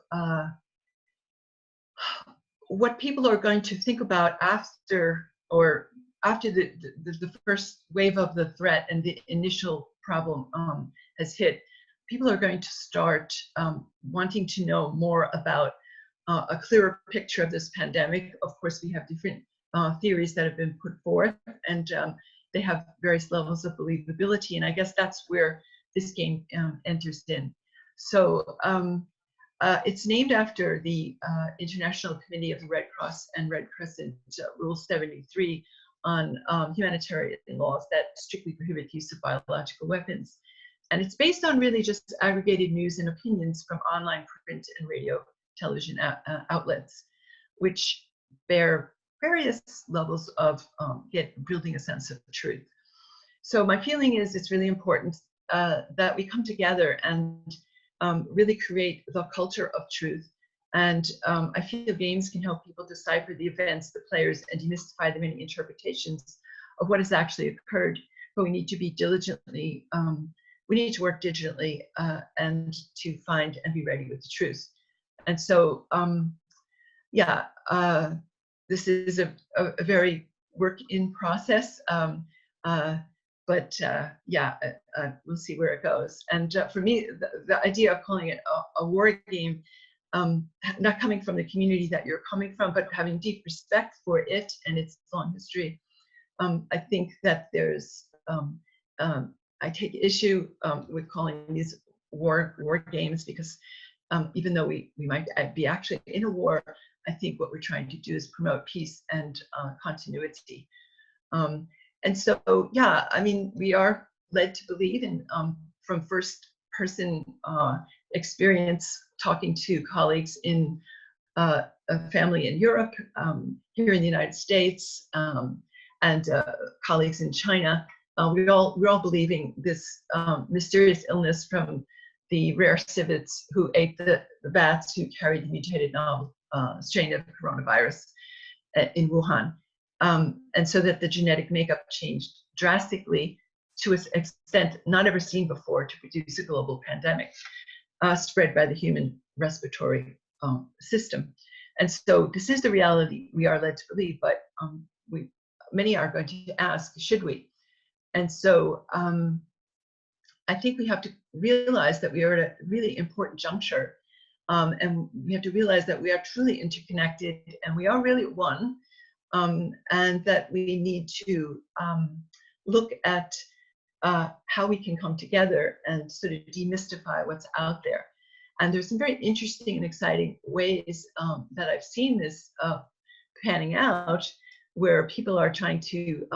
what people are going to think about after the first wave of the threat and the initial problem has hit. People are going to start wanting to know more about a clearer picture of this pandemic. Of course, we have different theories that have been put forth, and they have various levels of believability, and I guess that's where this game enters in. So it's named after the International Committee of the Red Cross and Red Crescent, Rule 73, on humanitarian laws that strictly prohibit use of biological weapons. And it's based on really just aggregated news and opinions from online, print, and radio, television outlets, which bear various levels of building a sense of truth. So my feeling is it's really important that we come together and really create the culture of truth. And I feel games can help people decipher the events, the players, and demystify the many interpretations of what has actually occurred. But we need to be diligently, we need to work diligently and to find and be ready with the truth. And so, yeah, this is a very work in process. But yeah, we'll see where it goes. And for me, the idea of calling it a war game, not coming from the community that you're coming from, but having deep respect for it and its long history, I think that there's, I take issue with calling these war games, because even though we might be actually in a war, I think what we're trying to do is promote peace and continuity. And so, yeah, I mean, we are led to believe, and from first person experience talking to colleagues in a family in Europe, here in the United States, and colleagues in China, we're all believing this mysterious illness from the rare civets who ate the bats who carried the mutated novel strain of coronavirus in Wuhan. And so that the genetic makeup changed drastically to an extent not ever seen before to produce a global pandemic spread by the human respiratory system. And so this is the reality we are led to believe, but many are going to ask, should we? And so I think we have to realize that we are at a really important juncture, and we have to realize that we are truly interconnected and we are really one, and that we need to look at how we can come together and sort of demystify what's out there. And there's some very interesting and exciting ways that I've seen this panning out, where people are trying to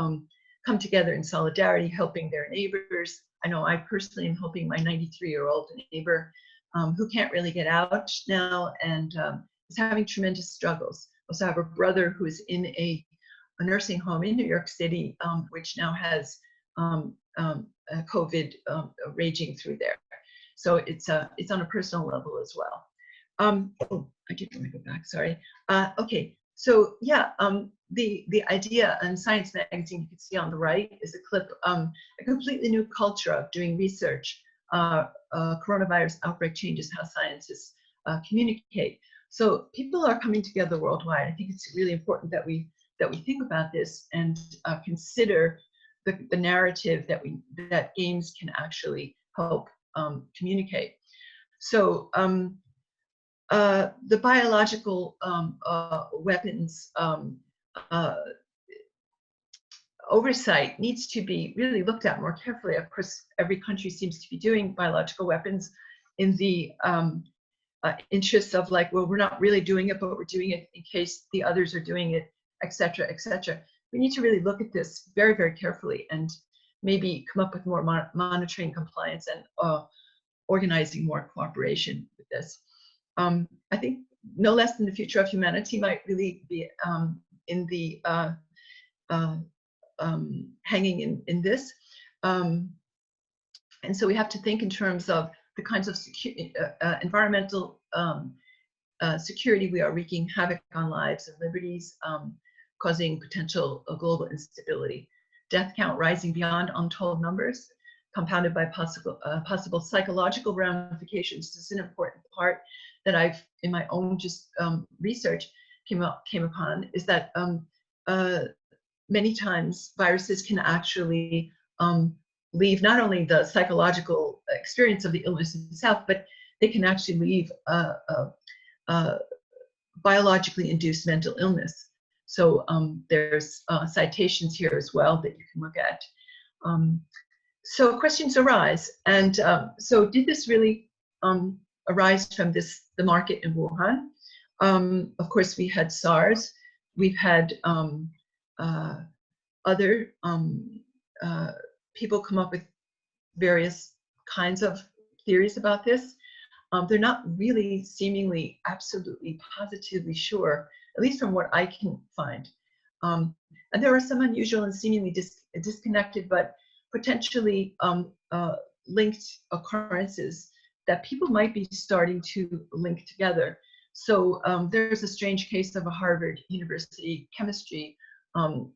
come together in solidarity, helping their neighbors. I know I personally am helping my 93-year-old neighbor who can't really get out now and is having tremendous struggles. I also have a brother who is in a nursing home in New York City, which now has COVID raging through there. So it's on a personal level as well. Oh, I did want to go back, sorry. Okay, so yeah, the idea in Science Magazine, you can see on the right, is a clip, a completely new culture of doing research. Coronavirus outbreak changes how scientists communicate. So people are coming together worldwide. I think it's really important that we think about this and consider the narrative that games can actually help communicate. So the biological weapons oversight needs to be really looked at more carefully. Of course, every country seems to be doing biological weapons in the interests of like, well, we're not really doing it, but we're doing it in case the others are doing it, et cetera, et cetera. We need to really look at this very, very carefully and maybe come up with more monitoring, compliance, and organizing more cooperation with this. I think no less than the future of humanity might really be in the hanging in this. And so we have to think in terms of the kinds of environmental security we are wreaking havoc on lives and liberties, causing potential global instability. Death count rising beyond untold numbers, compounded by possible psychological ramifications. This is an important part that I've, in my own just research, came upon, is that many times viruses can actually leave not only the psychological experience of the illness itself, but they can actually leave biologically induced mental illness. So there's citations here as well that you can look at. So questions arise, and so did this really arise from the market in Wuhan? Of course, we had SARS, we've had other people come up with various kinds of theories about this. They're not really seemingly absolutely positively sure, at least from what I can find. And there are some unusual and seemingly disconnected, but potentially linked occurrences that people might be starting to link together. So there's a strange case of a Harvard University chemistry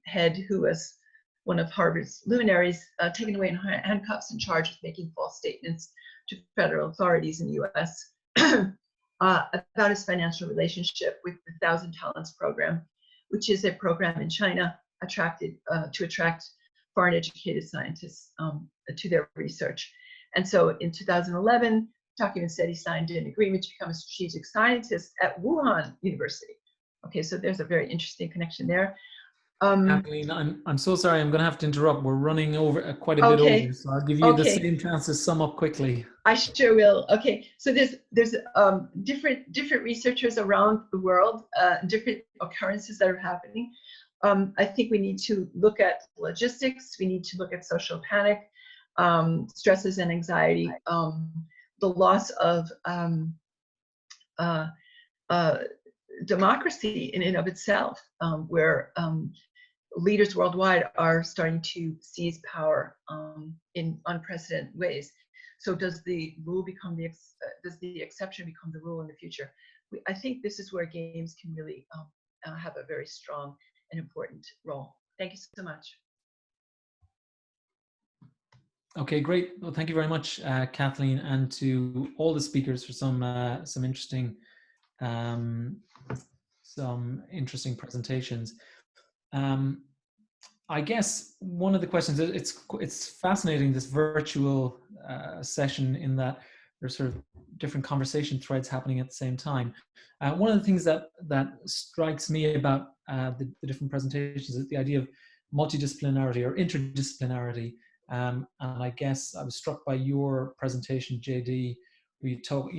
head who was one of Harvard's luminaries, taken away in handcuffs and charged with making false statements to federal authorities in the US about his financial relationship with the 1,000 Talents program, which is a program in China to attract foreign educated scientists to their research. And so in 2011, document said he signed an agreement to become a strategic scientist at Wuhan University. Okay, so there's a very interesting connection there. Kathleen, I'm so sorry. I'm going to have to interrupt. We're running over quite a bit Okay. over, so I'll give you the same chance to sum up quickly. I sure will. Okay, so there's different researchers around the world, different occurrences that are happening. I think we need to look at logistics. We need to look at social panic, stresses and anxiety, the loss of democracy in and of itself, where leaders worldwide are starting to seize power in unprecedented ways. So does the rule become does the exception become the rule in the future? I think this is where games can really have a very strong and important role. Thank you so much. Okay, great. Well, thank you very much, Kathleen, and to all the speakers for some interesting presentations. I guess one of the questions, it's fascinating, this virtual session, in that there's sort of different conversation threads happening at the same time. One of the things that strikes me about the different presentations is the idea of multidisciplinarity or interdisciplinarity. And I guess I was struck by your presentation, JD, where you talk,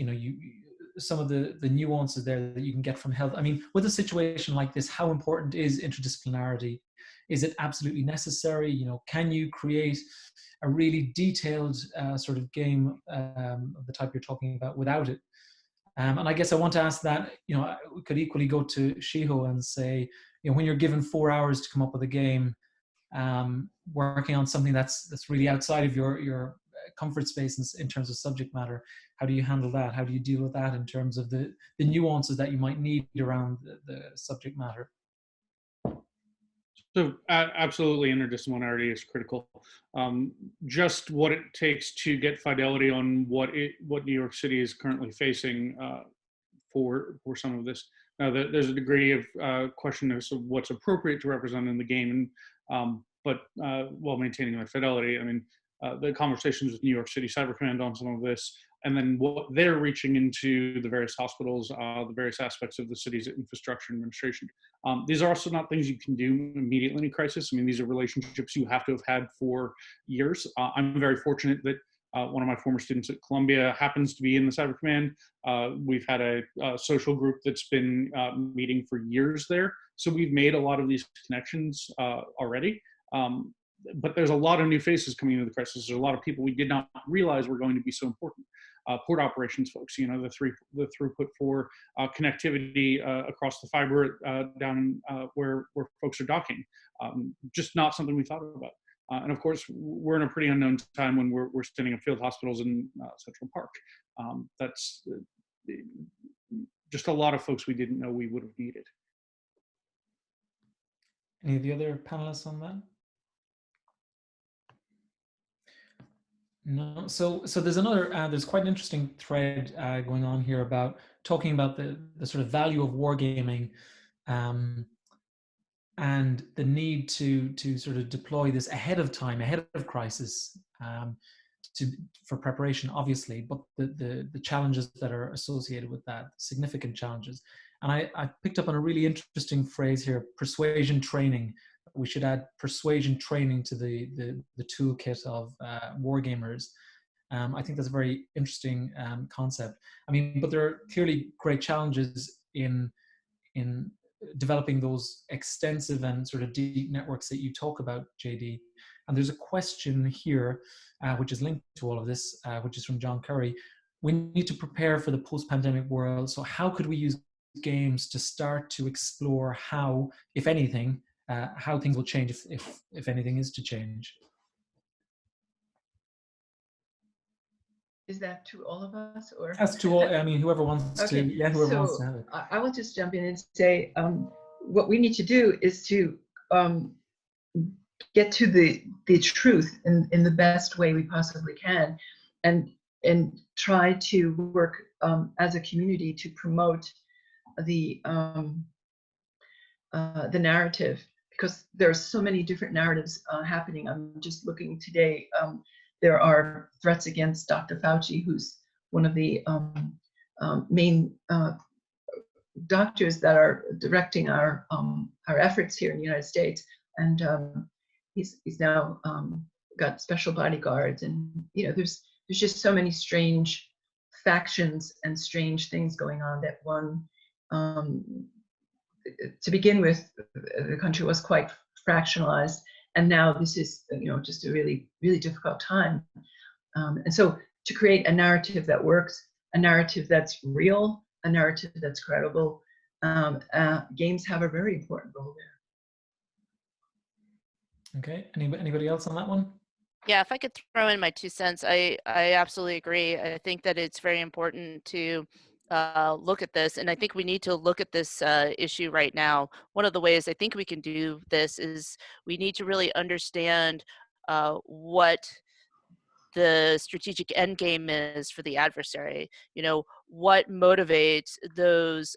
some of the nuances there that you can get from health. I mean, with a situation like this, how important is interdisciplinarity? Is it absolutely necessary? Can you create a really detailed sort of game of the type you're talking about without it? And I guess I want to ask that, we could equally go to Shiho and say, when you're given 4 hours to come up with a game, working on something that's really outside of your comfort space in terms of subject matter, how do you handle that? How do you deal with that in terms of the nuances that you might need around the subject matter? So absolutely, interdisciplinarity is critical. Just what it takes to get fidelity on what New York City is currently facing for some of this. Now, there's a degree of question as to what's appropriate to represent in the game, but while maintaining that fidelity. I mean, the conversations with New York City Cyber Command on some of this, and then what they're reaching into the various hospitals, the various aspects of the city's infrastructure and administration. These are also not things you can do immediately in a crisis. I mean, these are relationships you have to have had for years. I'm very fortunate that one of my former students at Columbia happens to be in the Cyber Command. We've had a social group that's been meeting for years there. So we've made a lot of these connections already. But there's a lot of new faces coming into the crisis. There's a lot of people we did not realize were going to be so important. Port operations folks, the throughput for connectivity across the fiber down where folks are docking. Just not something we thought about. And of course, we're in a pretty unknown time when we're standing up field hospitals in Central Park. That's just a lot of folks we didn't know we would have needed. Any of the other panelists on that? No, so there's another, there's quite an interesting thread going on here about talking about the sort of value of wargaming and the need to sort of deploy this ahead of time, ahead of crisis, for preparation, obviously, but the challenges that are associated with that, significant challenges. And I picked up on a really interesting phrase here, persuasion training. We should add persuasion training to the toolkit of wargamers. I think that's a very interesting concept. I mean, but there are clearly great challenges in developing those extensive and sort of deep networks that you talk about, JD. And there's a question here, which is linked to all of this, which is from John Curry. We need to prepare for the post-pandemic world. So how could we use games to start to explore how, if anything, how things will change if anything is to change? Is that to all of us, or? That's to all. I mean, whoever wants okay. to. Yeah, whoever wants to have it. I want to just jump in and say what we need to do is to get to the truth in the best way we possibly can, and try to work as a community to promote the narrative, because there are so many different narratives happening. I'm just looking today. There are threats against Dr. Fauci, who's one of the main doctors that are directing our efforts here in the United States, and he's now got special bodyguards, and there's just so many strange factions and strange things going on that one. To begin with, the country was quite fractionalized, and now this is just a really, really difficult time. And so to create a narrative that works, a narrative that's real, a narrative that's credible, games have a very important role there. Okay, anybody else on that one? Yeah, if I could throw in my 2 cents, I absolutely agree. I think that it's very important to look at this, and I think we need to look at this issue right now. One of the ways I think we can do this is we need to really understand what the strategic end game is for the adversary. What motivates those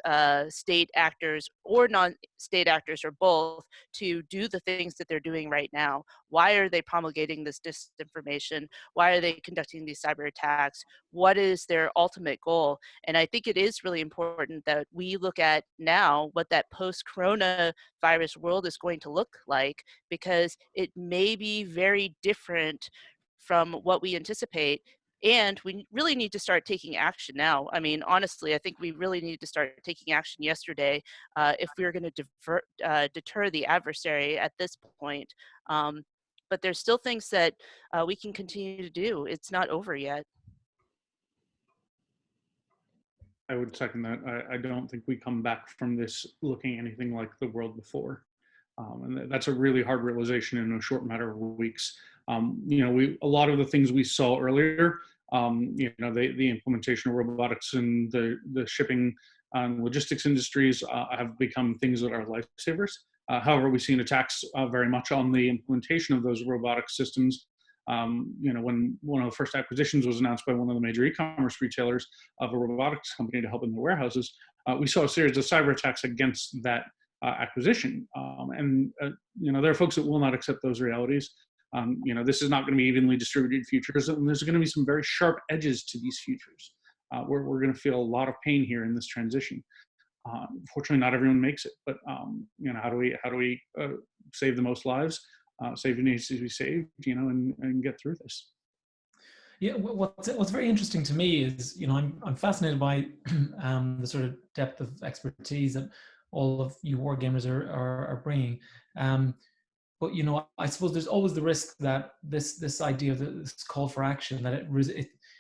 state actors or non-state actors or both to do the things that they're doing right now? Why are they promulgating this disinformation? Why are they conducting these cyber attacks? What is their ultimate goal? And I think it is really important that we look at now what that post-coronavirus world is going to look like, because it may be very different from what we anticipate. And we really need to start taking action now. I mean, honestly, I think we really need to start taking action yesterday if we're going to deter the adversary at this point. But there's still things that we can continue to do. It's not over yet. I would second that. I don't think we come back from this looking anything like the world before. And that's a really hard realization in a short matter of weeks. A lot of the things we saw earlier, the implementation of robotics and the shipping and logistics industries have become things that are lifesavers. However, we've seen attacks very much on the implementation of those robotic systems. When one of the first acquisitions was announced by one of the major e-commerce retailers of a robotics company to help in their warehouses, we saw a series of cyber attacks against that acquisition. There are folks that will not accept those realities. This is not going to be evenly distributed futures, and there's going to be some very sharp edges to these futures. We're going to feel a lot of pain here in this transition. Fortunately, not everyone makes it, but how do we save the most lives, save what needs to be saved, and get through this? Yeah, what's very interesting to me is, I'm fascinated by the sort of depth of expertise that all of you wargamers are bringing. But I suppose there's always the risk that this idea of this call for action, that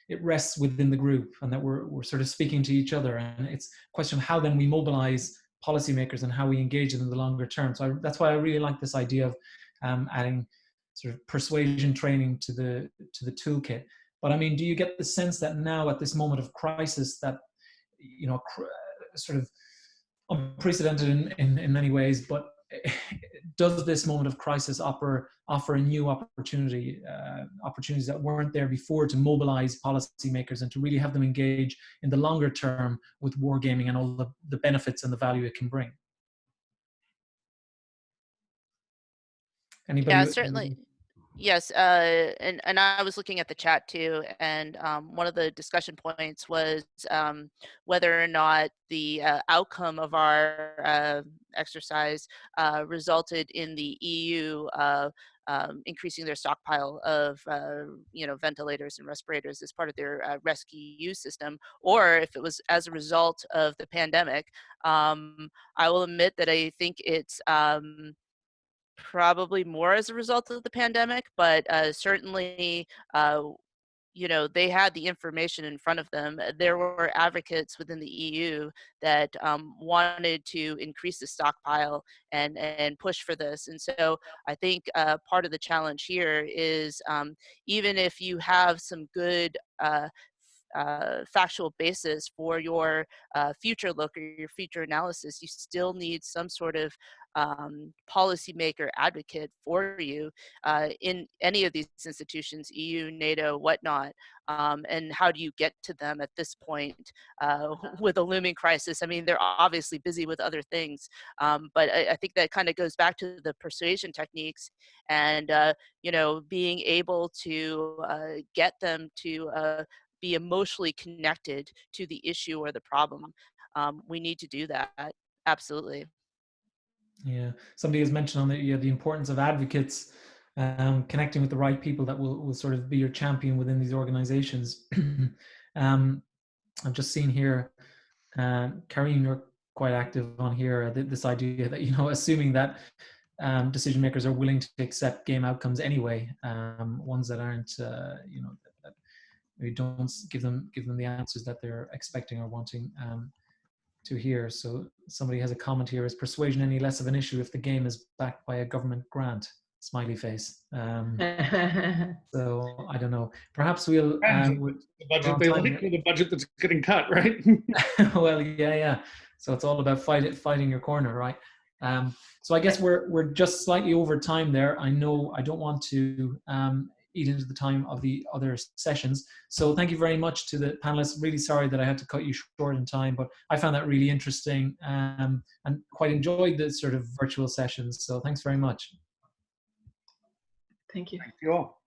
it rests within the group, and that we're sort of speaking to each other, and it's a question of how then we mobilize policymakers and how we engage them in the longer term. So that's why I really like this idea of adding sort of persuasion training to the toolkit. But I mean, do you get the sense that now at this moment of crisis that, sort of unprecedented in many ways, but does this moment of crisis offer a new opportunities that weren't there before to mobilize policymakers and to really have them engage in the longer term with wargaming and all the benefits and the value it can bring? Anybody? Yeah, certainly. Yes, and I was looking at the chat too, and one of the discussion points was whether or not the outcome of our exercise resulted in the EU increasing their stockpile of ventilators and respirators as part of their rescue system, or if it was as a result of the pandemic. I will admit that I think it's probably more as a result of the pandemic, but certainly, they had the information in front of them. There were advocates within the EU that wanted to increase the stockpile and push for this. And so I think part of the challenge here is even if you have some good factual basis for your future look or your future analysis, you still need some sort of policymaker advocate for you in any of these institutions, EU, NATO, whatnot. And how do you get to them at this point with a looming crisis? I mean, they're obviously busy with other things, but I think that kind of goes back to the persuasion techniques and, being able to get them to be emotionally connected to the issue or the problem. we need to do that. Absolutely. Yeah, somebody has mentioned on the importance of advocates, connecting with the right people that will sort of be your champion within these organizations. I've just seen here, Kareem, you're quite active on here, this idea that, assuming that decision makers are willing to accept game outcomes anyway, ones that aren't, that maybe don't give them the answers that they're expecting or wanting to hear. So somebody has a comment here: is persuasion any less of an issue if the game is backed by a government grant? Smiley face. So I don't know. Perhaps we'll. The budget they like, or the budget that's getting cut, right? Well, yeah. So it's all about fighting your corner, right? So I guess we're just slightly over time there. I know I don't want to eat into the time of the other sessions. So thank you very much to the panelists. Really sorry that I had to cut you short in time, but I found that really interesting and quite enjoyed the sort of virtual sessions. So thanks very much. Thank you. Thank you all.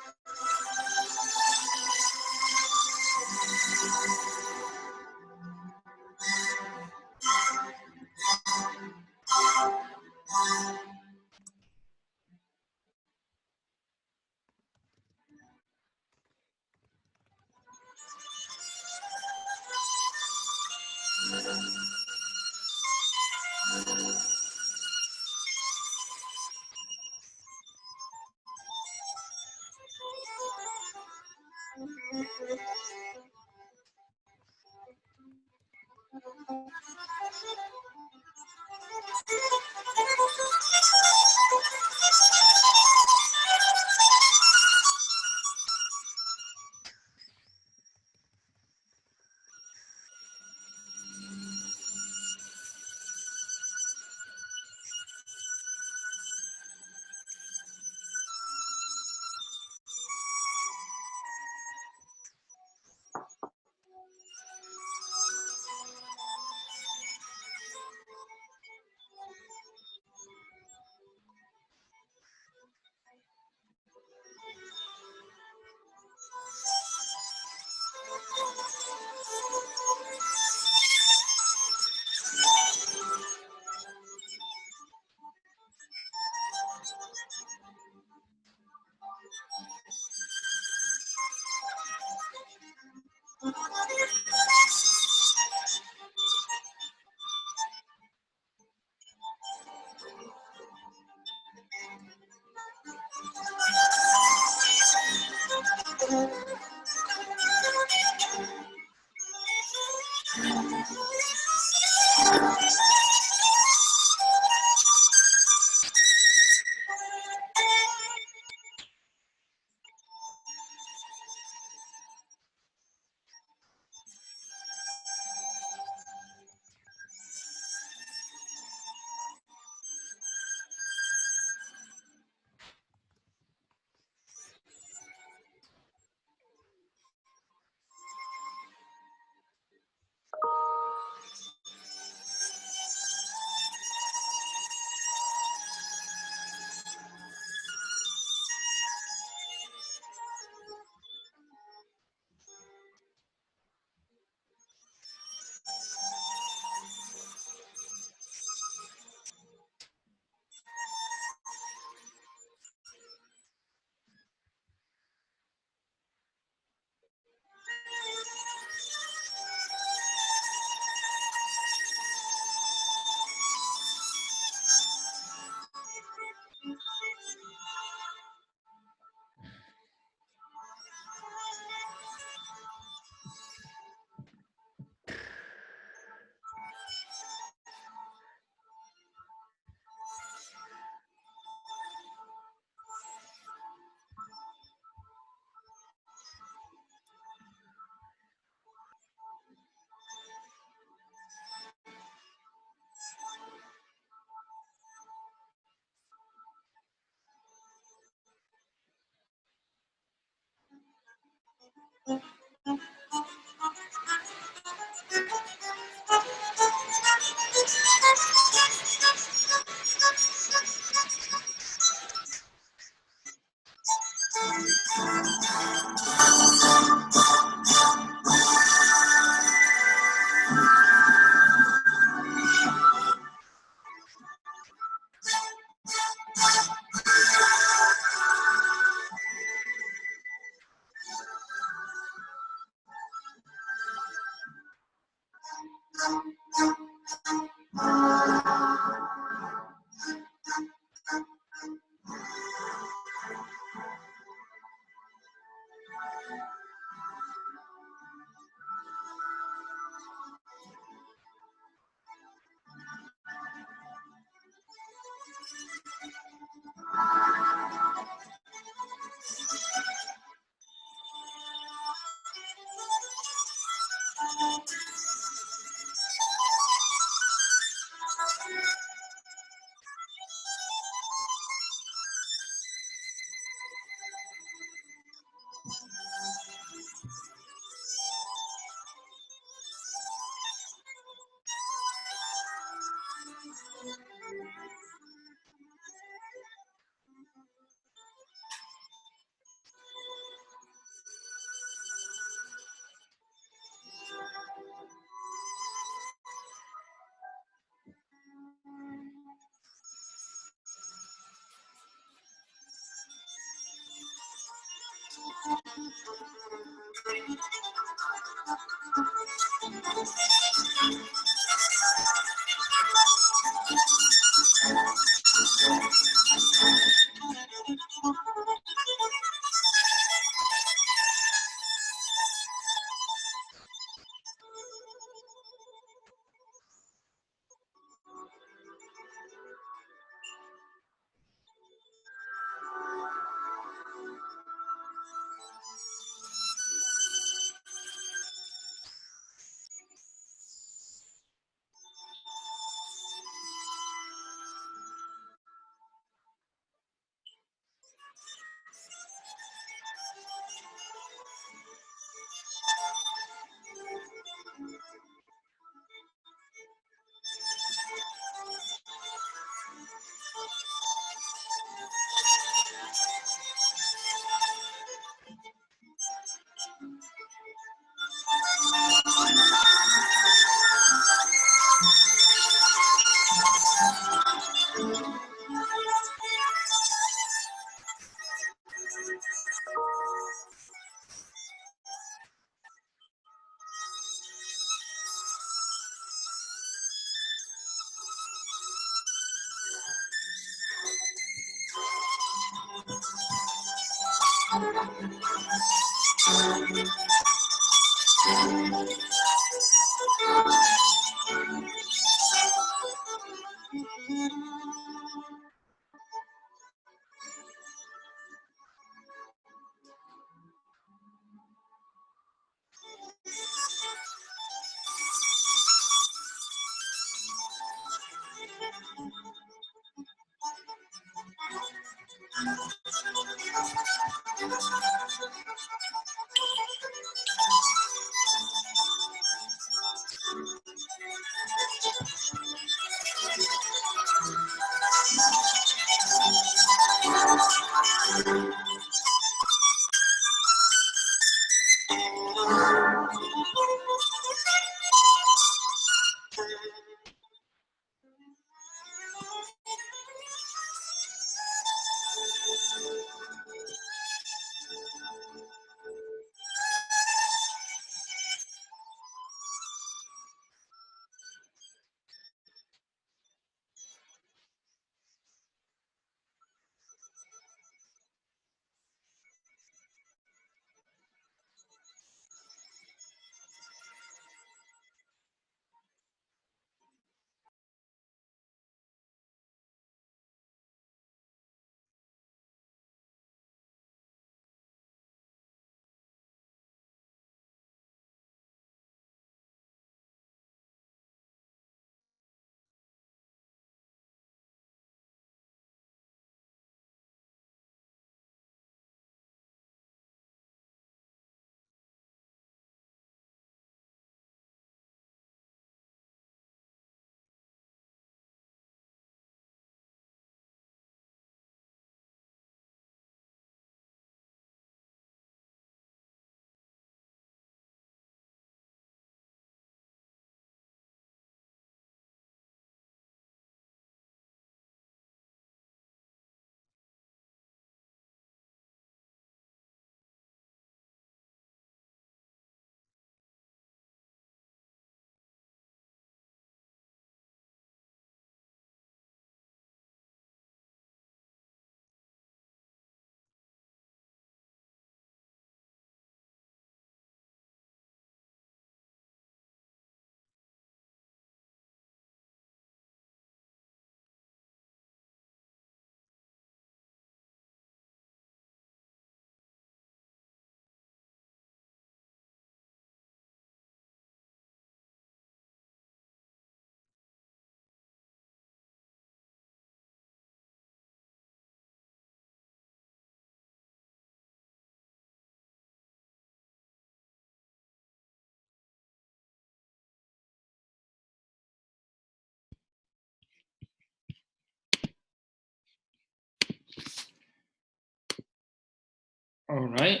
All right.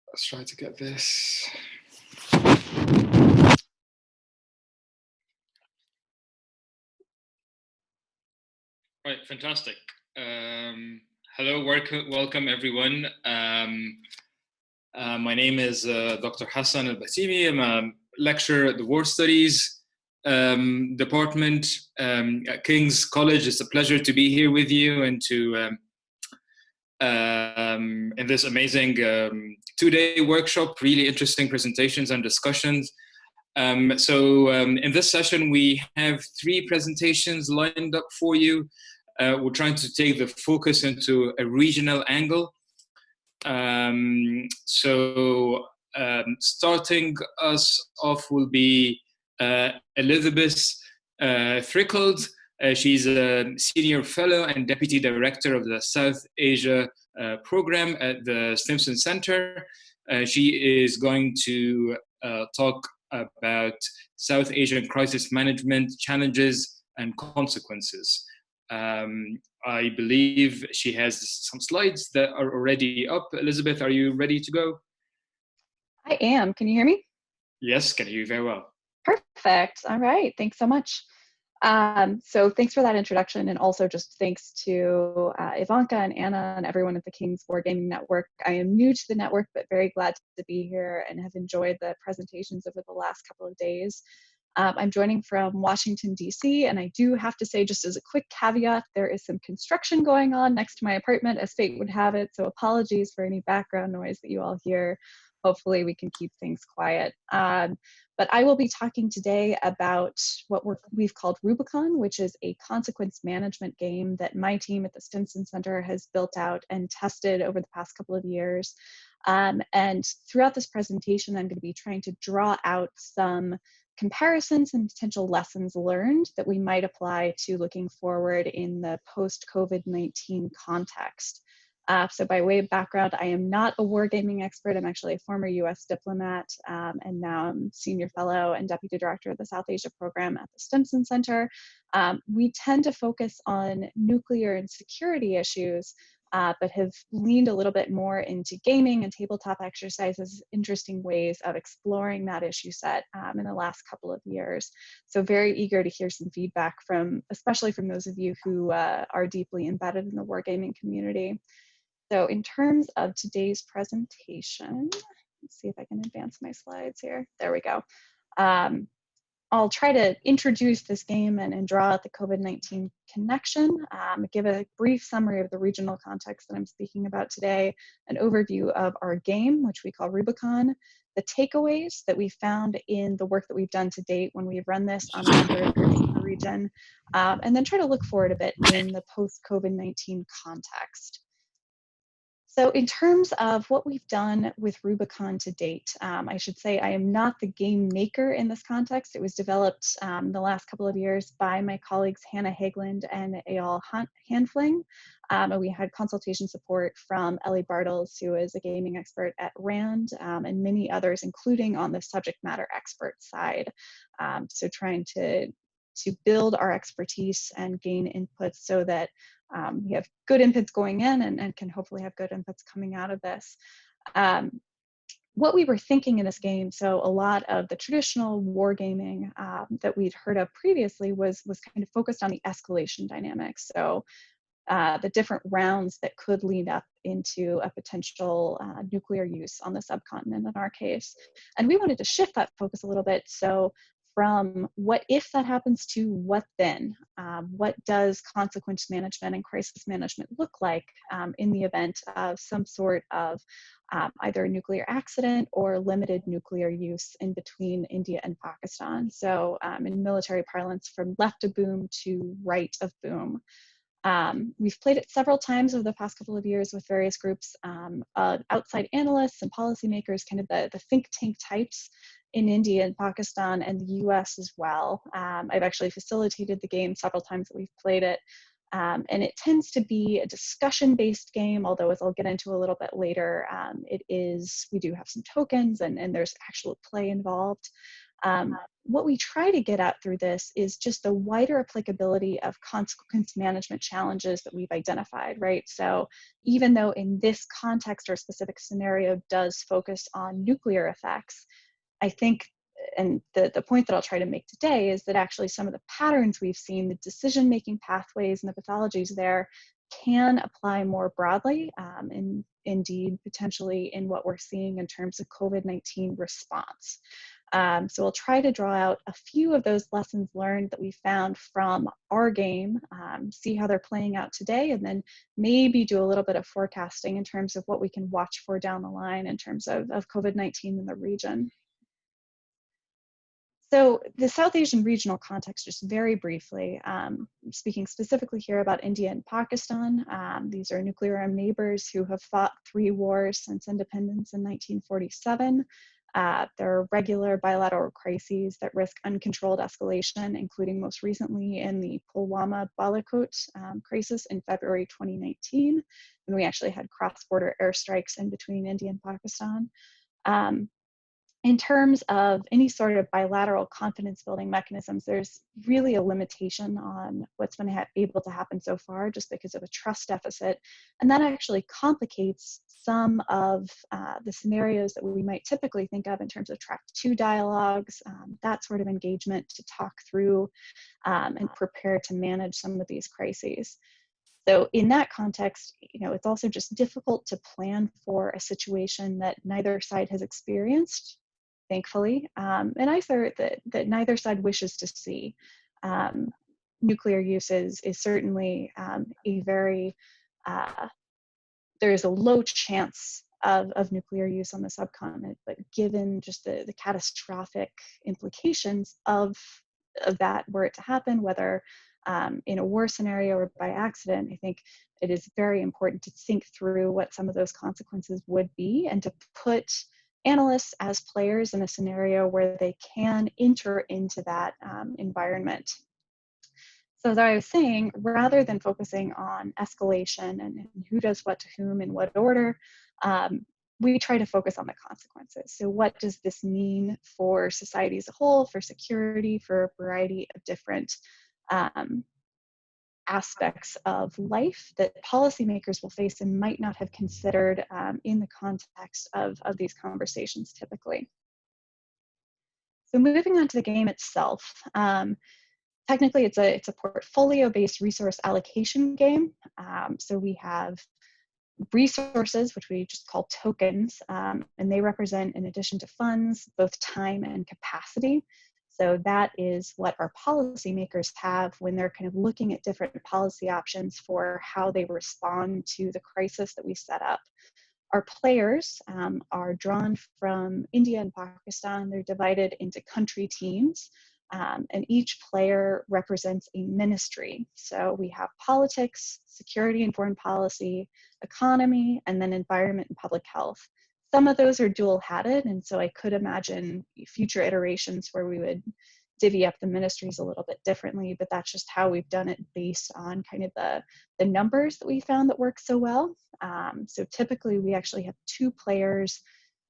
Let's try to get this. Right, fantastic. Hello, welcome everyone. My name is Dr. Hassan Al-Basimi. I'm a lecturer at the War Studies Department at King's College. It's a pleasure to be here with you and to in this amazing two-day workshop, really interesting presentations and discussions. In this session, we have 3 presentations lined up for you. We're trying to take the focus into a regional angle. Starting us off will be Elizabeth Thrickeld. She's a senior fellow and deputy director of the South Asia program at the Stimson Center. She is going to talk about South Asian crisis management challenges and consequences. I believe she has some slides that are already up. Elizabeth, are you ready to go? I am. Can you hear me? Yes, can hear you very well. Perfect. All right. Thanks so much. So thanks for that introduction, and also just thanks to Ivanka and Anna and everyone at the King's Wargaming Network. I am new to the network, but very glad to be here and have enjoyed the presentations over the last couple of days. I'm joining from Washington, D.C., and I do have to say, just as a quick caveat, there is some construction going on next to my apartment, as fate would have it, so apologies for any background noise that you all hear. Hopefully we can keep things quiet. But I will be talking today about what we've called Rubicon, which is a consequence management game that my team at the Stimson Center has built out and tested over the past couple of years. And throughout this presentation, I'm going to be trying to draw out some comparisons and potential lessons learned that we might apply to looking forward in the post-COVID-19 context. So by way of background, I am not a wargaming expert. I'm actually a former US diplomat, and now I'm senior fellow and deputy director of the South Asia program at the Stimson Center. We tend to focus on nuclear and security issues, but have leaned a little bit more into gaming and tabletop exercises, interesting ways of exploring that issue set in the last couple of years. So very eager to hear some feedback especially from those of you who are deeply embedded in the wargaming community. So in terms of today's presentation, let's see if I can advance my slides here. There we go. I'll try to introduce this game and draw out the COVID-19 connection, give a brief summary of the regional context that I'm speaking about today, an overview of our game, which we call Rubicon, the takeaways that we found in the work that we've done to date when we've run this on a number of groups in the region, and then try to look forward a bit in the post-COVID-19 context. So in terms of what we've done with Rubicon to date, I should say I am not the game maker in this context. It was developed the last couple of years by my colleagues Hannah Hageland and Eyal Hanfling. And we had consultation support from Ellie Bartels, who is a gaming expert at RAND, and many others, including on the subject matter expert side. So trying to build our expertise and gain inputs so that we have good inputs going in and can hopefully have good inputs coming out of this. What we were thinking in this game, so a lot of the traditional wargaming that we'd heard of previously was kind of focused on the escalation dynamics. So the different rounds that could lead up into a potential nuclear use on the subcontinent in our case. And we wanted to shift that focus a little bit. So from what if that happens to what then? What does consequence management and crisis management look like in the event of some sort of either a nuclear accident or limited nuclear use in between India and Pakistan? So in military parlance, from left of boom to right of boom. We've played it several times over the past couple of years with various groups, outside analysts and policymakers, kind of the think tank types in India and Pakistan and the US as well. I've actually facilitated the game several times that we've played it. And it tends to be a discussion-based game, although as I'll get into a little bit later, we do have some tokens and there's actual play involved. What we try to get at through this is just the wider applicability of consequence management challenges that we've identified, right? So even though in this context or specific scenario does focus on nuclear effects, I think, and the point that I'll try to make today is that actually some of the patterns we've seen, the decision-making pathways and the pathologies there can apply more broadly, and indeed potentially in what we're seeing in terms of COVID-19 response. So we'll try to draw out a few of those lessons learned that we found from our game, see how they're playing out today, and then maybe do a little bit of forecasting in terms of what we can watch for down the line in terms of COVID-19 in the region. So the South Asian regional context, just very briefly, speaking specifically here about India and Pakistan. These are nuclear-armed neighbors who have fought 3 wars since independence in 1947. There are regular bilateral crises that risk uncontrolled escalation, including most recently in the Pulwama Balakot crisis in February 2019, when we actually had cross-border airstrikes in between India and Pakistan. In terms of any sort of bilateral confidence building mechanisms, there's really a limitation on what's been able to happen so far just because of a trust deficit. And that actually complicates some of the scenarios that we might typically think of in terms of track 2 dialogues, that sort of engagement to talk through and prepare to manage some of these crises. So in that context, it's also just difficult to plan for a situation that neither side has experienced, thankfully, and either that neither side wishes to see. Nuclear use is certainly a very, there is a low chance of nuclear use on the subcontinent, but given just the catastrophic implications of that were it to happen, whether in a war scenario or by accident, I think it is very important to think through what some of those consequences would be and to put analysts as players in a scenario where they can enter into that environment. So as I was saying, rather than focusing on escalation and who does what to whom in what order, we try to focus on the consequences. So what does this mean for society as a whole, for security, for a variety of different aspects of life that policymakers will face and might not have considered in the context of these conversations typically. So moving on to the game itself, technically it's a portfolio-based resource allocation game. So we have resources, which we just call tokens, and they represent, in addition to funds, both time and capacity. So that is what our policymakers have when they're kind of looking at different policy options for how they respond to the crisis that we set up. Our players are drawn from India and Pakistan. They're divided into country teams, and each player represents a ministry. So we have politics, security and foreign policy, economy, and then environment and public health. Some of those are dual-hatted, and so I could imagine future iterations where we would divvy up the ministries a little bit differently, but that's just how we've done it based on kind of the numbers that we found that work so well. So typically we actually have 2 players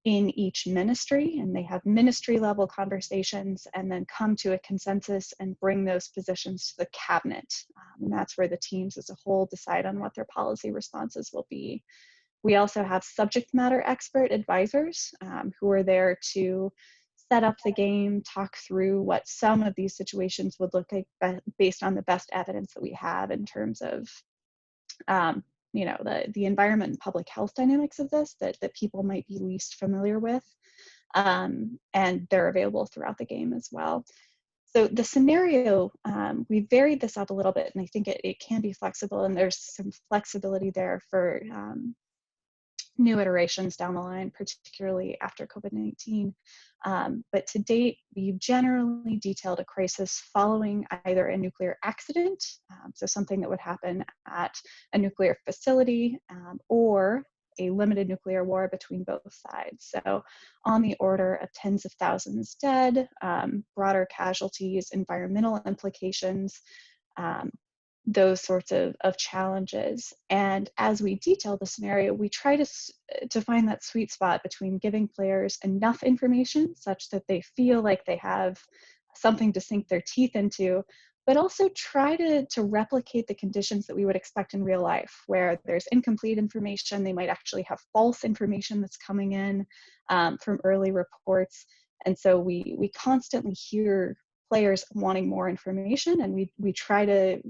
in each ministry, and they have ministry level conversations and then come to a consensus and bring those positions to the cabinet. And that's where the teams as a whole decide on what their policy responses will be. We also have subject matter expert advisors who are there to set up the game, talk through what some of these situations would look like based on the best evidence that we have in terms of the environment and public health dynamics of this that people might be least familiar with, and they're available throughout the game as well. So the scenario, we varied this up a little bit, and I think it can be flexible, and there's some flexibility there for new iterations down the line, particularly after COVID-19. But to date, we've generally detailed a crisis following either a nuclear accident, so something that would happen at a nuclear facility, or a limited nuclear war between both sides. So on the order of tens of thousands dead, broader casualties, environmental implications, those sorts of challenges. And as we detail the scenario, we try to find that sweet spot between giving players enough information such that they feel like they have something to sink their teeth into, but also try to replicate the conditions that we would expect in real life, where there's incomplete information. They might actually have false information that's coming in from early reports. And so we constantly hear players wanting more information, and we try to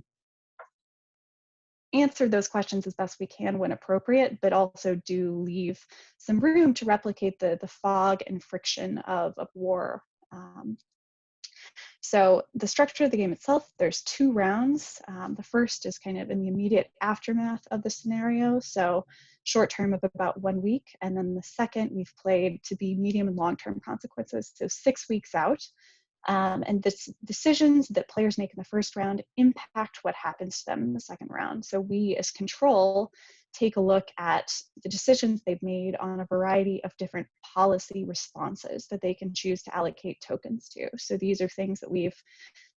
answer those questions as best we can when appropriate, but also do leave some room to replicate the fog and friction of war. So the structure of the game itself, there's 2 rounds. The first is kind of in the immediate aftermath of the scenario, so short term of about 1 week. And then the second we've played to be medium and long-term consequences, so 6 weeks out. And the decisions that players make in the first round impact what happens to them in the second round. So we as control take a look at the decisions they've made on a variety of different policy responses that they can choose to allocate tokens to. So these are things that we've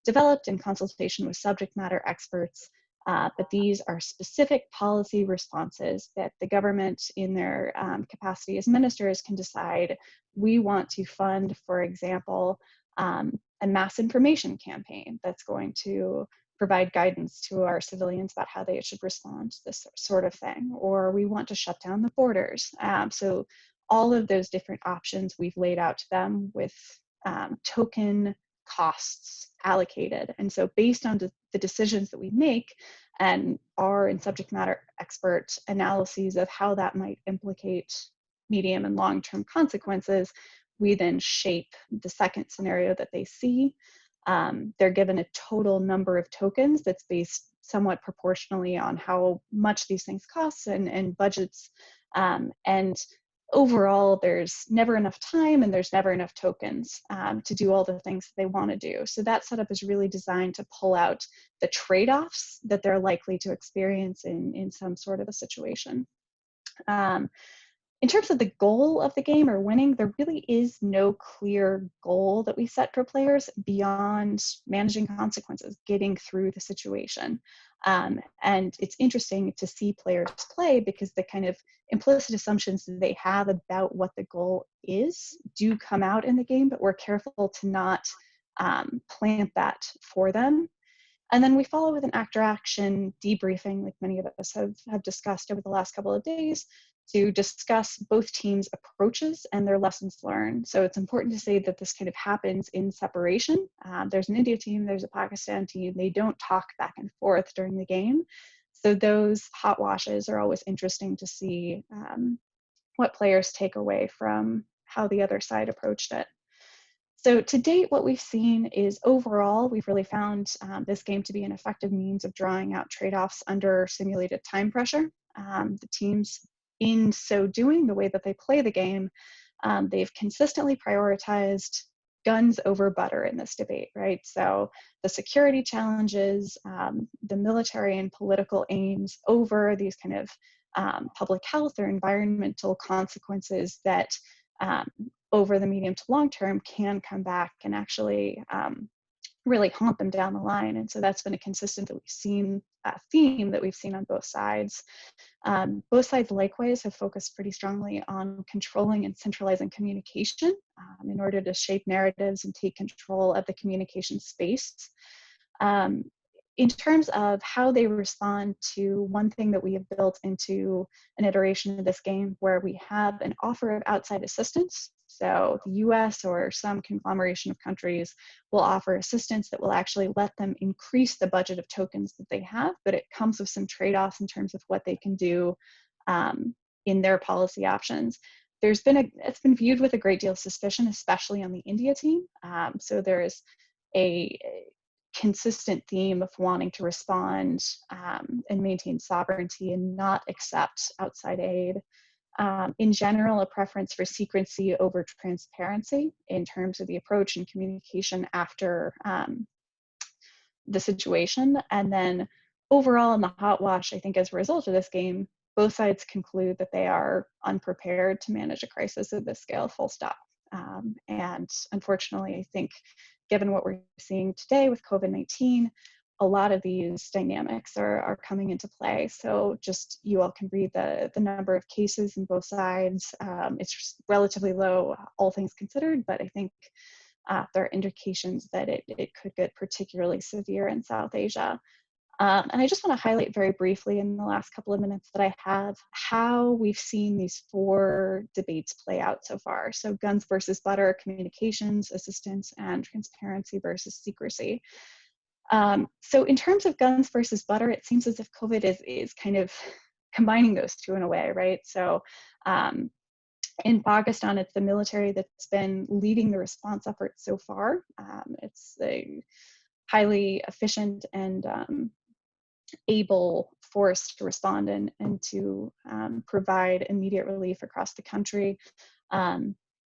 developed in consultation with subject matter experts, but these are specific policy responses that the government in their capacity as ministers can decide. We want to fund, for example, a mass information campaign that's going to provide guidance to our civilians about how they should respond to this sort of thing, or we want to shut down the borders. So all of those different options we've laid out to them with token costs allocated. And so based on the decisions that we make and our and subject matter expert analyses of how that might implicate medium and long-term consequences, we then shape the second scenario that they see. They're given a total number of tokens that's based somewhat proportionally on how much these things cost and budgets. And overall, there's never enough time and there's never enough tokens to do all the things that they want to do. So that setup is really designed to pull out the trade-offs that they're likely to experience in some sort of a situation. In terms of the goal of the game or winning, there really is no clear goal that we set for players beyond managing consequences, getting through the situation. And it's interesting to see players play because the kind of implicit assumptions that they have about what the goal is do come out in the game, but we're careful to not plant that for them. And then we follow with an after-action debriefing, like many of us have discussed over the last couple of days, to discuss both teams' approaches and their lessons learned. So it's important to say that this kind of happens in separation. There's an India team, there's a Pakistan team. They don't talk back and forth during the game. So those hot washes are always interesting to see what players take away from how the other side approached it. So to date, what we've seen is overall, we've really found this game to be an effective means of drawing out trade-offs under simulated time pressure. The teams, in so doing, the way that they play the game, they've consistently prioritized guns over butter in this debate, right? So the security challenges, the military and political aims over these kind of public health or environmental consequences that over the medium to long term can come back and actually really haunt them down the line. And so that's been a consistent theme that we've seen on both sides. Both sides likewise have focused pretty strongly on controlling and centralizing communication in order to shape narratives and take control of the communication space. In terms of how they respond to one thing that we have built into an iteration of this game where we have an offer of outside assistance. So the US or some conglomeration of countries will offer assistance that will actually let them increase the budget of tokens that they have, but it comes with some trade-offs in terms of what they can do in their policy options. It's been viewed with a great deal of suspicion, especially on the India team. So there is a consistent theme of wanting to respond and maintain sovereignty and not accept outside aid. In general, a preference for secrecy over transparency in terms of the approach and communication after the situation. And then overall in the hot wash, I think as a result of this game, both sides conclude that they are unprepared to manage a crisis of this scale, full stop. And unfortunately, I think given what we're seeing today with COVID-19, a lot of these dynamics are coming into play. So just you all can read the number of cases in both sides. It's relatively low, all things considered, but I think there are indications that it could get particularly severe in South Asia. And I just want to highlight very briefly in the last couple of minutes that I have how we've seen these 4 debates play out so far. So guns versus butter, communications, assistance, and transparency versus secrecy. So in terms of guns versus butter, it seems as if COVID is kind of combining those two in a way, right? So in Pakistan, it's the military that's been leading the response effort so far. It's a highly efficient and able force to respond and to provide immediate relief across the country.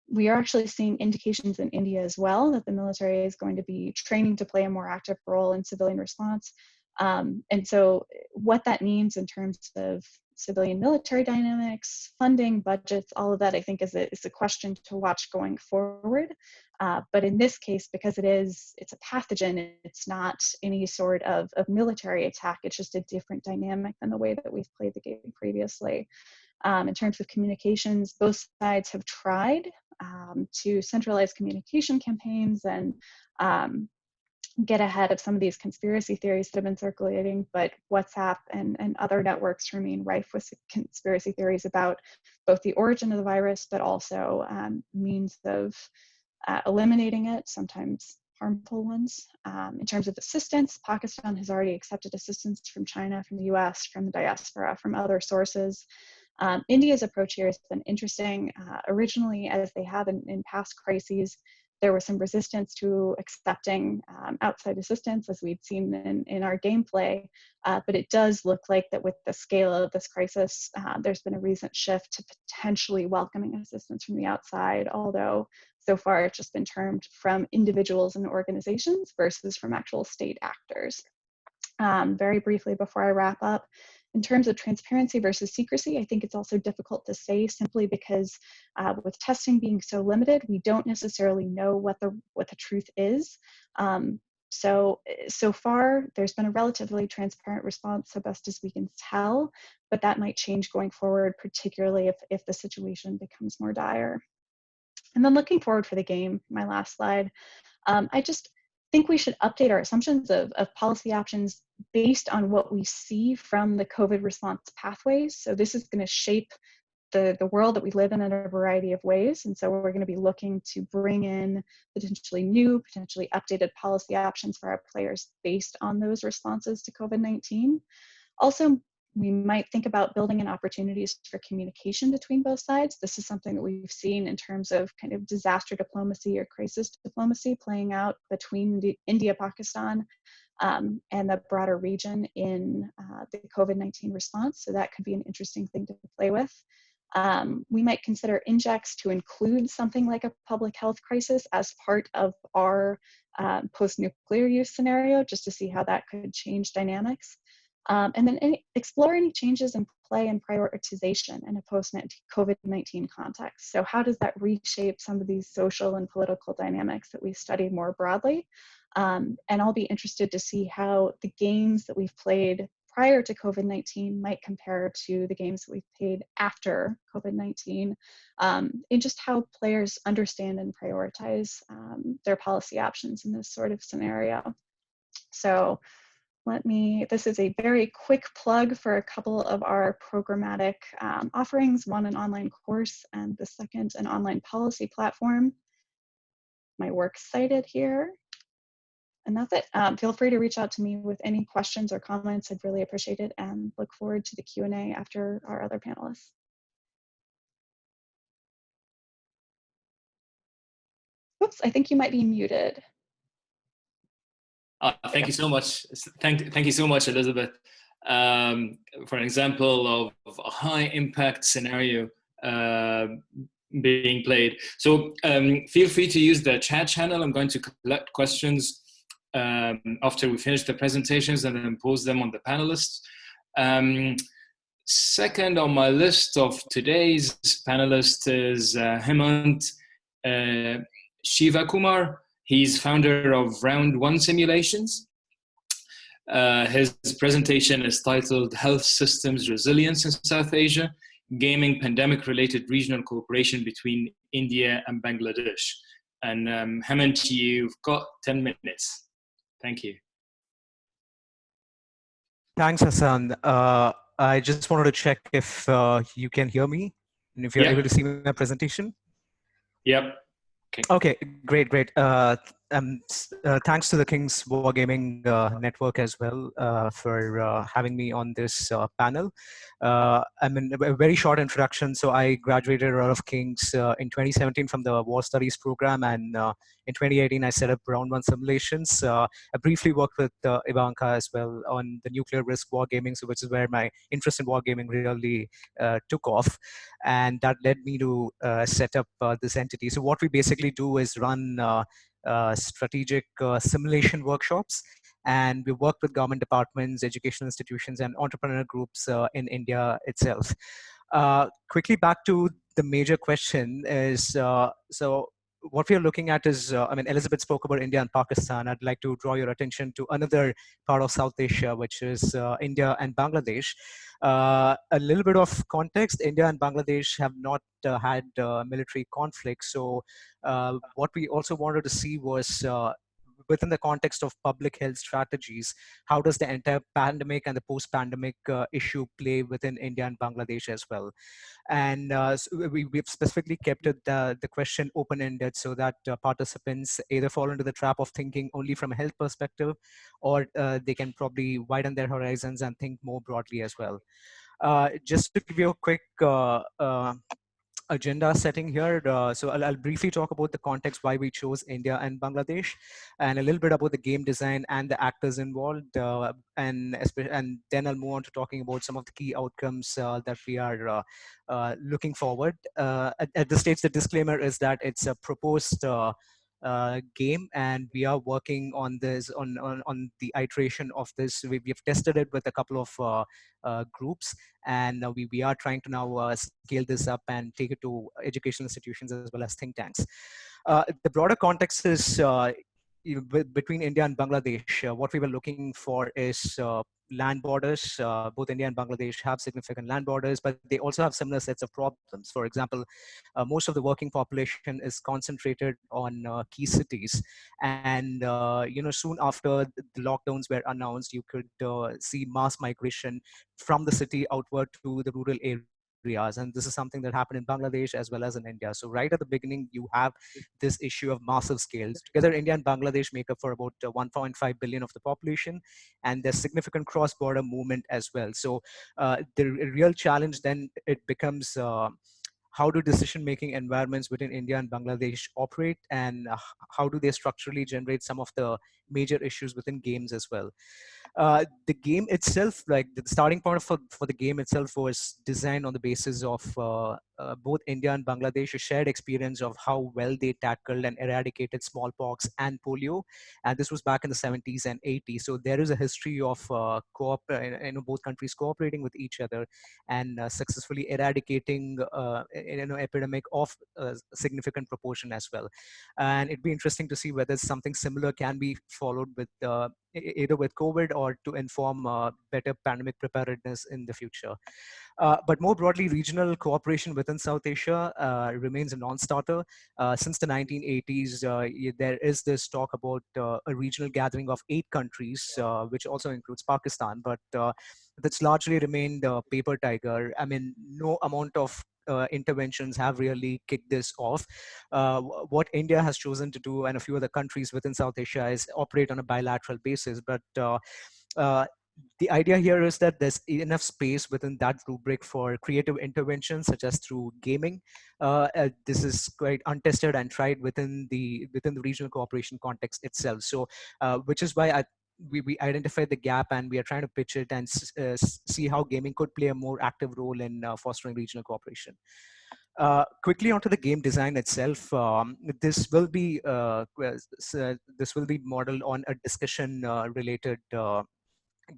We are actually seeing indications in India as well that the military is going to be training to play a more active role in civilian response. And so what that means in terms of civilian military dynamics, funding, budgets, all of that, I think is a question to watch going forward. But in this case, because it's a pathogen, it's not any sort of military attack, it's just a different dynamic than the way that we've played the game previously. In terms of communications, both sides have tried to centralize communication campaigns and get ahead of some of these conspiracy theories that have been circulating, but WhatsApp and other networks remain rife with conspiracy theories about both the origin of the virus, but also means of eliminating it, sometimes harmful ones. In terms of assistance, Pakistan has already accepted assistance from China, from the US, from the diaspora, from other sources. India's approach here has been interesting. Originally, as they have in past crises, there was some resistance to accepting outside assistance, as we'd seen in our gameplay, but it does look like that with the scale of this crisis, there's been a recent shift to potentially welcoming assistance from the outside, although so far it's just been termed from individuals and organizations versus from actual state actors. Very briefly before I wrap up, in terms of transparency versus secrecy, I think it's also difficult to say simply because with testing being so limited, we don't necessarily know what the truth is. So far, there's been a relatively transparent response, so best as we can tell, but that might change going forward, particularly if the situation becomes more dire. And then looking forward for the game, my last slide, I just think we should update our assumptions of policy options based on what we see from the COVID response pathways. So this is going to shape the world that we live in a variety of ways. And so we're going to be looking to bring in potentially new, potentially updated policy options for our players based on those responses to COVID-19. Also, we might think about building in opportunities for communication between both sides. This is something that we've seen in terms of kind of disaster diplomacy or crisis diplomacy playing out between India, Pakistan, and the broader region in the COVID-19 response. So that could be an interesting thing to play with. We might consider injects to include something like a public health crisis as part of our post-nuclear use scenario, just to see how that could change dynamics. And then explore any changes in play and prioritization in a post-COVID-19 context. So how does that reshape some of these social and political dynamics that we study more broadly? And I'll be interested to see how the games that we've played prior to COVID-19 might compare to the games that we've played after COVID-19, in just how players understand and prioritize their policy options in this sort of scenario. So this is a very quick plug for a couple of our programmatic offerings, one an online course and the second an online policy platform. My work's cited here. And that's it. Feel free to reach out to me with any questions or comments. I'd really appreciate it and look forward to the Q&A after our other panelists. Oops, I think you might be muted. Thank you so much. Thank you so much, Elizabeth. For an example of a high impact scenario being played. So feel free to use the chat channel. I'm going to collect questions after we finish the presentations and then post them on the panelists. Second on my list of today's panelists is Hemant Shivakumar. He's founder of Round One Simulations. His presentation is titled Health Systems Resilience in South Asia, Gaming Pandemic-Related Regional Cooperation Between India and Bangladesh. And Hemant, you've got 10 minutes. Thank you. Thanks, Hassan. I just wanted to check if you can hear me and if you're able to see my presentation. Yep. Okay, great. thanks to the King's Wargaming Network as well for having me on this panel. I mean, a very short introduction. So I graduated out of King's in 2017 from the War Studies program, and in 2018 I set up Round 1 simulations. I briefly worked with Ivanka as well on the nuclear risk wargaming, so which is where my interest in wargaming really took off, and that led me to set up this entity. So what we basically do is run strategic simulation workshops, and we work with government departments, educational institutions, and entrepreneur groups in India itself. Quickly back to the major question is, so what we are looking at is, I mean, Elizabeth spoke about India and Pakistan. I'd like to draw your attention to another part of South Asia, which is India and Bangladesh. A little bit of context, India and Bangladesh have not had military conflicts. So what we also wanted to see was within the context of public health strategies, how does the entire pandemic and the post-pandemic issue play within India and Bangladesh as well? And so we've specifically kept it, the question open-ended so that participants either fall into the trap of thinking only from a health perspective, or they can probably widen their horizons and think more broadly as well. Just to give you a quick agenda setting here. So I'll briefly talk about the context why we chose India and Bangladesh, and a little bit about the game design and the actors involved, and then I'll move on to talking about some of the key outcomes that we are looking forward. At this stage, the disclaimer is that it's a proposed game, and we are working on this on the iteration of this. We've tested it with a couple of groups, and we are trying to now scale this up and take it to educational institutions as well as think tanks. The broader context is between India and Bangladesh. What we were looking for is land borders. Both India and Bangladesh have significant land borders, but they also have similar sets of problems. For example, most of the working population is concentrated on key cities, and soon after the lockdowns were announced, you could see mass migration from the city outward to the rural areas. And this is something that happened in Bangladesh as well as in India. So right at the beginning, you have this issue of massive scales. Together, India and Bangladesh make up for about 1.5 billion of the population, and there's significant cross-border movement as well. So the real challenge then it becomes how do decision-making environments within India and Bangladesh operate, and how do they structurally generate some of the major issues within games as well. The game itself, like the starting point for the game itself, was designed on the basis of both India and Bangladesh, a shared experience of how well they tackled and eradicated smallpox and polio. And this was back in the 70s and 80s. So there is a history of both countries cooperating with each other and successfully eradicating epidemic of a significant proportion as well. And it'd be interesting to see whether something similar can be followed with either with COVID or to inform better pandemic preparedness in the future. But more broadly, regional cooperation within South Asia remains a non-starter. Since the 1980s, there is this talk about a regional gathering of 8 countries, which also includes Pakistan, but that's largely remained paper tiger. I mean, no amount of interventions have really kicked this off. What India has chosen to do, and a few other countries within South Asia, is operate on a bilateral basis. But the idea here is that there's enough space within that rubric for creative interventions, such as through gaming. This is quite untested and tried within the regional cooperation context itself. So, which is why we identified the gap, and we are trying to pitch it and see how gaming could play a more active role in fostering regional cooperation. Quickly onto the game design itself. This will be modeled on a discussion related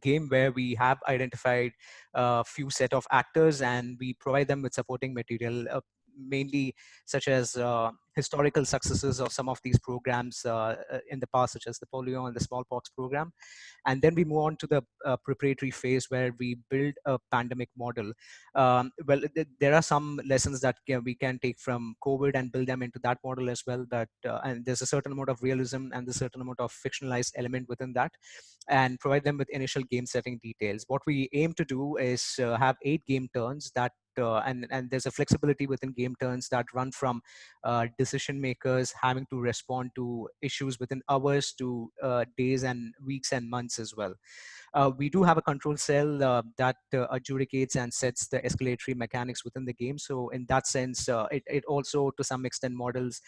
game where we have identified a few set of actors, and we provide them with supporting material, mainly such as historical successes of some of these programs in the past, such as the polio and the smallpox program. And then we move on to the preparatory phase where we build a pandemic model. Well, there are some lessons that we can take from COVID and build them into that model as well. But and there's a certain amount of realism and a certain amount of fictionalized element within that, and provide them with initial game setting details. What we aim to do is have 8 game turns that and there's a flexibility within game turns that run from decision makers having to respond to issues within hours to days and weeks and months as well. We do have a control cell that adjudicates and sets the escalatory mechanics within the game. So in that sense, it also to some extent models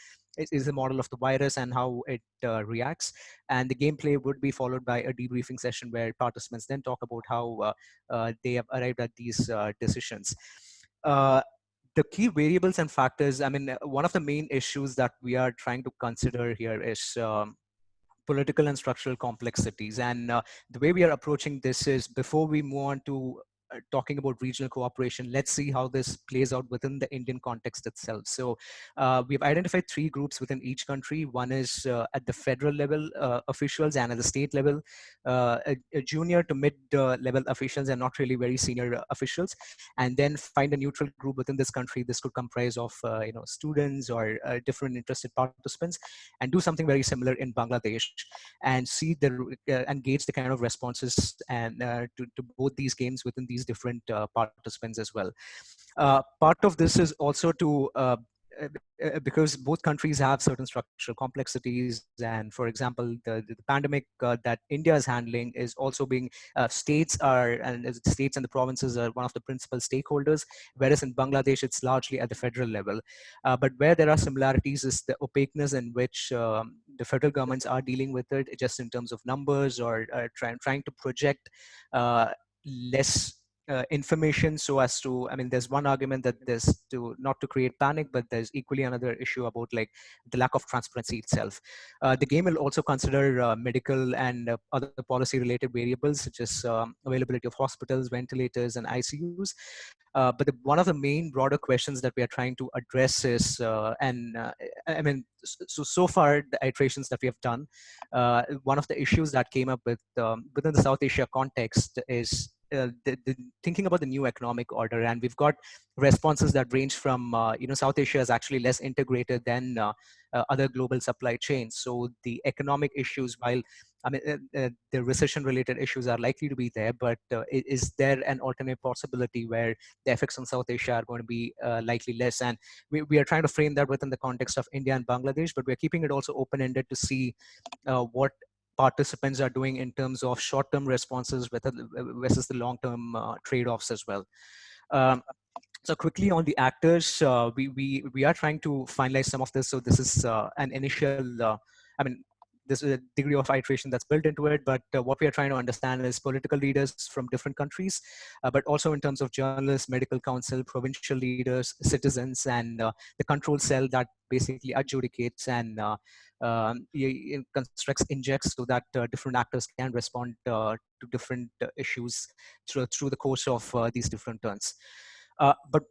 is a model of the virus and how it reacts. And the gameplay would be followed by a debriefing session where participants then talk about how they have arrived at these decisions. The key variables and factors, I mean, one of the main issues that we are trying to consider here is political and structural complexities. And the way we are approaching this is, before we move on to talking about regional cooperation, let's see how this plays out within the Indian context itself. So we've identified 3 groups within each country. One is at the federal level officials, and at the state level, a junior to mid level officials and not really very senior officials. And then find a neutral group within this country. This could comprise of students or different interested participants, and do something very similar in Bangladesh, and see and gauge the kind of responses and to both these games within these different participants as well. Part of this is also to because both countries have certain structural complexities, and for example, the pandemic that India is handling is also being states and the provinces are one of the principal stakeholders, whereas in Bangladesh it's largely at the federal level. But where there are similarities is the opaqueness in which the federal governments are dealing with it, just in terms of numbers, or trying to project less information so as to, I mean, there's one argument that there's not to create panic, but there's equally another issue about like the lack of transparency itself. The game will also consider medical and other policy related variables, such as availability of hospitals, ventilators, and ICUs. But one of the main broader questions that we are trying to address is, I mean, so far the iterations that we have done, one of the issues that came up with within the South Asia context is the thinking about the new economic order. And we've got responses that range from, South Asia is actually less integrated than other global supply chains. So the economic issues, while I mean, the recession-related issues are likely to be there, but is there an alternate possibility where the effects on South Asia are going to be likely less? And we are trying to frame that within the context of India and Bangladesh, but we're keeping it also open-ended to see what participants are doing in terms of short-term responses versus the long-term trade-offs as well. So quickly on the actors, we are trying to finalize some of this. So this is an initial, there's a degree of iteration that's built into it, but what we are trying to understand is political leaders from different countries, but also in terms of journalists, medical council, provincial leaders, citizens, and the control cell that basically adjudicates and constructs injects so that different actors can respond to different issues through the course of these different turns. But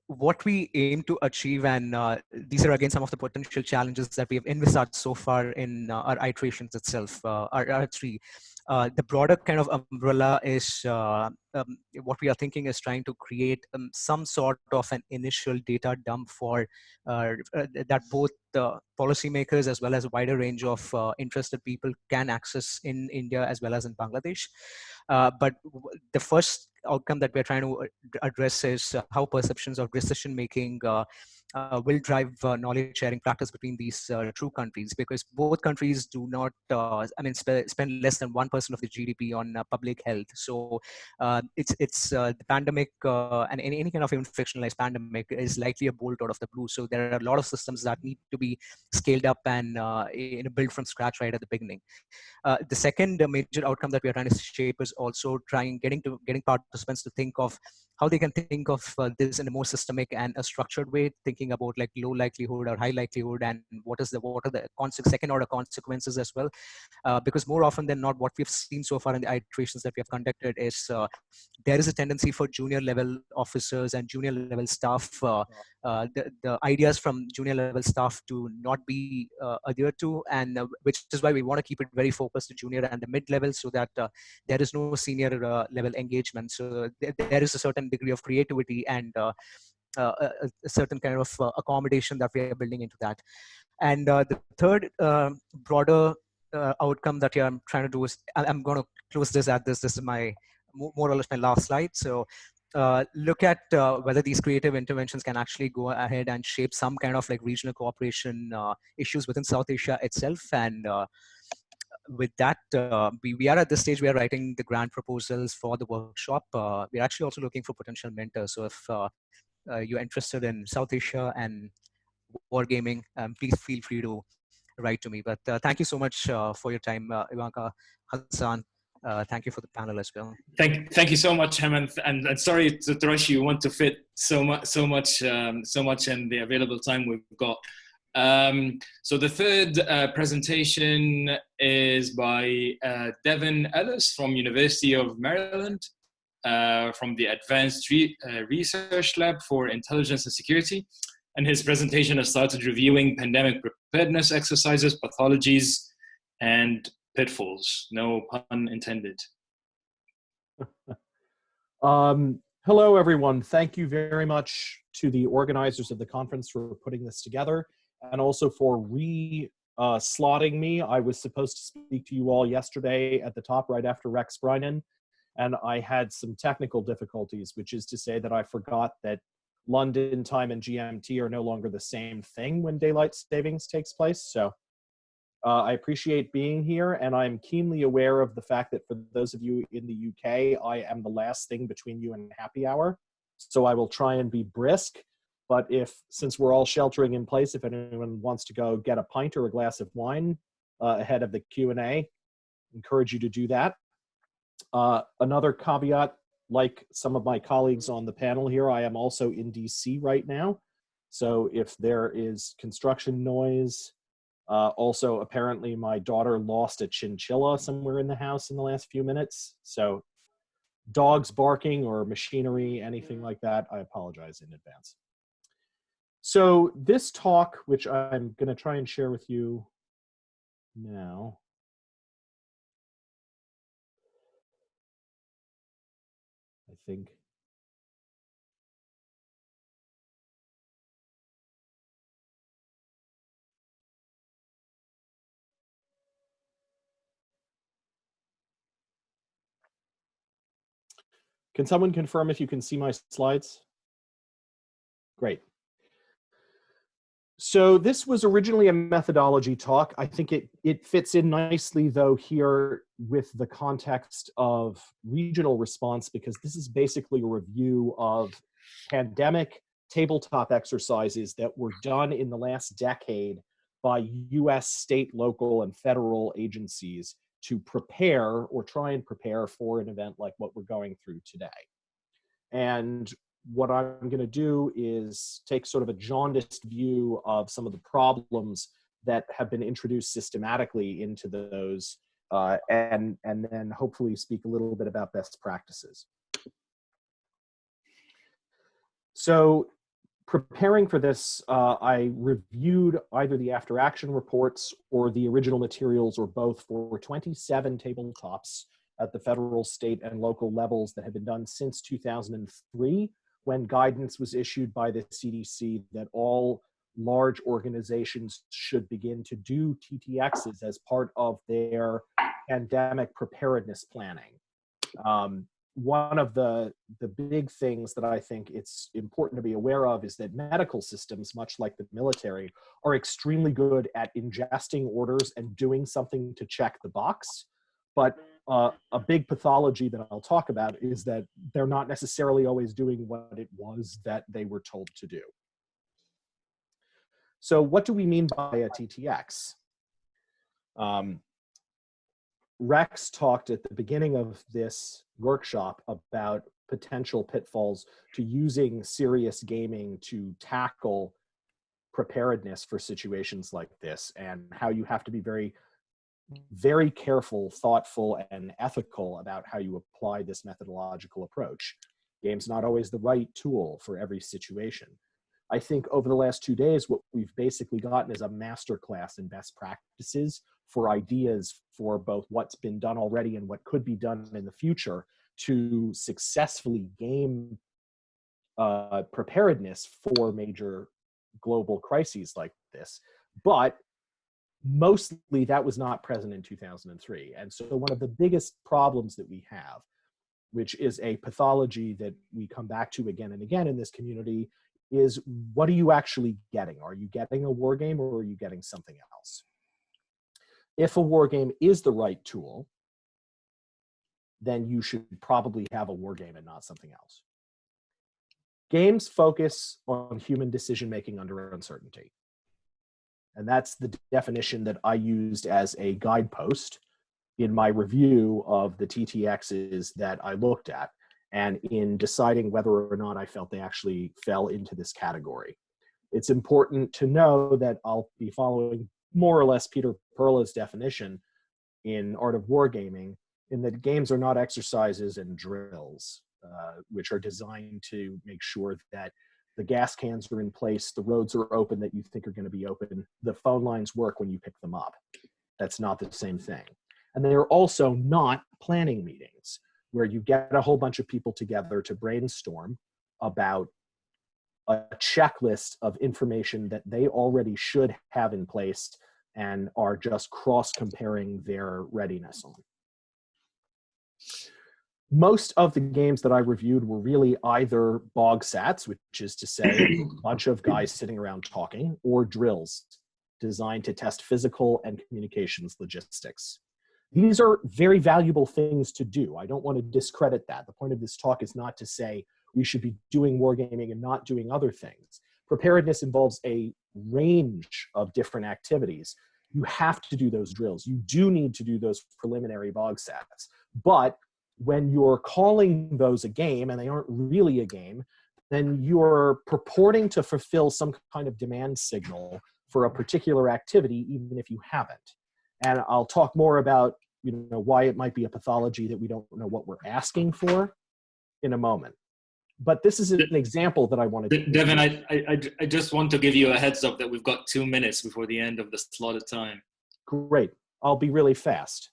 what we aim to achieve, and these are again some of the potential challenges that we have envisaged so far in our iterations itself, our 3. The broader kind of umbrella is what we are thinking is trying to create some sort of an initial data dump for that both policymakers as well as a wider range of interested people can access in India as well as in Bangladesh. But the first outcome that we're trying to address is how perceptions of decision making will drive knowledge sharing practice between these 2 countries, because both countries do not, spend less than 1% of the GDP on public health. So it's the pandemic and any kind of infectionalized pandemic is likely a bolt out of the blue. So there are a lot of systems that need to be scaled up and built from scratch right at the beginning. The second major outcome that we are trying to shape is also getting participants to think of how they can think of this in a more systemic and a structured way, thinking about like low likelihood or high likelihood, and what are the second order consequences as well. Because more often than not, what we've seen so far in the iterations that we have conducted is there is a tendency for junior level officers and junior level staff, the ideas from junior level staff to not be adhered to, and which is why we want to keep it very focused to junior and the mid level, so that there is no senior level engagement. So there is a certain degree of creativity and a certain kind of accommodation that we are building into that. And the third broader outcome that I'm trying to do is, I'm going to close this at this. This is my more or less my last slide. So look at whether these creative interventions can actually go ahead and shape some kind of like regional cooperation issues within South Asia itself. And with that, we are at this stage, we are writing the grant proposals for the workshop. We're actually also looking for potential mentors. So if you're interested in South Asia and wargaming, please feel free to write to me. But thank you so much for your time, Ivanka, Hassan. Thank you for the panel as well. Thank you so much, Hemant, and sorry to rush you. Want to fit so much in the available time we've got. So the third presentation is by Devin Ellis from University of Maryland, from the Advanced Research Lab for Intelligence and Security. And his presentation has started reviewing pandemic preparedness exercises, pathologies, and pitfalls. No pun intended. Hello, everyone. Thank you very much to the organizers of the conference for putting this together, and also for slotting me. I was supposed to speak to you all yesterday at the top right after Rex Brynan, and I had some technical difficulties, which is to say that I forgot that London time and GMT are no longer the same thing when daylight savings takes place. So I appreciate being here, and I'm keenly aware of the fact that for those of you in the UK, I am the last thing between you and happy hour. So I will try and be brisk. But since we're all sheltering in place, if anyone wants to go get a pint or a glass of wine ahead of the Q&A, encourage you to do that. Another caveat, like some of my colleagues on the panel here, I am also in DC right now. So if there is construction noise, also apparently my daughter lost a chinchilla somewhere in the house in the last few minutes. So dogs barking or machinery, anything like that, I apologize in advance. So this talk, which I'm going to try and share with you now, I think. Can someone confirm if you can see my slides? Great. So this was originally a methodology talk. I think it fits in nicely, though, here with the context of regional response, because this is basically a review of pandemic tabletop exercises that were done in the last decade by US, state, local, and federal agencies to prepare or try and prepare for an event like what we're going through today. And what I'm going to do is take sort of a jaundiced view of some of the problems that have been introduced systematically into those, and then hopefully speak a little bit about best practices. So preparing for this, I reviewed either the after action reports or the original materials or both for 27 tabletops at the federal, state, and local levels that have been done since 2003, when guidance was issued by the CDC that all large organizations should begin to do TTXs as part of their pandemic preparedness planning. One of the big things that I think it's important to be aware of is that medical systems, much like the military, are extremely good at ingesting orders and doing something to check the box. But a big pathology that I'll talk about is that they're not necessarily always doing what it was that they were told to do. So what do we mean by a TTX? Rex talked at the beginning of this workshop about potential pitfalls to using serious gaming to tackle preparedness for situations like this, and how you have to be very, very careful, thoughtful, and ethical about how you apply this methodological approach. Game's not always the right tool for every situation. I think over the last 2 days, what we've basically gotten is a masterclass in best practices for ideas for both what's been done already and what could be done in the future to successfully game preparedness for major global crises like this. But mostly that was not present in 2003. And so one of the biggest problems that we have which is a pathology that we come back to again and again in this community, is what are you actually getting? Are you getting a war game or are you getting something else? If a war game is the right tool, then you should probably have a war game and not something else. Games focus on human decision-making under uncertainty. And that's the definition that I used as a guidepost in my review of the TTXs that I looked at, and in deciding whether or not I felt they actually fell into this category. It's important to know that I'll be following more or less Peter Perla's definition in Art of Wargaming, in that games are not exercises and drills, which are designed to make sure that the gas cans are in place, the roads are open that you think are going to be open, the phone lines work when you pick them up. That's not the same thing. And they are also not planning meetings where you get a whole bunch of people together to brainstorm about a checklist of information that they already should have in place and are just cross-comparing their readiness on. Most of the games that I reviewed were really either bog sats, which is to say a bunch of guys sitting around talking, or drills designed to test physical and communications logistics. These are very valuable things to do. I don't want to discredit that. The point of this talk is not to say we should be doing wargaming and not doing other things. Preparedness involves a range of different activities. You have to do those drills. You do need to do those preliminary bog sats. But when you're calling those a game and they aren't really a game, then you're purporting to fulfill some kind of demand signal for a particular activity, even if you haven't. And I'll talk more about, why it might be a pathology that we don't know what we're asking for in a moment. But this is an example that I wanted to Devin, I just want to give you a heads up that we've got 2 minutes before the end of the slotted time. Great. I'll be really fast.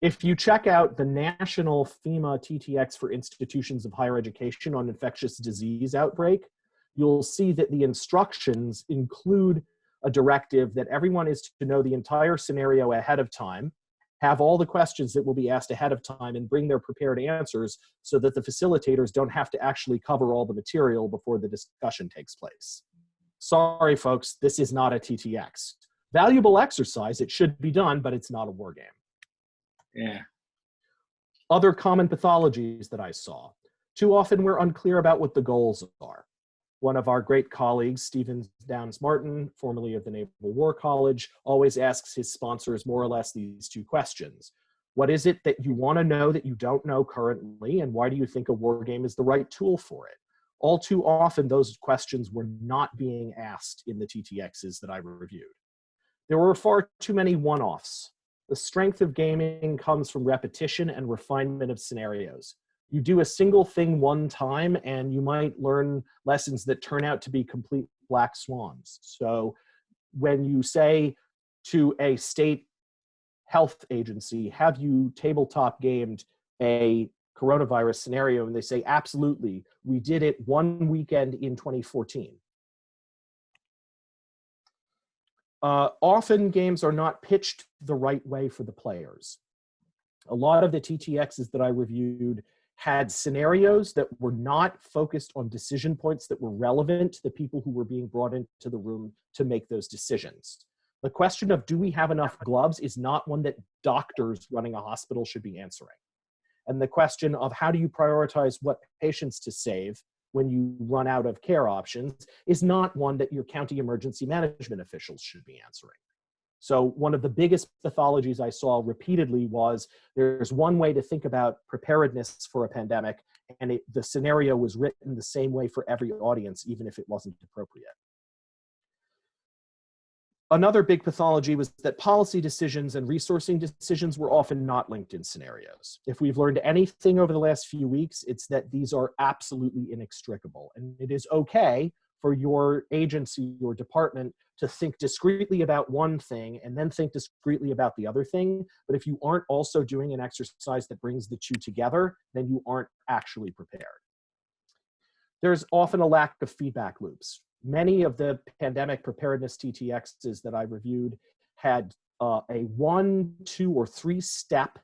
If you check out the national FEMA TTX for institutions of higher education on infectious disease outbreak, you'll see that the instructions include a directive that everyone is to know the entire scenario ahead of time, have all the questions that will be asked ahead of time, and bring their prepared answers so that the facilitators don't have to actually cover all the material before the discussion takes place. Sorry, folks, this is not a TTX. Valuable exercise, it should be done, but it's not a war game. Yeah. Other common pathologies that I saw. Too often we're unclear about what the goals are. One of our great colleagues, Stephen Downs Martin, formerly of the Naval War College, always asks his sponsors more or less these two questions. What is it that you want to know that you don't know currently, and why do you think a war game is the right tool for it? All too often, those questions were not being asked in the TTXs that I reviewed. There were far too many one-offs. The strength of gaming comes from repetition and refinement of scenarios. You do a single thing one time and you might learn lessons that turn out to be complete black swans. So when you say to a state health agency, have you tabletop gamed a coronavirus scenario? And they say, absolutely, we did it one weekend in 2014. Often games are not pitched the right way for the players. A lot of the TTXs that I reviewed had scenarios that were not focused on decision points that were relevant to the people who were being brought into the room to make those decisions. The question of do we have enough gloves is not one that doctors running a hospital should be answering. And the question of how do you prioritize what patients to save when you run out of care options is not one that your county emergency management officials should be answering. So one of the biggest pathologies I saw repeatedly was there's one way to think about preparedness for a pandemic, and the scenario was written the same way for every audience, even if it wasn't appropriate. Another big pathology was that policy decisions and resourcing decisions were often not linked in scenarios. If we've learned anything over the last few weeks, it's that these are absolutely inextricable. And it is okay for your agency, your department, to think discreetly about one thing and then think discreetly about the other thing. But if you aren't also doing an exercise that brings the two together, then you aren't actually prepared. There's often a lack of feedback loops. Many of the pandemic preparedness TTXs that I reviewed had a 1, 2, or 3 step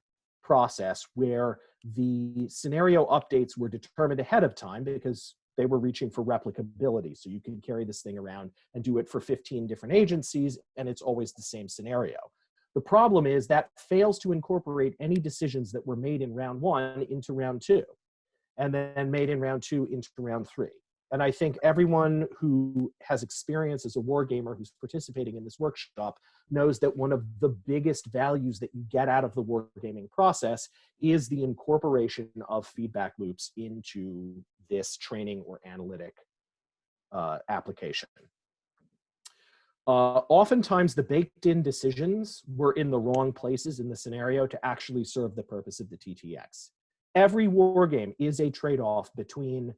process where the scenario updates were determined ahead of time because they were reaching for replicability. So you can carry this thing around and do it for 15 different agencies, and it's always the same scenario. The problem is that fails to incorporate any decisions that were made in round 1 into round 2, and then made in round 2 into round 3. And I think everyone who has experience as a wargamer who's participating in this workshop knows that one of the biggest values that you get out of the wargaming process is the incorporation of feedback loops into this training or analytic application. Oftentimes the baked-in decisions were in the wrong places in the scenario to actually serve the purpose of the TTX. Every wargame is a trade-off between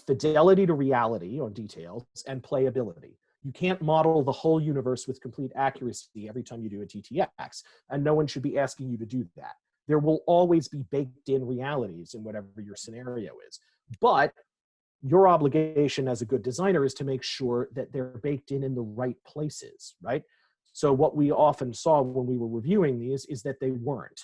fidelity to reality on details and playability. You can't model the whole universe with complete accuracy every time you do a TTX, and no one should be asking you to do that. There will always be baked-in realities in whatever your scenario is. But your obligation as a good designer is to make sure that they're baked in the right places, right? So what we often saw when we were reviewing these is that they weren't.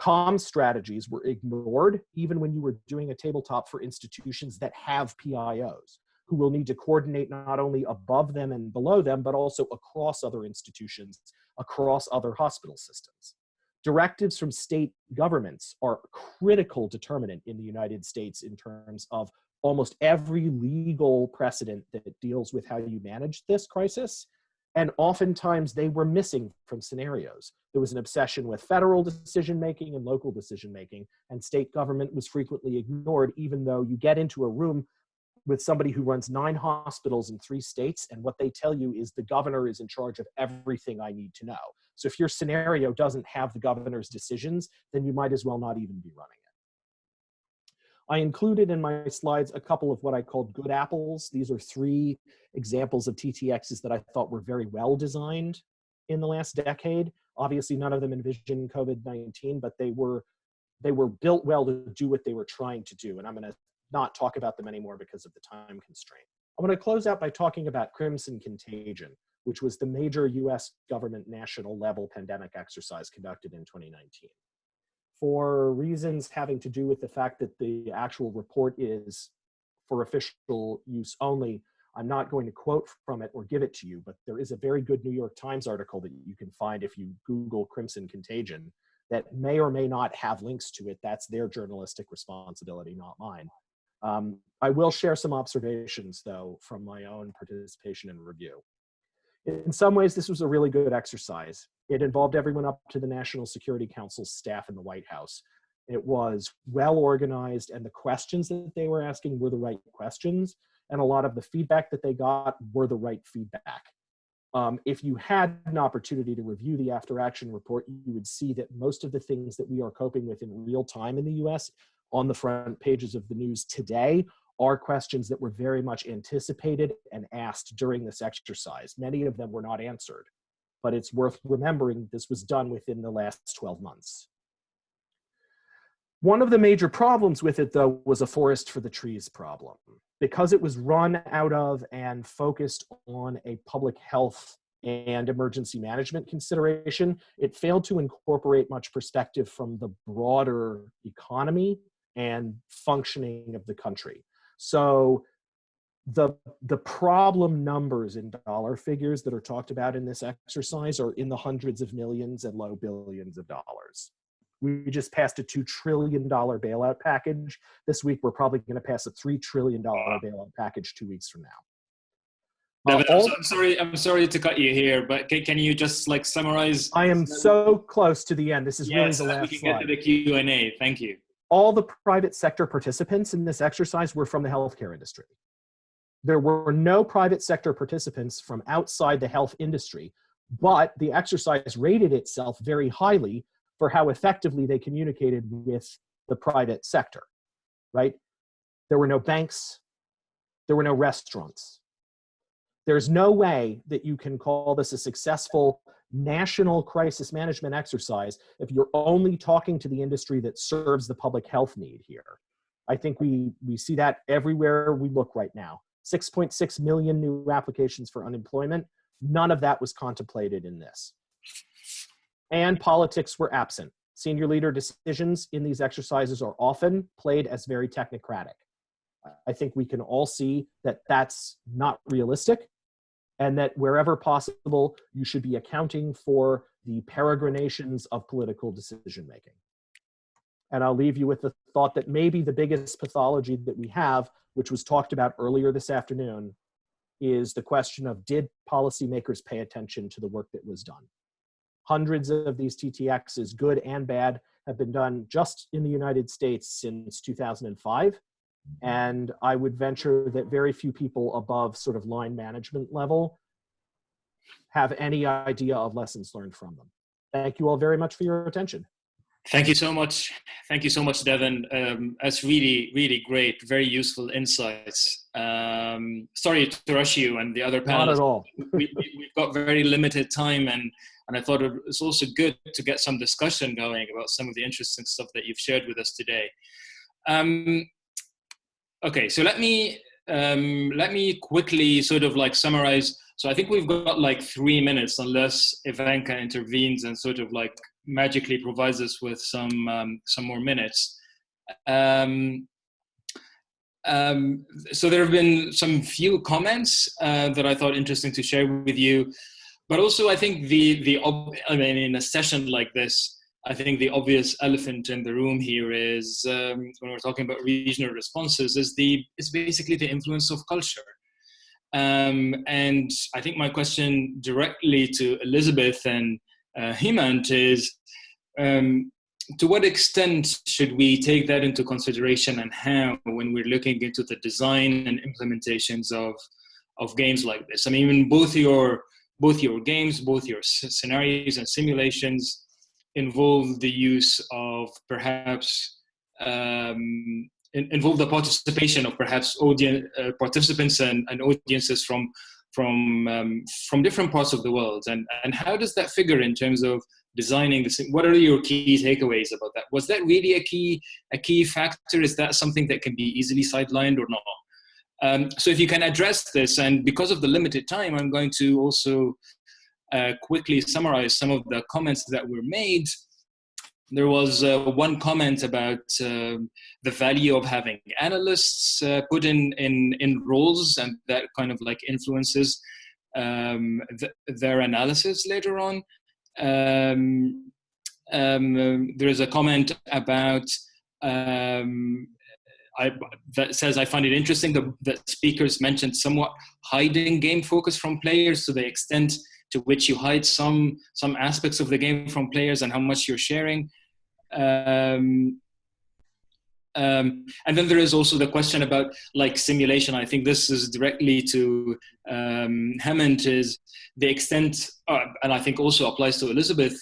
Comm strategies were ignored even when you were doing a tabletop for institutions that have PIOs, who will need to coordinate not only above them and below them, but also across other institutions, across other hospital systems. Directives from state governments are a critical determinant in the United States in terms of almost every legal precedent that deals with how you manage this crisis. And oftentimes they were missing from scenarios. There was an obsession with federal decision-making and local decision-making, and state government was frequently ignored, even though you get into a room with somebody who runs 9 hospitals in 3 states, and what they tell you is the governor is in charge of everything I need to know. So if your scenario doesn't have the governor's decisions, then you might as well not even be running it. I included in my slides a couple of what I called good apples. These are 3 examples of TTXs that I thought were very well designed in the last decade. Obviously, none of them envisioned COVID-19, but they were built well to do what they were trying to do. And I'm going to not talk about them anymore because of the time constraint. I'm going to close out by talking about Crimson Contagion, which was the major US government national level pandemic exercise conducted in 2019. For reasons having to do with the fact that the actual report is for official use only, I'm not going to quote from it or give it to you, but there is a very good New York Times article that you can find if you Google Crimson Contagion that may or may not have links to it. That's their journalistic responsibility, not mine. I will share some observations, though, from my own participation and review. In some ways, this was a really good exercise. It involved everyone up to the National Security Council's staff in the White House. It was well organized, and the questions that they were asking were the right questions, and a lot of the feedback that they got were the right feedback. If you had an opportunity to review the after action report, you would see that most of the things that we are coping with in real time in the US on the front pages of the news today are questions that were very much anticipated and asked during this exercise. Many of them were not answered, but it's worth remembering this was done within the last 12 months. One of the major problems with it, though, was a forest for the trees problem. Because it was run out of and focused on a public health and emergency management consideration, it failed to incorporate much perspective from the broader economy and functioning of the country. So the problem numbers in dollar figures that are talked about in this exercise are in the hundreds of millions and low billions of dollars. We just passed a $2 trillion bailout package. This week, we're probably going to pass a $3 trillion bailout package 2 weeks from now. I'm sorry to cut you here, but can you just like summarize? I am so close to the end. This is really the last we can slide. get to the Q&A. Thank you. All the private sector participants in this exercise were from the healthcare industry. There were no private sector participants from outside the health industry, but the exercise rated itself very highly for how effectively they communicated with the private sector, right? There were no banks, there were no restaurants. There's no way that you can call this a successful national crisis management exercise if you're only talking to the industry that serves the public health need here. I think we see that everywhere we look right now. 6.6 million new applications for unemployment. None of that was contemplated in this. and politics were absent. Senior leader decisions in these exercises are often played as very technocratic. I think we can all see that that's not realistic, and that wherever possible, you should be accounting for the peregrinations of political decision-making. And I'll leave you with the thought that maybe the biggest pathology that we have, which was talked about earlier this afternoon, is the question of, did policymakers pay attention to the work that was done? Hundreds of these TTXs, good and bad, have been done just in the United States since 2005. And I would venture that very few people above sort of line management level have any idea of lessons learned from them. Thank you all very much for your attention. Thank you so much. Thank you so much, Devin. That's really, really great. Very useful insights. Sorry to rush you and the other panelists. Not at all. We've got very limited time, and I thought it's also good to get some discussion going about some of the interesting stuff that you've shared with us today. Okay, so let me quickly sort of like summarize. So I think we've got like 3 minutes, unless Ivanka intervenes and sort of like magically provides us with some more minutes. So there have been some few comments that I thought interesting to share with you, but also I think I mean, in a session like this, I think the obvious elephant in the room here is, when we're talking about regional responses, is basically the influence of culture. And I think my question directly to Elizabeth and Hemant is, to what extent should we take that into consideration, and how, when we're looking into the design and implementations of games like this? I mean, both your games, both your scenarios and simulations involve the use of perhaps involve the participation of perhaps participants and audiences from different parts of the world, and how does that figure in terms of designing this? What are your key takeaways about that? Was that really a key factor? Is that something that can be easily sidelined or not? So if you can address this, and because of the limited time, I'm going to also quickly summarize some of the comments that were made. There was one comment about the value of having analysts put in roles, and that kind of like influences their analysis later on. There is a comment about that says, I find it interesting that speakers mentioned somewhat hiding game focus from players, to the extent to which you hide some aspects of the game from players and how much you're sharing. And then there is also the question about like simulation. I think this is directly to Hemant, is the extent, and I think also applies to Elizabeth,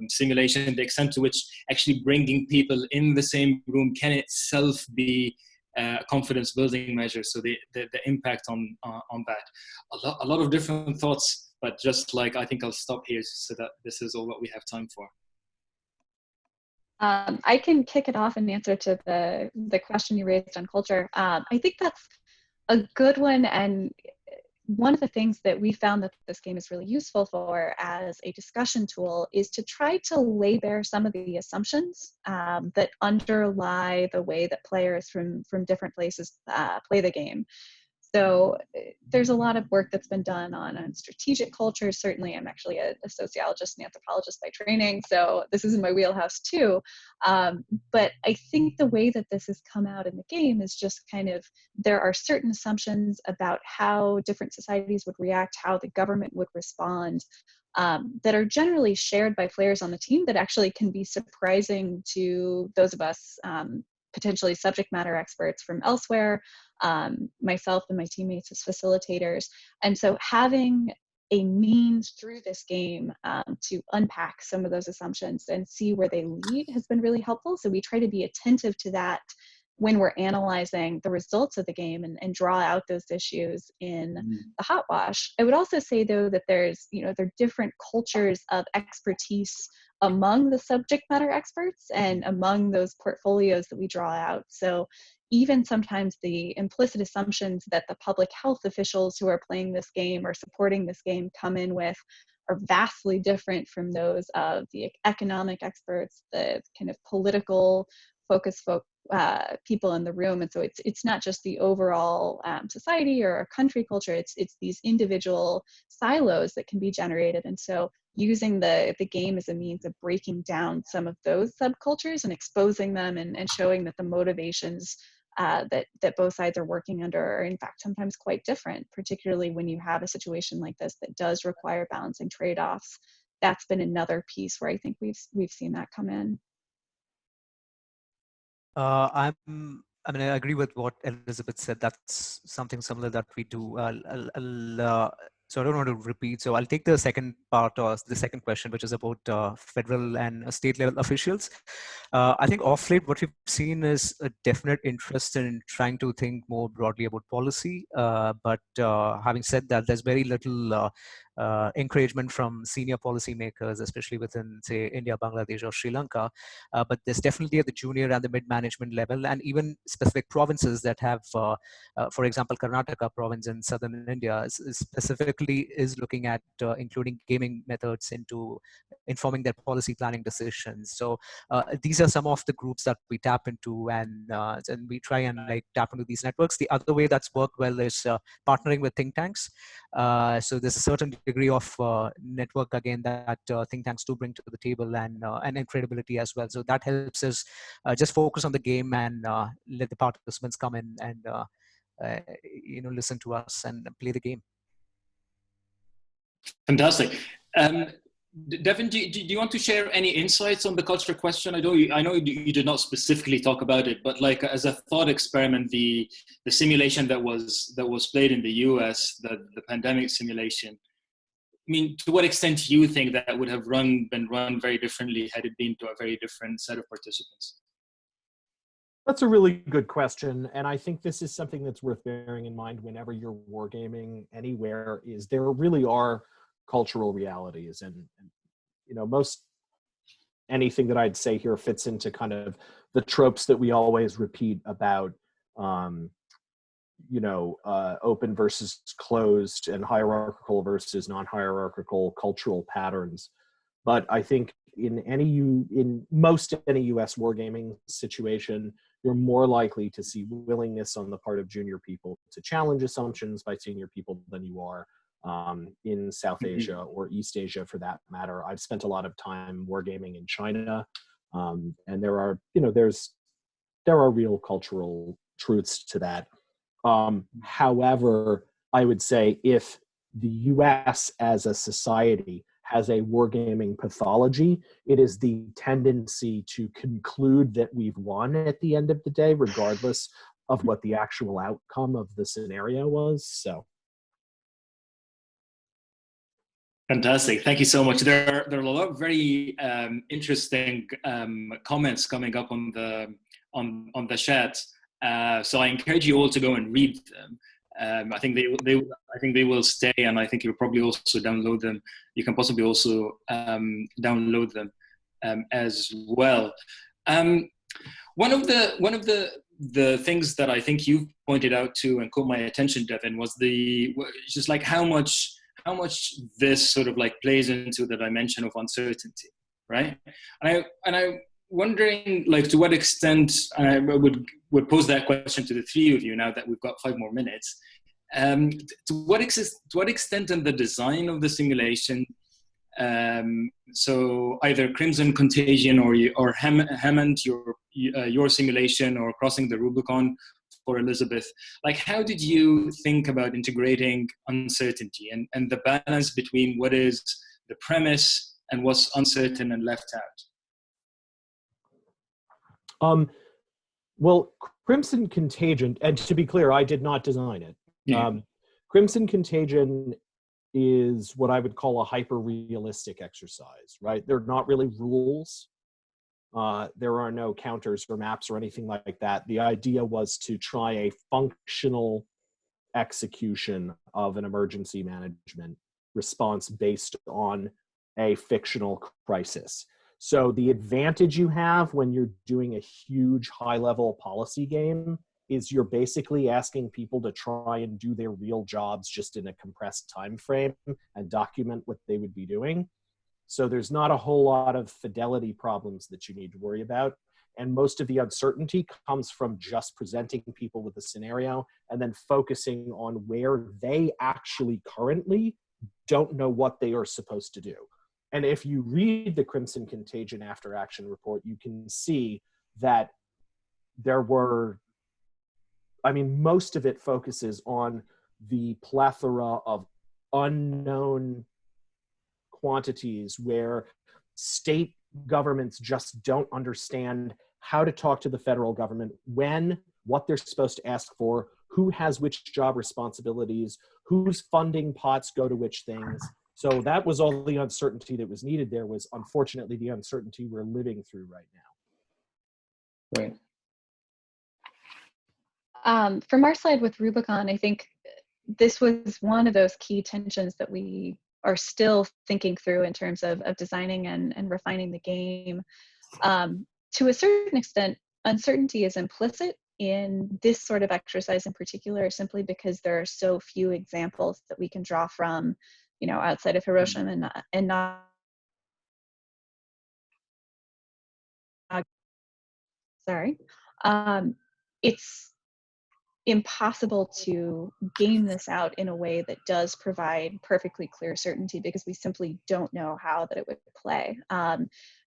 simulation, the extent to which actually bringing people in the same room can itself be confidence building measures. So the impact on that. A lot of different thoughts, but just like, I think I'll stop here so that this is all what we have time for. I can kick it off in answer to the question you raised on culture. I think that's a good one, and one of the things that we found that this game is really useful for as a discussion tool is to try to lay bare some of the assumptions that underlie the way that players from different places play the game. So there's a lot of work that's been done on strategic culture. Certainly, I'm actually a sociologist and anthropologist by training, so this is in my wheelhouse too. But I think the way that this has come out in the game is just kind of, there are certain assumptions about how different societies would react, how the government would respond, that are generally shared by players on the team, that actually can be surprising to those of us potentially subject matter experts from elsewhere, myself and my teammates as facilitators. And so having a means through this game to unpack some of those assumptions and see where they lead has been really helpful. So we try to be attentive to that when we're analyzing the results of the game, and draw out those issues in the hot wash. I would also say though that there's, there are different cultures of expertise among the subject matter experts and among those portfolios that we draw out. So even sometimes the implicit assumptions that the public health officials who are playing this game or supporting this game come in with are vastly different from those of the economic experts, the kind of political focus people in the room. And so it's not just the overall society or country culture, it's these individual silos that can be generated. And so using the game as a means of breaking down some of those subcultures and exposing them and showing that the motivations that both sides are working under are in fact sometimes quite different, particularly when you have a situation like this that does require balancing trade-offs. That's been another piece where I think we've seen that come in. I mean, I agree with what Elizabeth said. That's something similar that we do. So I don't want to repeat. So I'll take the second part, or the second question, which is about federal and state level officials. I think off late, what we've seen is a definite interest in trying to think more broadly about policy. But having said that, there's very little encouragement from senior policymakers, especially within, say, India, Bangladesh, or Sri Lanka. But there's definitely at the junior and the mid-management level, and even specific provinces that have, for example, Karnataka province in southern India specifically is looking at including gaming methods into informing their policy planning decisions. So these are some of the groups that we tap into, and we try and like tap into these networks. The other way that's worked well is partnering with think tanks. So there's a certain degree of network again that think tanks do bring to the table, and credibility as well. So that helps us just focus on the game and let the participants come in and listen to us and play the game. Fantastic. Devin, do you want to share any insights on the culture question? I know you did not specifically talk about it, but like as a thought experiment, the simulation that was played in the US, the pandemic simulation. I mean, to what extent do you think that would have been run very differently had it been to a very different set of participants? That's a really good question, and I think this is something that's worth bearing in mind whenever you're wargaming anywhere. Is there really are cultural realities, and most anything that I'd say here fits into kind of the tropes that we always repeat about open versus closed and hierarchical versus non-hierarchical cultural patterns. But I think in most any US wargaming situation, you're more likely to see willingness on the part of junior people to challenge assumptions by senior people than you are in South Asia or East Asia for that matter. I've spent a lot of time wargaming in China, and there are real cultural truths to that. However, I would say if the US as a society has a wargaming pathology, it is the tendency to conclude that we've won at the end of the day, regardless of what the actual outcome of the scenario was. So. Fantastic. Thank you so much. There are a lot of very interesting comments coming up on the chat. So I encourage you all to go and read them. I think they will stay, and I think you'll probably also download them. You can possibly also download them as well. One of the things that I think you pointed out to and caught my attention, Devin, was just like how much this sort of like plays into the dimension of uncertainty, right? And I'm wondering, like, to what extent, and I would pose that question to the three of you now that we've got 5 more minutes. To what extent in the design of the simulation, so either Crimson Contagion or Hammond, your simulation, or Crossing the Rubicon for Elizabeth, like how did you think about integrating uncertainty and the balance between what is the premise and what's uncertain and left out? Well, Crimson Contagion, and to be clear, I did not design it. Crimson Contagion is what I would call a hyper-realistic exercise, right? They're not really rules. There are no counters or maps or anything like that. The idea was to try a functional execution of an emergency management response based on a fictional crisis. So the advantage you have when you're doing a huge high-level policy game is you're basically asking people to try and do their real jobs just in a compressed time frame and document what they would be doing. So there's not a whole lot of fidelity problems that you need to worry about. And most of the uncertainty comes from just presenting people with a scenario and then focusing on where they actually currently don't know what they are supposed to do. And if you read the Crimson Contagion After Action report, you can see that there were, I mean, most of it focuses on the plethora of unknown quantities where state governments just don't understand how to talk to the federal government, when, what they're supposed to ask for, who has which job responsibilities, whose funding pots go to which things. So that was all the uncertainty that was needed there, was unfortunately the uncertainty we're living through right now. Right. From our side with Rubicon, I think this was one of those key tensions that we are still thinking through in terms of designing and refining the game. To a certain extent, uncertainty is implicit in this sort of exercise in particular, simply because there are so few examples that we can draw from, you know, outside of Hiroshima and not. Sorry, it's impossible to game this out in a way that does provide perfectly clear certainty, because we simply don't know how that it would play.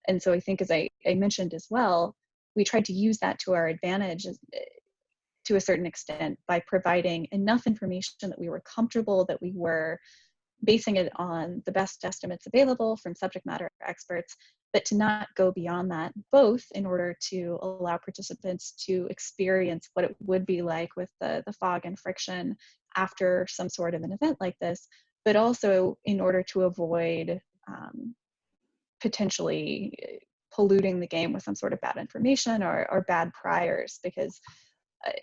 And so I think, as I mentioned as well, we tried to use that to our advantage to a certain extent by providing enough information that we were comfortable that we were basing it on the best estimates available from subject matter experts, but to not go beyond that, both in order to allow participants to experience what it would be like with the fog and friction after some sort of an event like this, but also in order to avoid potentially polluting the game with some sort of bad information or bad priors, because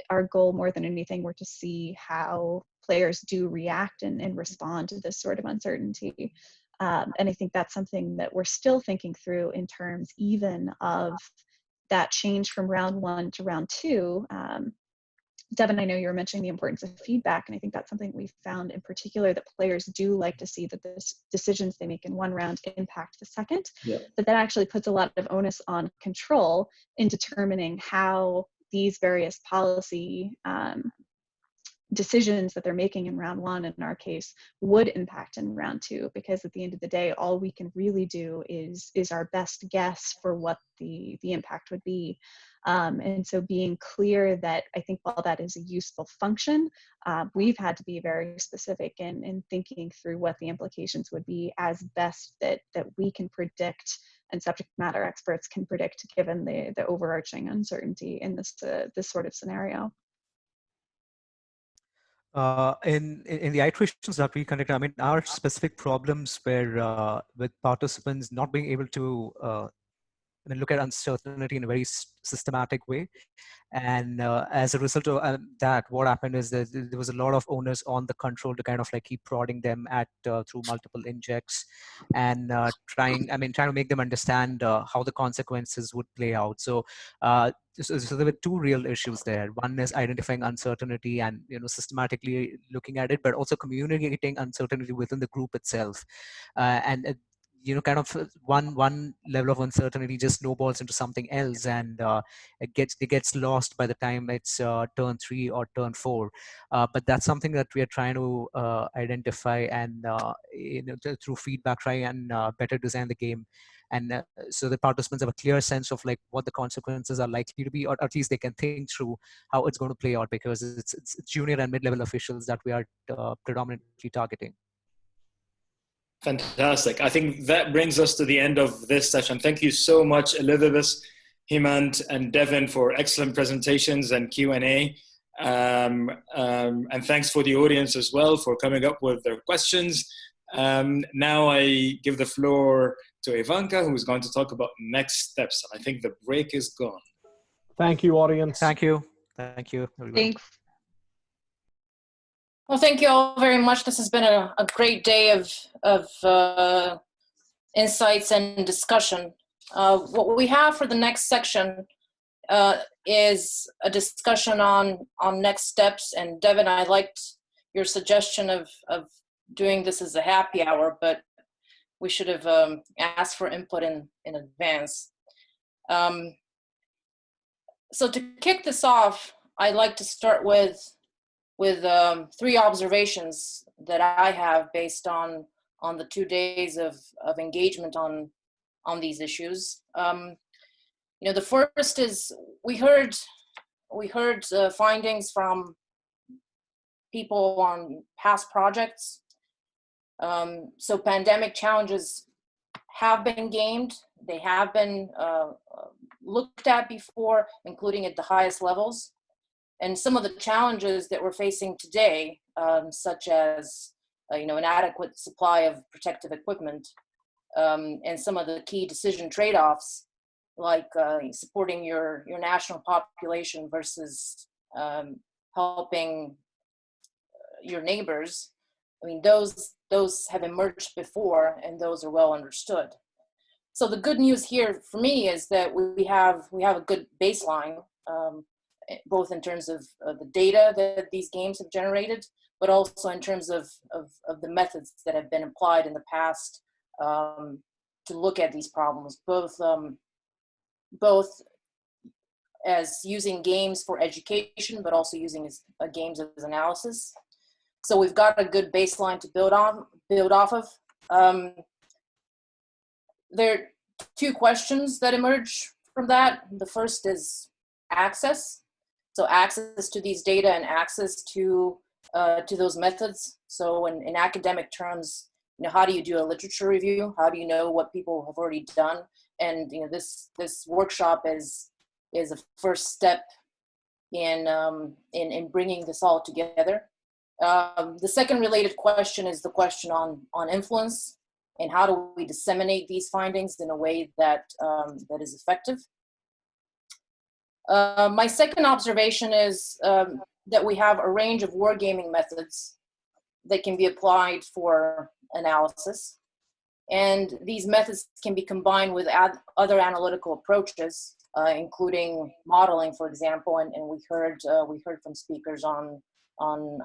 our goal more than anything were to see how players do react and respond to this sort of uncertainty. And I think that's something that we're still thinking through in terms even of that change from round 1 to round 2. Devin, I know you were mentioning the importance of feedback, and I think that's something we've found in particular, that players do like to see that the decisions they make in one round impact the second, but that actually puts a lot of onus on control in determining how these various policy decisions that they're making in round 1, in our case, would impact in round 2, because at the end of the day, all we can really do is our best guess for what the impact would be. And so being clear that, I think while that is a useful function, we've had to be very specific in thinking through what the implications would be as best that we can predict and subject matter experts can predict, given the overarching uncertainty in this sort of scenario. In the iterations that we conducted, I mean, our specific problems were with participants not being able to look at uncertainty in a very systematic way. And as a result of that, what happened is that there was a lot of onus on the control to kind of like keep prodding them at through multiple injects and trying to make them understand how the consequences would play out. So there were two real issues there. One is identifying uncertainty and systematically looking at it, but also communicating uncertainty within the group itself. And kind of one level of uncertainty just snowballs into something else, and it gets lost by the time it's turn 3 or turn 4. But that's something that we are trying to identify and through feedback try and better design the game, and so the participants have a clear sense of like what the consequences are likely to be, or at least they can think through how it's going to play out, because it's junior and mid-level officials that we are predominantly targeting. Fantastic. I think that brings us to the end of this session. Thank you so much, Elizabeth, Hemant, and Devin, for excellent presentations and Q&A. And thanks for the audience as well for coming up with their questions. Now I give the floor to Ivanka, who is going to talk about next steps. I think the break is gone. Thank you, audience. Thank you. Thank you, everybody. Thanks. Well, thank you all very much. This has been a great day of insights and discussion. What we have for the next section is a discussion on next steps. And Devin, I liked your suggestion of doing this as a happy hour, but we should have asked for input in advance. So to kick this off, I'd like to start with 3 observations that I have based on the 2 days of engagement on these issues. You know, the first is we heard findings from people on past projects. So pandemic challenges have been gamed. They have been looked at before, including at the highest levels. And some of the challenges that we're facing today, such as you know, inadequate supply of protective equipment, and some of the key decision trade-offs, like supporting your national population versus helping your neighbors. I mean, those have emerged before, and those are well understood. So the good news here for me is that we have a good baseline, both in terms of the data that these games have generated, but also in terms of the methods that have been applied in the past to look at these problems, both as using games for education, but also using games as analysis. So we've got a good baseline to build off of. There are 2 questions that emerge from that. The first is access. So access to these data and access to those methods. So in academic terms, you know, how do you do a literature review? How do you know what people have already done? And you know, this workshop is a first step in bringing this all together. The second related question is the question on influence, and how do we disseminate these findings in a way that is effective. My second observation is that we have a range of wargaming methods that can be applied for analysis. And these methods can be combined with other analytical approaches, including modeling, for example, and we heard from speakers on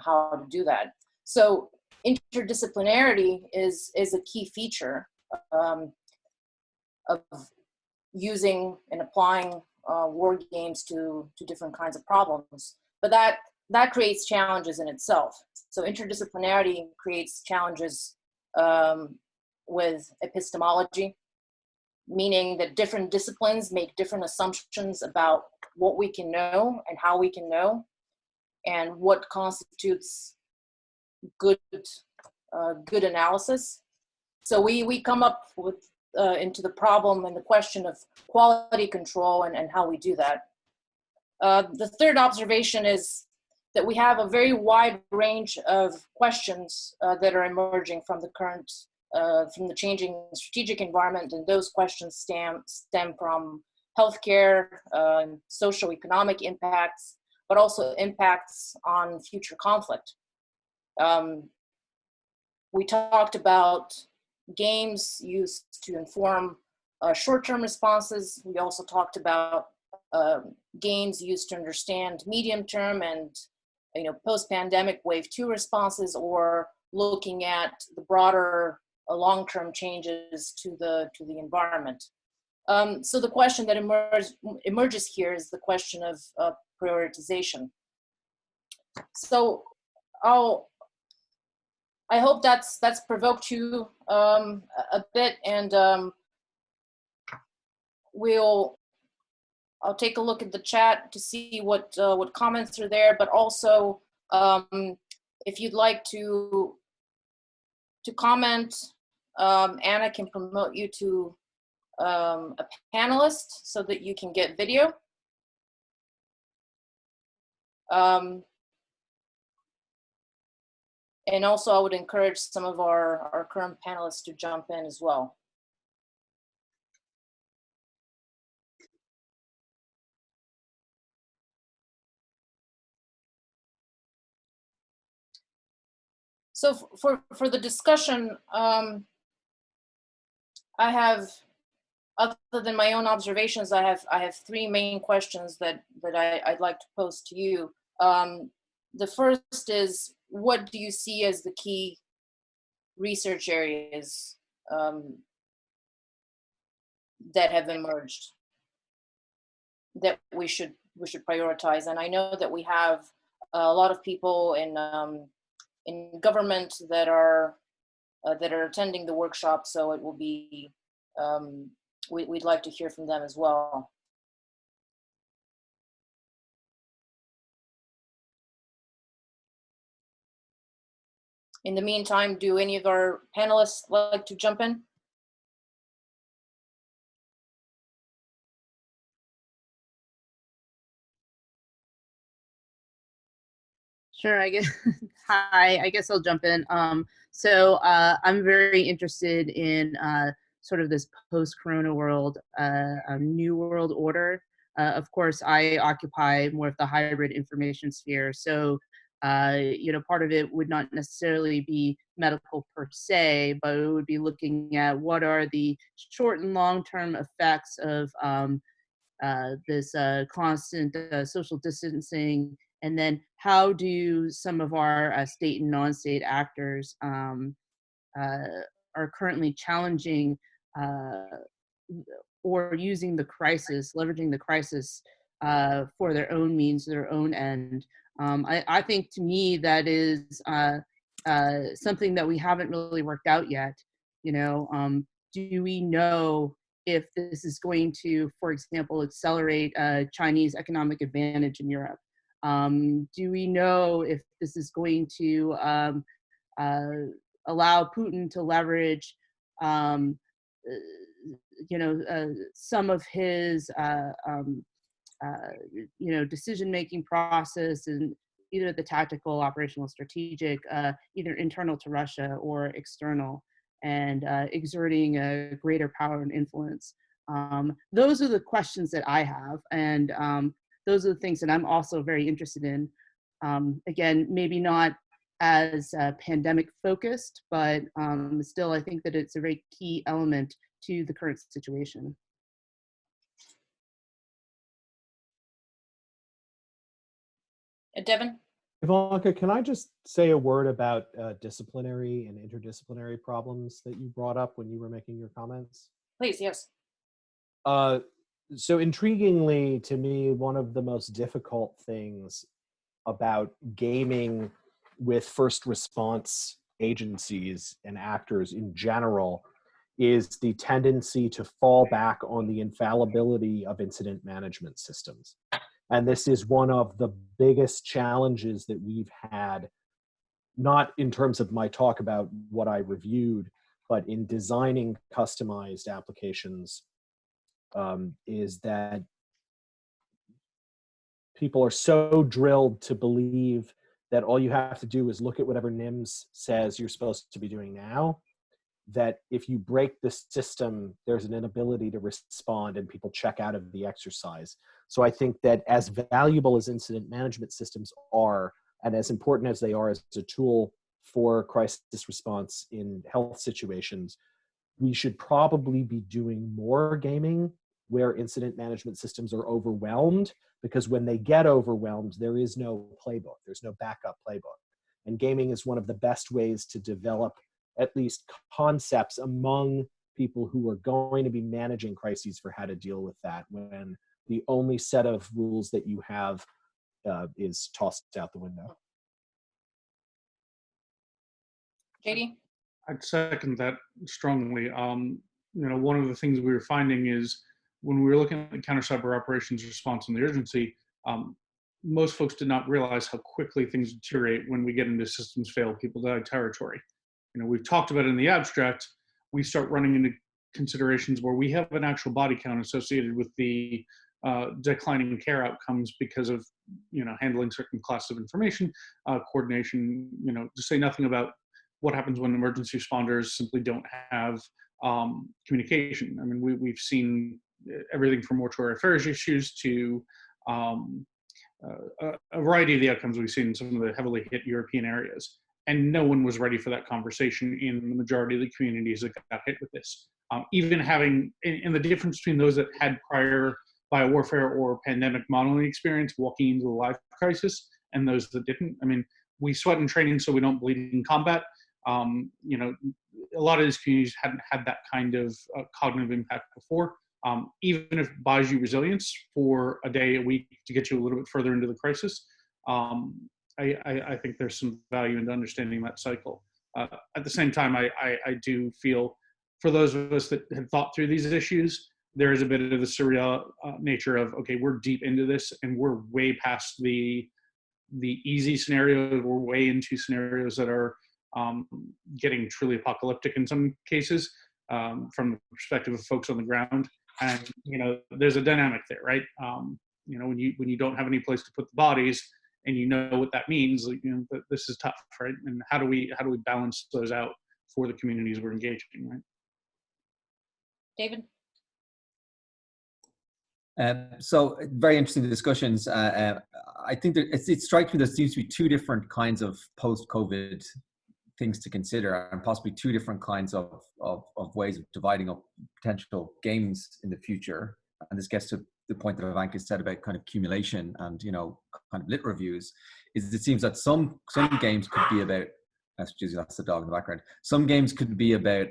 how to do that. So interdisciplinarity is a key feature of using and applying war games to different kinds of problems. But that creates challenges in itself. So interdisciplinarity creates challenges with epistemology, meaning that different disciplines make different assumptions about what we can know and how we can know, and what constitutes good analysis. So we come up with into the problem and the question of quality control and how we do that. The third observation is that we have a very wide range of questions that are emerging from the current, from the changing strategic environment, and those questions stem from healthcare, socio-economic impacts, but also impacts on future conflict. We talked about games used to inform short-term responses. We also talked about games used to understand medium-term and post-pandemic wave 2 responses, or looking at the broader long-term changes to the environment. So the question that emerges here is the question of prioritization. So I hope that's provoked you a bit, and I'll take a look at the chat to see what comments are there, but also if you'd like to comment, Anna can promote you to a panelist so that you can get video. And also I would encourage some of our current panelists to jump in as well. So for the discussion, I have other than my own observations, I have three main questions that I'd like to pose to you. The first is, what do you see as the key research areas that have emerged that we should prioritize? And I know that we have a lot of people in government that are attending the workshop, so it will be we'd like to hear from them as well. In the meantime, do any of our panelists like to jump in? Sure, I guess. Hi, I guess I'll jump in. So I'm very interested in sort of this post-corona world, a new world order. Of course, I occupy more of the hybrid information sphere. So, you know, part of it would not necessarily be medical per se, but it would be looking at what are the short and long-term effects of this constant social distancing, and then how do some of our state and non-state actors are currently challenging or using the crisis, leveraging the crisis for their own means, their own end. I think, to me, that is something that we haven't really worked out yet. You know, do we know if this is going to, for example, accelerate Chinese economic advantage in Europe? Do we know if this is going to allow Putin to leverage, you know, some of his, you know, decision-making process, and either the tactical, operational, strategic, either internal to Russia or external, and exerting a greater power and influence? Those are the questions that I have, and those are the things that I'm also very interested in. Again, maybe not as pandemic focused, but still I think that it's a very key element to the current situation. Devin? Ivanka, can I just say a word about disciplinary and interdisciplinary problems that you brought up when you were making your comments? Please, yes. So intriguingly to me, one of the most difficult things about gaming with first response agencies and actors in general is the tendency to fall back on the infallibility of incident management systems. And this is one of the biggest challenges that we've had, not in terms of my talk about what I reviewed, but in designing customized applications, is that people are so drilled to believe that all you have to do is look at whatever NIMS says you're supposed to be doing now, that if you break the system, there's an inability to respond and people check out of the exercise. So I think that as valuable as incident management systems are, and as important as they are as a tool for crisis response in health situations, we should probably be doing more gaming where incident management systems are overwhelmed, because when they get overwhelmed, there is no playbook, there's no backup playbook. And gaming is one of the best ways to develop at least concepts among people who are going to be managing crises for how to deal with that when the only set of rules that you have is tossed out the window. JD? I'd second that strongly. You know, one of the things we were finding is when we were looking at the counter cyber operations response and the urgency, most folks did not realize how quickly things deteriorate when we get into systems fail, people die territory. You know, we've talked about it in the abstract. We start running into considerations where we have an actual body count associated with the declining care outcomes because of, you know, handling certain classes of information, coordination, you know, to say nothing about what happens when emergency responders simply don't have communication. I mean, we've seen everything from mortuary affairs issues to a variety of the outcomes we've seen in some of the heavily hit European areas. And no one was ready for that conversation in the majority of the communities that got hit with this. even having, in the difference between those that had prior biowarfare or pandemic modeling experience walking into the live crisis and those that didn't. I mean, we sweat in training so we don't bleed in combat. You know, a lot of these communities hadn't had that kind of cognitive impact before. Even if it buys you resilience for a day, a week to get you a little bit further into the crisis, I think there's some value in understanding that cycle. At the same time, I do feel for those of us that have thought through these issues, there is a bit of the surreal nature of, okay, we're deep into this and we're way past the easy scenarios. We're way into scenarios that are getting truly apocalyptic in some cases from the perspective of folks on the ground. And, you know, there's a dynamic there, right? You know, when you don't have any place to put the bodies and you know what that means, you know, this is tough, right? And how do we balance those out for the communities we're engaging, right? David? So very interesting discussions. I think that it strikes me there seems to be two different kinds of post-COVID things to consider, and possibly two different kinds of ways of dividing up potential games in the future. And this gets to the point that Ivanka said about kind of accumulation and, you know, kind of lit reviews, is it seems that some games could be about, that's the dog in the background. Some games could be about,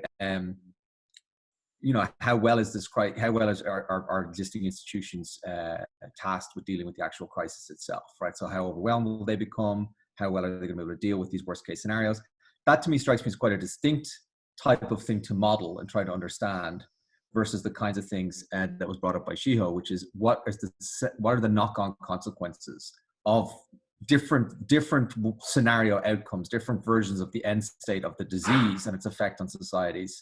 you know, how well is our existing institutions tasked with dealing with the actual crisis itself, right? So how overwhelmed will they become? How well are they going to be able to deal with these worst case scenarios? That to me strikes me as quite a distinct type of thing to model and try to understand, versus the kinds of things that was brought up by Shiho, which is what are the knock-on consequences of different scenario outcomes, different versions of the end state of the disease and its effect on societies,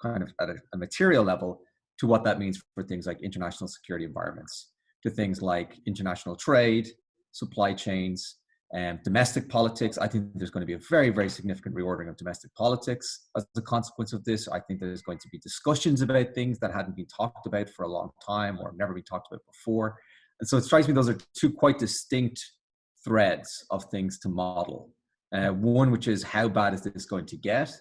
kind of at a material level, to what that means for things like international security environments, to things like international trade, supply chains, and domestic politics. I think there's going to be a very, very significant reordering of domestic politics as a consequence of this. I think there's going to be discussions about things that hadn't been talked about for a long time or never been talked about before. And so it strikes me those are two quite distinct threads of things to model. One, which is how bad is this going to get?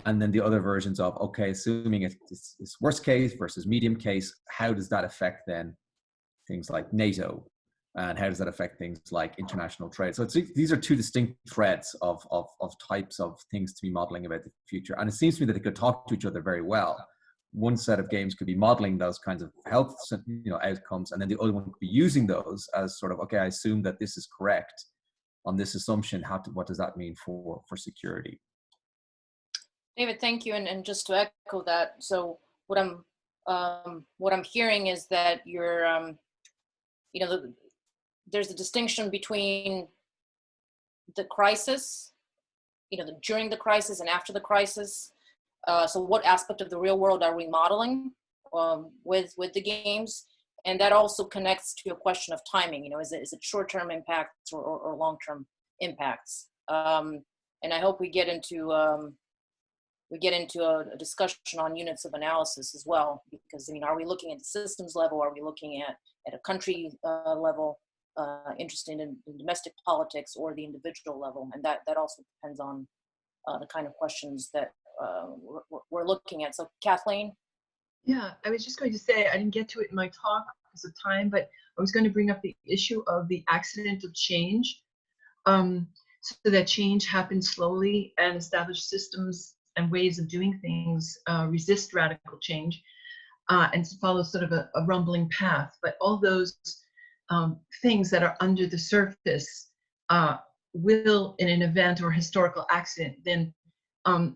And then the other versions of, okay, assuming it's worst case versus medium case, how does that affect then things like NATO? And how does that affect things like international trade? So these are two distinct threads of types of things to be modeling about the future. And it seems to me that they could talk to each other very well. One set of games could be modeling those kinds of health, you know, outcomes, and then the other one could be using those as sort of, okay, I assume that this is correct on this assumption. What does that mean for security? David, thank you. And just to echo that, so what I'm hearing is that you're, you know, there's a distinction between the crisis, you know, during the crisis and after the crisis. So what aspect of the real world are we modeling with the games? And that also connects to a question of timing. You know, is it short-term impacts or long-term impacts? And I hope we get into a discussion on units of analysis as well, because I mean, are we looking at the systems level? Are we looking at a country level? Interested in domestic politics or the individual level, and that also depends on the kind of questions that we're looking at. So Kathleen? Yeah, I was just going to say, I didn't get to it in my talk because of time, but I was going to bring up the issue of the accidental change. So that change happens slowly, and established systems and ways of doing things resist radical change and follow sort of a rumbling path. But all those things that are under the surface will, in an event or historical accident, then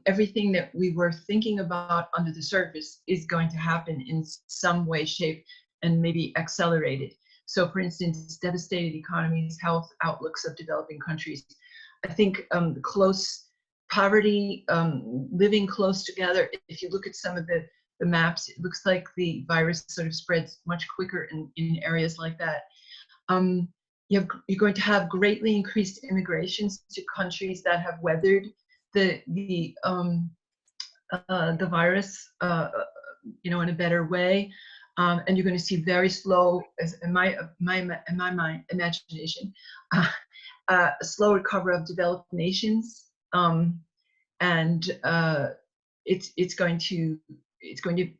everything that we were thinking about under the surface is going to happen in some way, shape, and maybe accelerated. So for instance, devastated economies, health outlooks of developing countries. I think the close poverty, living close together, if you look at some of the maps, it looks like the virus sort of spreads much quicker in areas like that. You're going to have greatly increased immigrations to countries that have weathered the virus, you know, in a better way, and you're going to see very slow, in my mind, imagination, a slow recovery of developed nations, and it's going to it's going to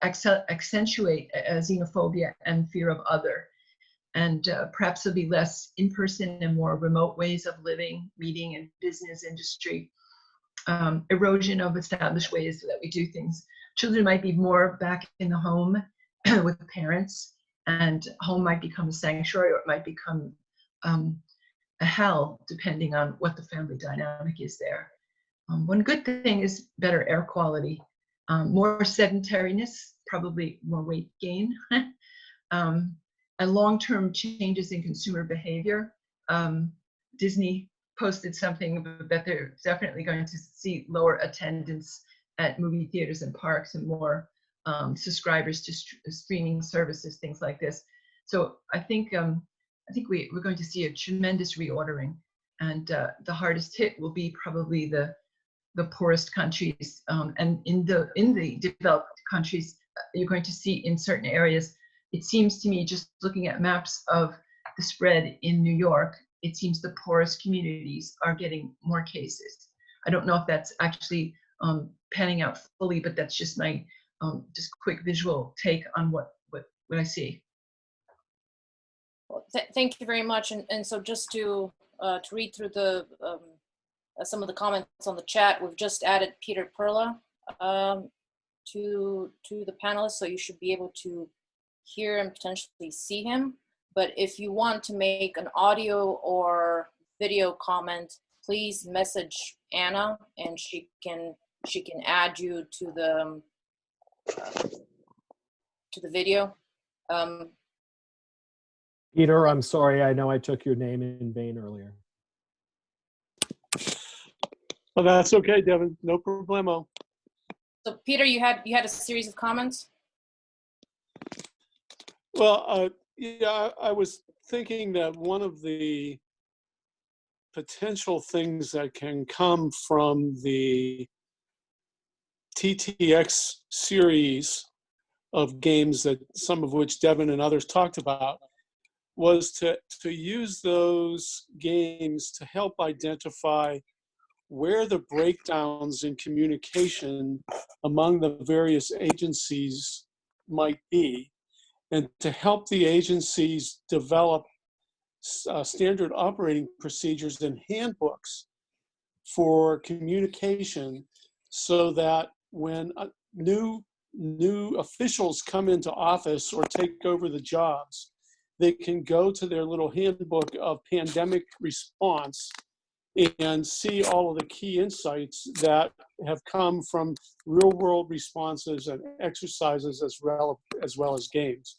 accentuate xenophobia and fear of other. And perhaps there'll be less in-person and more remote ways of living, meeting, and business industry. Erosion of established ways that we do things. Children might be more back in the home with parents, and home might become a sanctuary, or it might become a hell, depending on what the family dynamic is there. One good thing is better air quality, more sedentariness, probably more weight gain, and long-term changes in consumer behavior. Disney posted something that they're definitely going to see lower attendance at movie theaters and parks, and more subscribers to streaming services, things like this. So I think we're going to see a tremendous reordering, and the hardest hit will be probably the poorest countries, and in the developed countries, you're going to see in certain areas. It seems to me, just looking at maps of the spread in New York, it seems the poorest communities are getting more cases. I don't know if that's actually panning out fully, but that's just my just quick visual take on what I see. Well, thank you very much. And so just to read through the some of the comments on the chat, we've just added Peter Perla to the panelists, so you should be able to hear and potentially see him. But if you want to make an audio or video comment, please message Anna, and she can add you to the video. Peter, I'm sorry, I know I took your name in vain earlier. Oh, that's okay, Devin. No problemo. So Peter, you had a series of comments? Well, yeah, I was thinking that one of the potential things that can come from the TTX series of games, that some of which Devin and others talked about, was to use those games to help identify where the breakdowns in communication among the various agencies might be, and to help the agencies develop standard operating procedures and handbooks for communication, so that when new officials come into office or take over the jobs, they can go to their little handbook of pandemic response and see all of the key insights that have come from real world responses and exercises as well as games.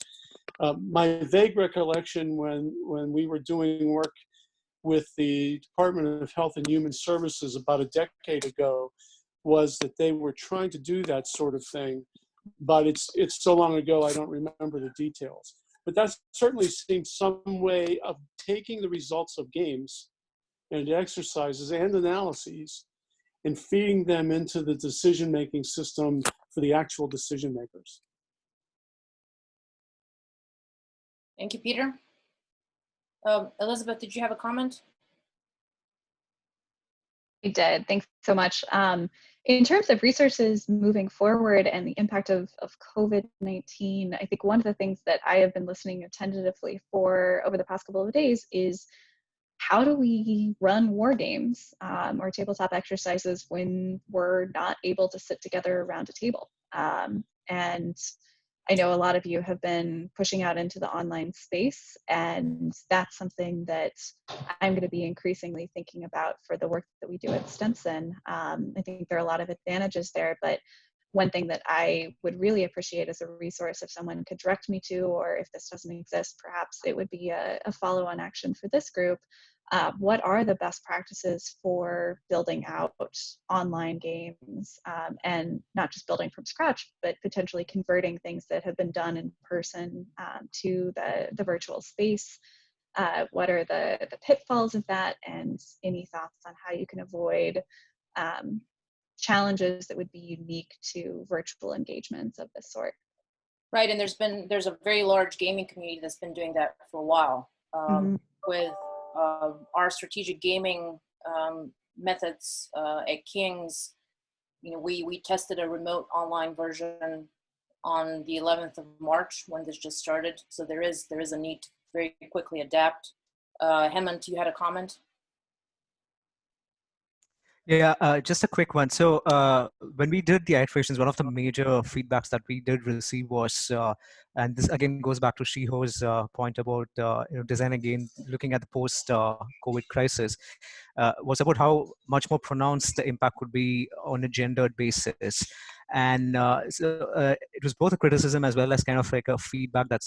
My vague recollection when we were doing work with the Department of Health and Human Services about a decade ago was that they were trying to do that sort of thing, but it's so long ago I don't remember the details. But that certainly seems some way of taking the results of games and exercises and analyses and feeding them into the decision-making system for the actual decision makers. Thank you, Peter. Elizabeth, did you have a comment? I did. Thanks so much. In terms of resources moving forward and the impact of COVID-19, I think one of the things that I have been listening attentively for over the past couple of days is, how do we run war games or tabletop exercises when we're not able to sit together around a table? And I know a lot of you have been pushing out into the online space, and that's something that I'm going to be increasingly thinking about for the work that we do at Stinson. I think there are a lot of advantages there, but one thing that I would really appreciate as a resource, if someone could direct me to, or if this doesn't exist, perhaps it would be a follow-on action for this group. What are the best practices for building out online games, and not just building from scratch, but potentially converting things that have been done in person to the virtual space? What are the pitfalls of that, and any thoughts on how you can avoid challenges that would be unique to virtual engagements of this sort? Right, and there's a very large gaming community that's been doing that for a while, with our strategic gaming methods at King's. we tested a remote online version on the 11th of March when this just started. So there is a need to very quickly adapt. Hemant, you had a comment? Yeah, just a quick one. So when we did the iterations, one of the major feedbacks that we did receive was, and this again goes back to Shiho's point about design again, looking at the post-COVID crisis, was about how much more pronounced the impact could be on a gendered basis. And it was both a criticism as well as kind of like a feedback that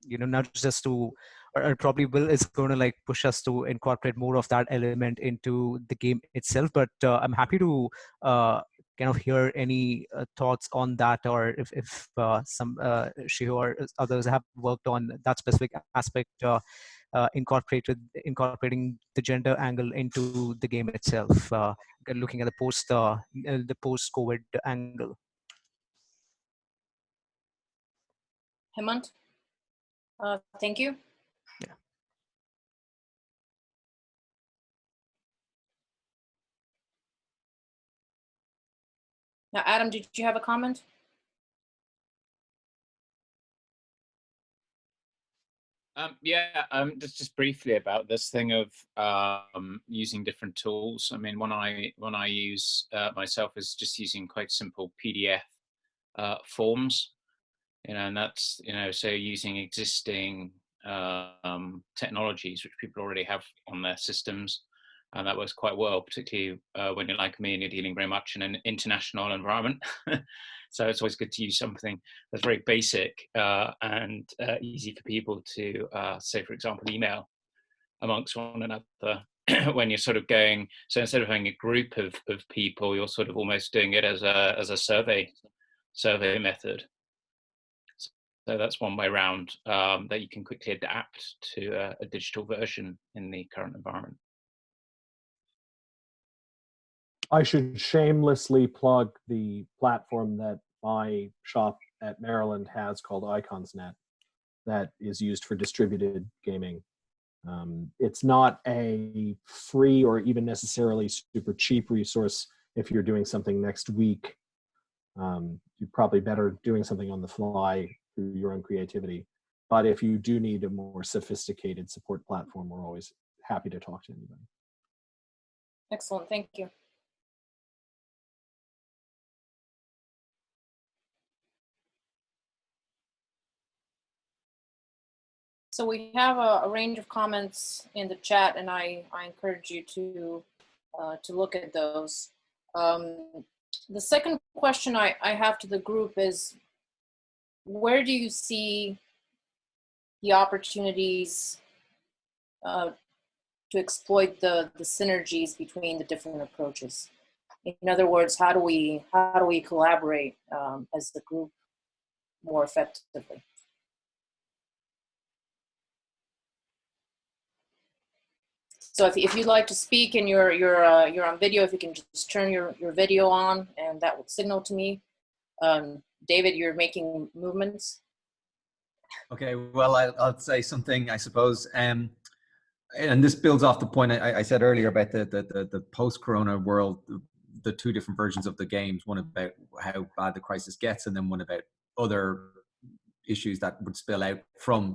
nudged us to, or probably is going to like push us to incorporate more of that element into the game itself. But I'm happy to kind of hear any thoughts on that, or if some Shiho or others have worked on that specific aspect, incorporating the gender angle into the game itself, looking at the post-COVID angle. Hemant? Thank you. Yeah. Now, Adam, did you have a comment? Just briefly about this thing of using different tools. I mean, one I use myself is just using quite simple PDF forms, and that's so using existing technologies which people already have on their systems, and that works quite well, particularly when you're like me and you're dealing very much in an international environment. So it's always good to use something that's very basic and easy for people to, say, for example, email amongst one another when you're sort of going. So instead of having a group of people, you're sort of almost doing it as a survey method. So that's one way around that you can quickly adapt to a digital version in the current environment. I should shamelessly plug the platform that my shop at Maryland has called IconsNet that is used for distributed gaming. It's not a free or even necessarily super cheap resource if you're doing something next week. You're probably better doing something on the fly through your own creativity. But if you do need a more sophisticated support platform, we're always happy to talk to anybody. Excellent, thank you. So we have a range of comments in the chat, and I encourage you to look at those. The second question I have to the group is, where do you see the opportunities to exploit the synergies between the different approaches? In other words, how do we collaborate as the group more effectively? So if you'd like to speak and you're on video, if you can just turn your video on, and that will signal to me. David, you're making movements. Okay, well, I'll say something, I suppose. And this builds off the point I said earlier about the post-corona world, the two different versions of the games, one about how bad the crisis gets, and then one about other issues that would spill out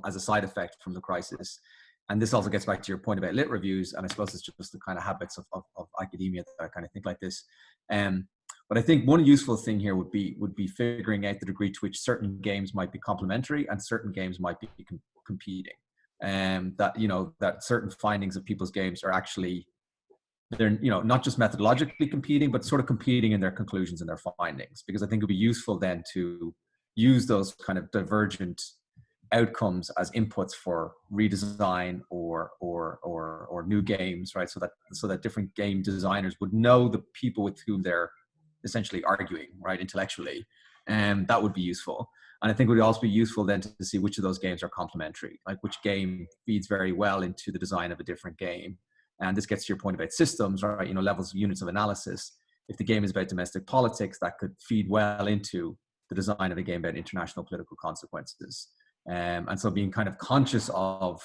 as a side effect from the crisis. And this also gets back to your point about lit reviews, and I suppose it's just the kind of habits of academia that I kind of think like this. But I think one useful thing here would be figuring out the degree to which certain games might be complementary and certain games might be competing. That certain findings of people's games are actually, they're not just methodologically competing, but sort of competing in their conclusions and their findings. Because I think it would be useful then to use those kind of divergent outcomes as inputs for redesign or new games, right? So that different game designers would know the people with whom they're essentially arguing, right, intellectually, and that would be useful. And I think it would also be useful then to see which of those games are complementary, like which game feeds very well into the design of a different game. And this gets to your point about systems, right? Levels of units of analysis. If the game is about domestic politics, that could feed well into the design of a game about international political consequences. And so being kind of conscious of,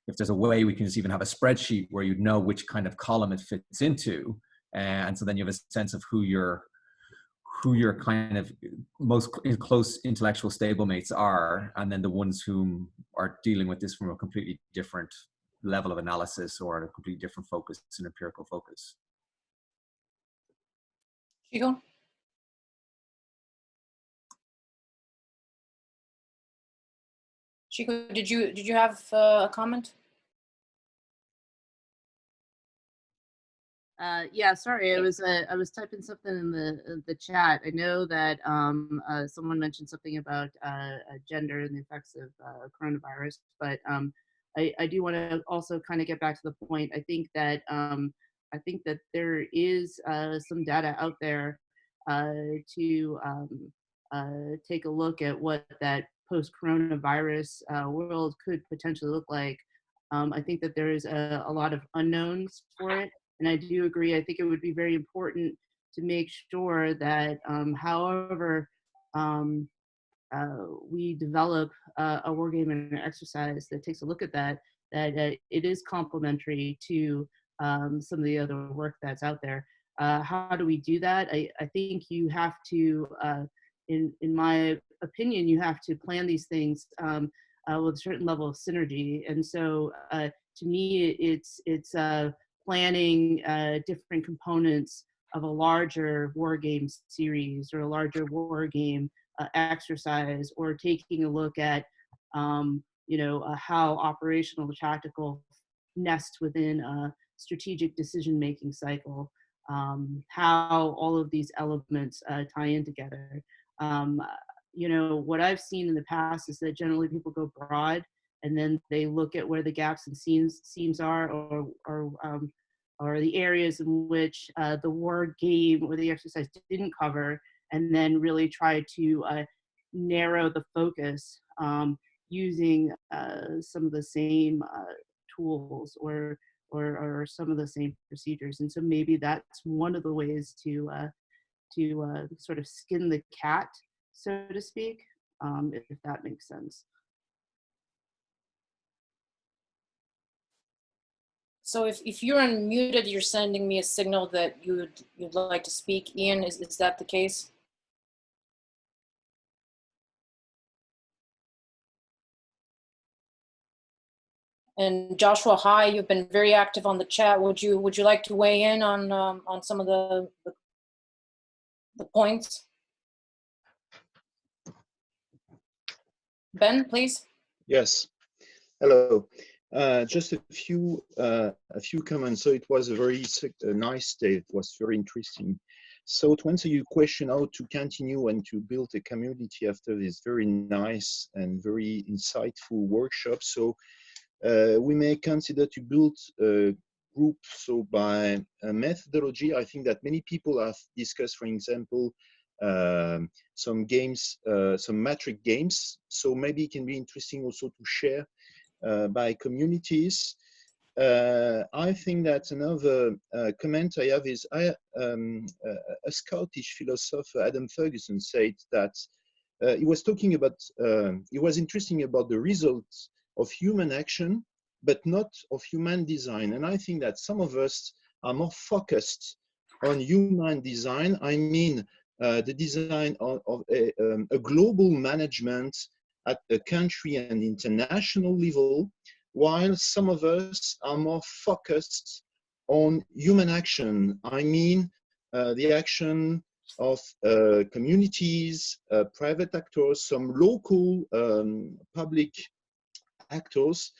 if there's a way we can just even have a spreadsheet where you'd know which kind of column it fits into, and so then you have a sense of who your kind of most close intellectual stablemates are, and then the ones whom are dealing with this from a completely different level of analysis or a completely different focus, an empirical focus. Chico? Chico, did you have a comment? Yeah, sorry, I was typing something in the chat. I know that someone mentioned something about gender and the effects of coronavirus, but I do want to also kind of get back to the point. I think that there is some data out there to take a look at what that post-coronavirus world could potentially look like. I think that there is a lot of unknowns for it. And I do agree, I think it would be very important to make sure that however we develop a wargame and an exercise that takes a look at that it is complementary to some of the other work that's out there. How do we do that? I think you have to, in my opinion, you have to plan these things with a certain level of synergy. And so to me, it's planning different components of a larger war game series or a larger war game exercise, or taking a look at how operational tactical nest within a strategic decision-making cycle, how all of these elements tie in together. What I've seen in the past is that generally people go broad and then they look at where the gaps and seams are, or the areas in which the war game or the exercise didn't cover, and then really try to narrow the focus using some of the same tools or some of the same procedures. And so maybe that's one of the ways to sort of skin the cat, so to speak, if that makes sense. So if you're unmuted, you're sending me a signal that you'd like to speak. Ian, is that the case? And Joshua, hi, you've been very active on the chat. Would you like to weigh in on some of the points? Ben, please. Yes. Hello. Just a few comments. So it was a very nice day. It was very interesting. So to answer your question, how to continue and to build a community after this very nice and very insightful workshop. So we may consider to build a group. So by a methodology, I think that many people have discussed, for example, some games, some metric games. So maybe it can be interesting also to share by communities. I think that another comment I have is a Scottish philosopher, Adam Ferguson, said that he was talking about, he was interesting about the results of human action, but not of human design. And I think that some of us are more focused on human design. I mean, the design of a global management at a country and international level, while some of us are more focused on human action. I mean, the action of communities, private actors, some local public actors.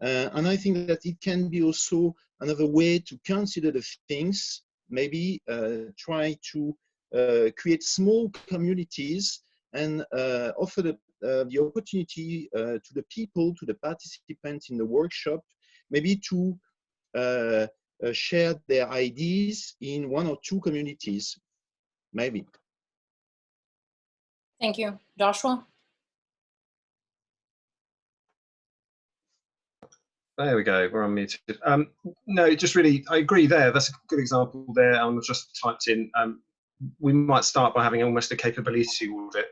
And I think that it can be also another way to consider the things, maybe try to create small communities and offer the opportunity to the people, to the participants in the workshop, maybe to share their ideas in one or two communities, maybe. Thank you. Joshua? There we go, we're unmuted. No, just really, I agree there. That's a good example there. I just typed in, we might start by having almost a capability audit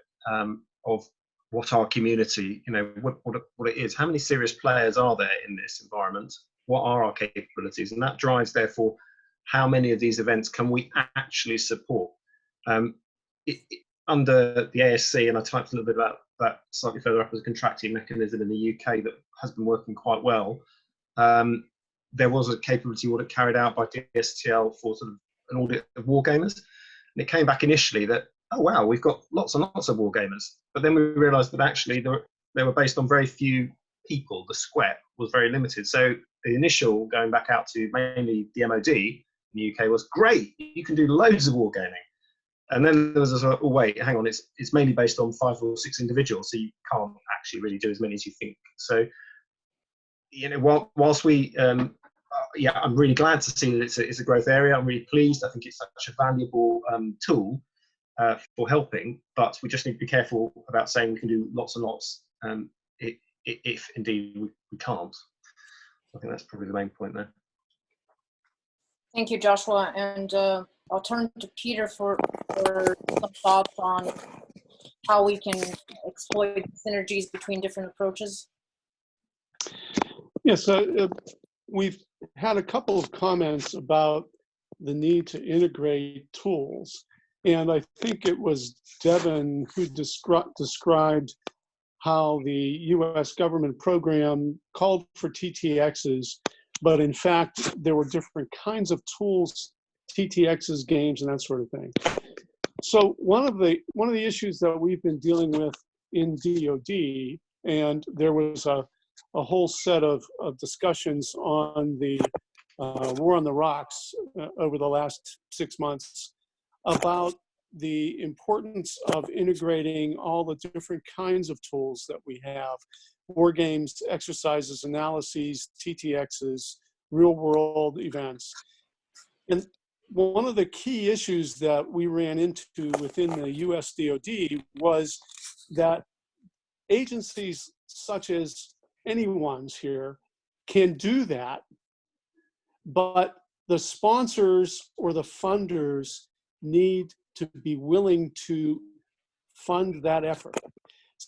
of what our community, what it is. How many serious players are there in this environment? What are our capabilities? And that drives, therefore, how many of these events can we actually support? Under the ASC, and I typed a little bit about that slightly further up as a contracting mechanism in the UK that has been working quite well. There was a capability audit carried out by DSTL for sort of an audit of wargamers, and it came back initially that, oh wow, we've got lots and lots of wargamers, but then we realised that actually they were based on very few people. The SQUEP was very limited. So the initial going back out to mainly the MOD in the UK was great. You can do loads of wargaming. And then there was a sort of, oh wait, hang on, it's mainly based on 5 or 6 individuals, so you can't actually really do as many as you think. So, you know, whilst we, yeah, I'm really glad to see that it's a growth area. I'm really pleased. I think it's such a valuable tool for helping, but we just need to be careful about saying we can do lots and lots if indeed we can't. I think that's probably the main point there. Thank you, Joshua. And I'll turn to Peter for some thoughts on how we can exploit synergies between different approaches. Yes, we've had a couple of comments about the need to integrate tools. And I think it was Devin who described how the US government program called for TTXs, but in fact, there were different kinds of tools, TTXs, games, and that sort of thing. So one of the issues that we've been dealing with in DoD, and there was a whole set of discussions on the War on the Rocks over the last 6 months about the importance of integrating all the different kinds of tools that we have: war games, exercises, analyses, TTXs, real world events. And one of the key issues that we ran into within the US DoD was that agencies such as anyone's here can do that, but the sponsors or the funders need to be willing to fund that effort.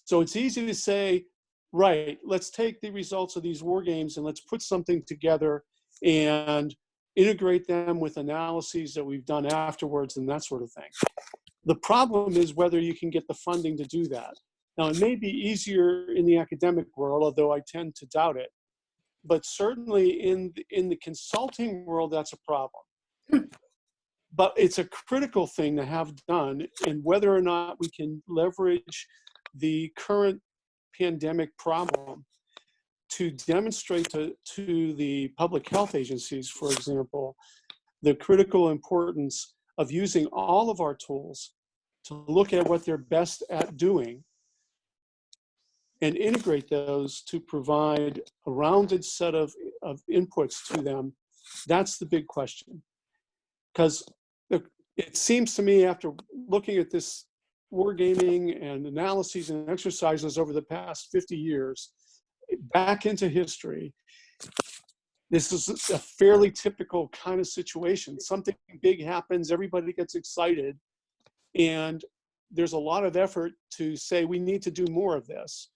So it's easy to say, right, let's take the results of these war games and let's put something together and integrate them with analyses that we've done afterwards and that sort of thing. The problem is whether you can get the funding to do that. Now, it may be easier in the academic world, although I tend to doubt it, but certainly in the consulting world, that's a problem. But it's a critical thing to have done, and whether or not we can leverage the current pandemic problem to demonstrate to the public health agencies, for example, the critical importance of using all of our tools to look at what they're best at doing and integrate those to provide a rounded set of inputs to them. That's the big question. Because it seems to me, after looking at this wargaming and analyses and exercises over the past 50 years, back into history, this is a fairly typical kind of situation. Something big happens, everybody gets excited, and there's a lot of effort to say we need to do more of this.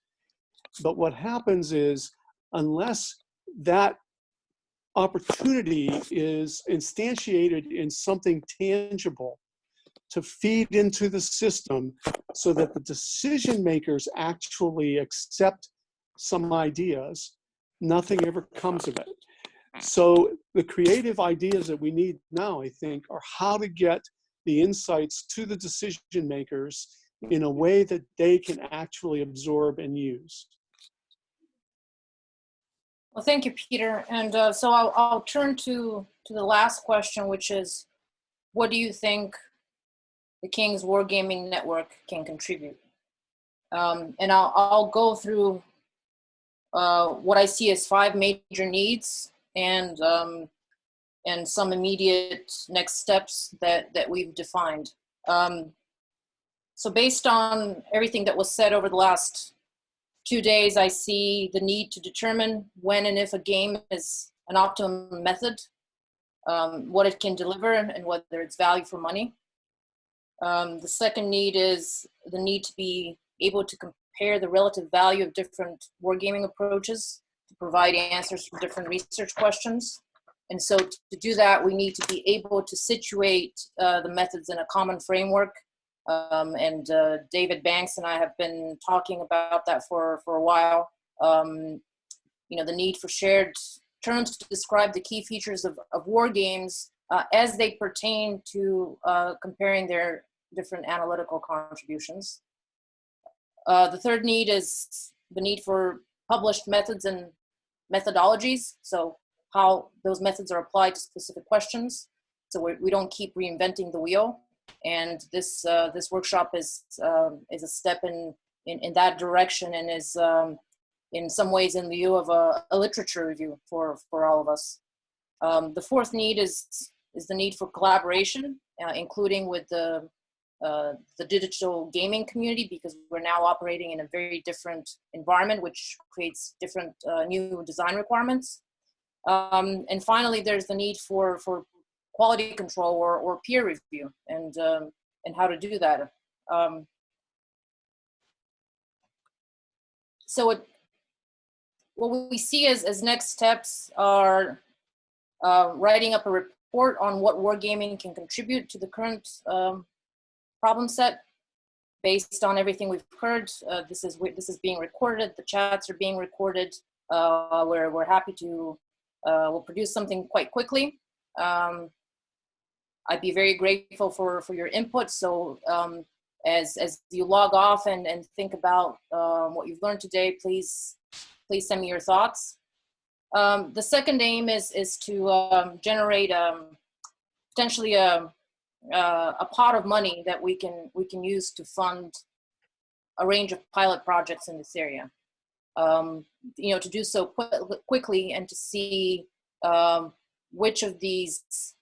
But what happens is, unless that opportunity is instantiated in something tangible to feed into the system so that the decision makers actually accept some ideas, nothing ever comes of it. So the creative ideas that we need now, I think, are how to get the insights to the decision makers in a way that they can actually absorb and use. Well, thank you, Peter. And so I'll turn to the last question, which is, what do you think the King's Wargaming Network can contribute? And I'll go through what I see as 5 major needs and some immediate next steps that we've defined. So based on everything that was said over the last 2 days, I see the need to determine when and if a game is an optimum method, what it can deliver, and whether it's value for money. The second need is the need to be able to compare the relative value of different wargaming approaches to provide answers for different research questions. And so to do that, we need to be able to situate the methods in a common framework. David Banks and I have been talking about that for a while. You know, the need for shared terms to describe the key features of war games as they pertain to comparing their different analytical contributions. The third need is the need for published methods and methodologies. So how those methods are applied to specific questions. So we don't keep reinventing the wheel. And this workshop is a step in that direction, and is in some ways in lieu of a literature review for all of us. The fourth need is the need for collaboration, including with the digital gaming community, because we're now operating in a very different environment, which creates different new design requirements. And finally, there's the need for quality control or peer review, and how to do that. So what we see as next steps are writing up a report on what wargaming can contribute to the current problem set based on everything we've heard. This is being recorded. The chats are being recorded. We're happy to we'll produce something quite quickly. I'd be very grateful for your input. So as you log off and think about what you've learned today, please send me your thoughts. The second aim is to generate potentially a pot of money that we can use to fund a range of pilot projects in this area. You know, to do so quickly and to see which of these,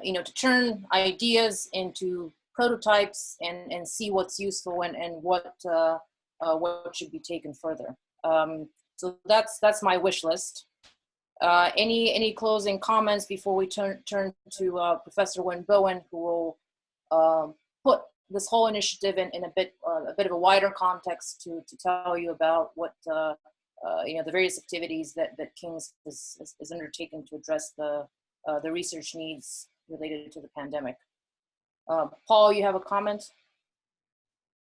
you know, to turn ideas into prototypes and see what's useful and what should be taken further. So that's my wish list. Any closing comments before we turn to Professor Wynne Bowen, who will put this whole initiative in a bit of a wider context to tell you about what you know, the various activities that King's is undertaken to address the research needs related to the pandemic. Paul, you have a comment?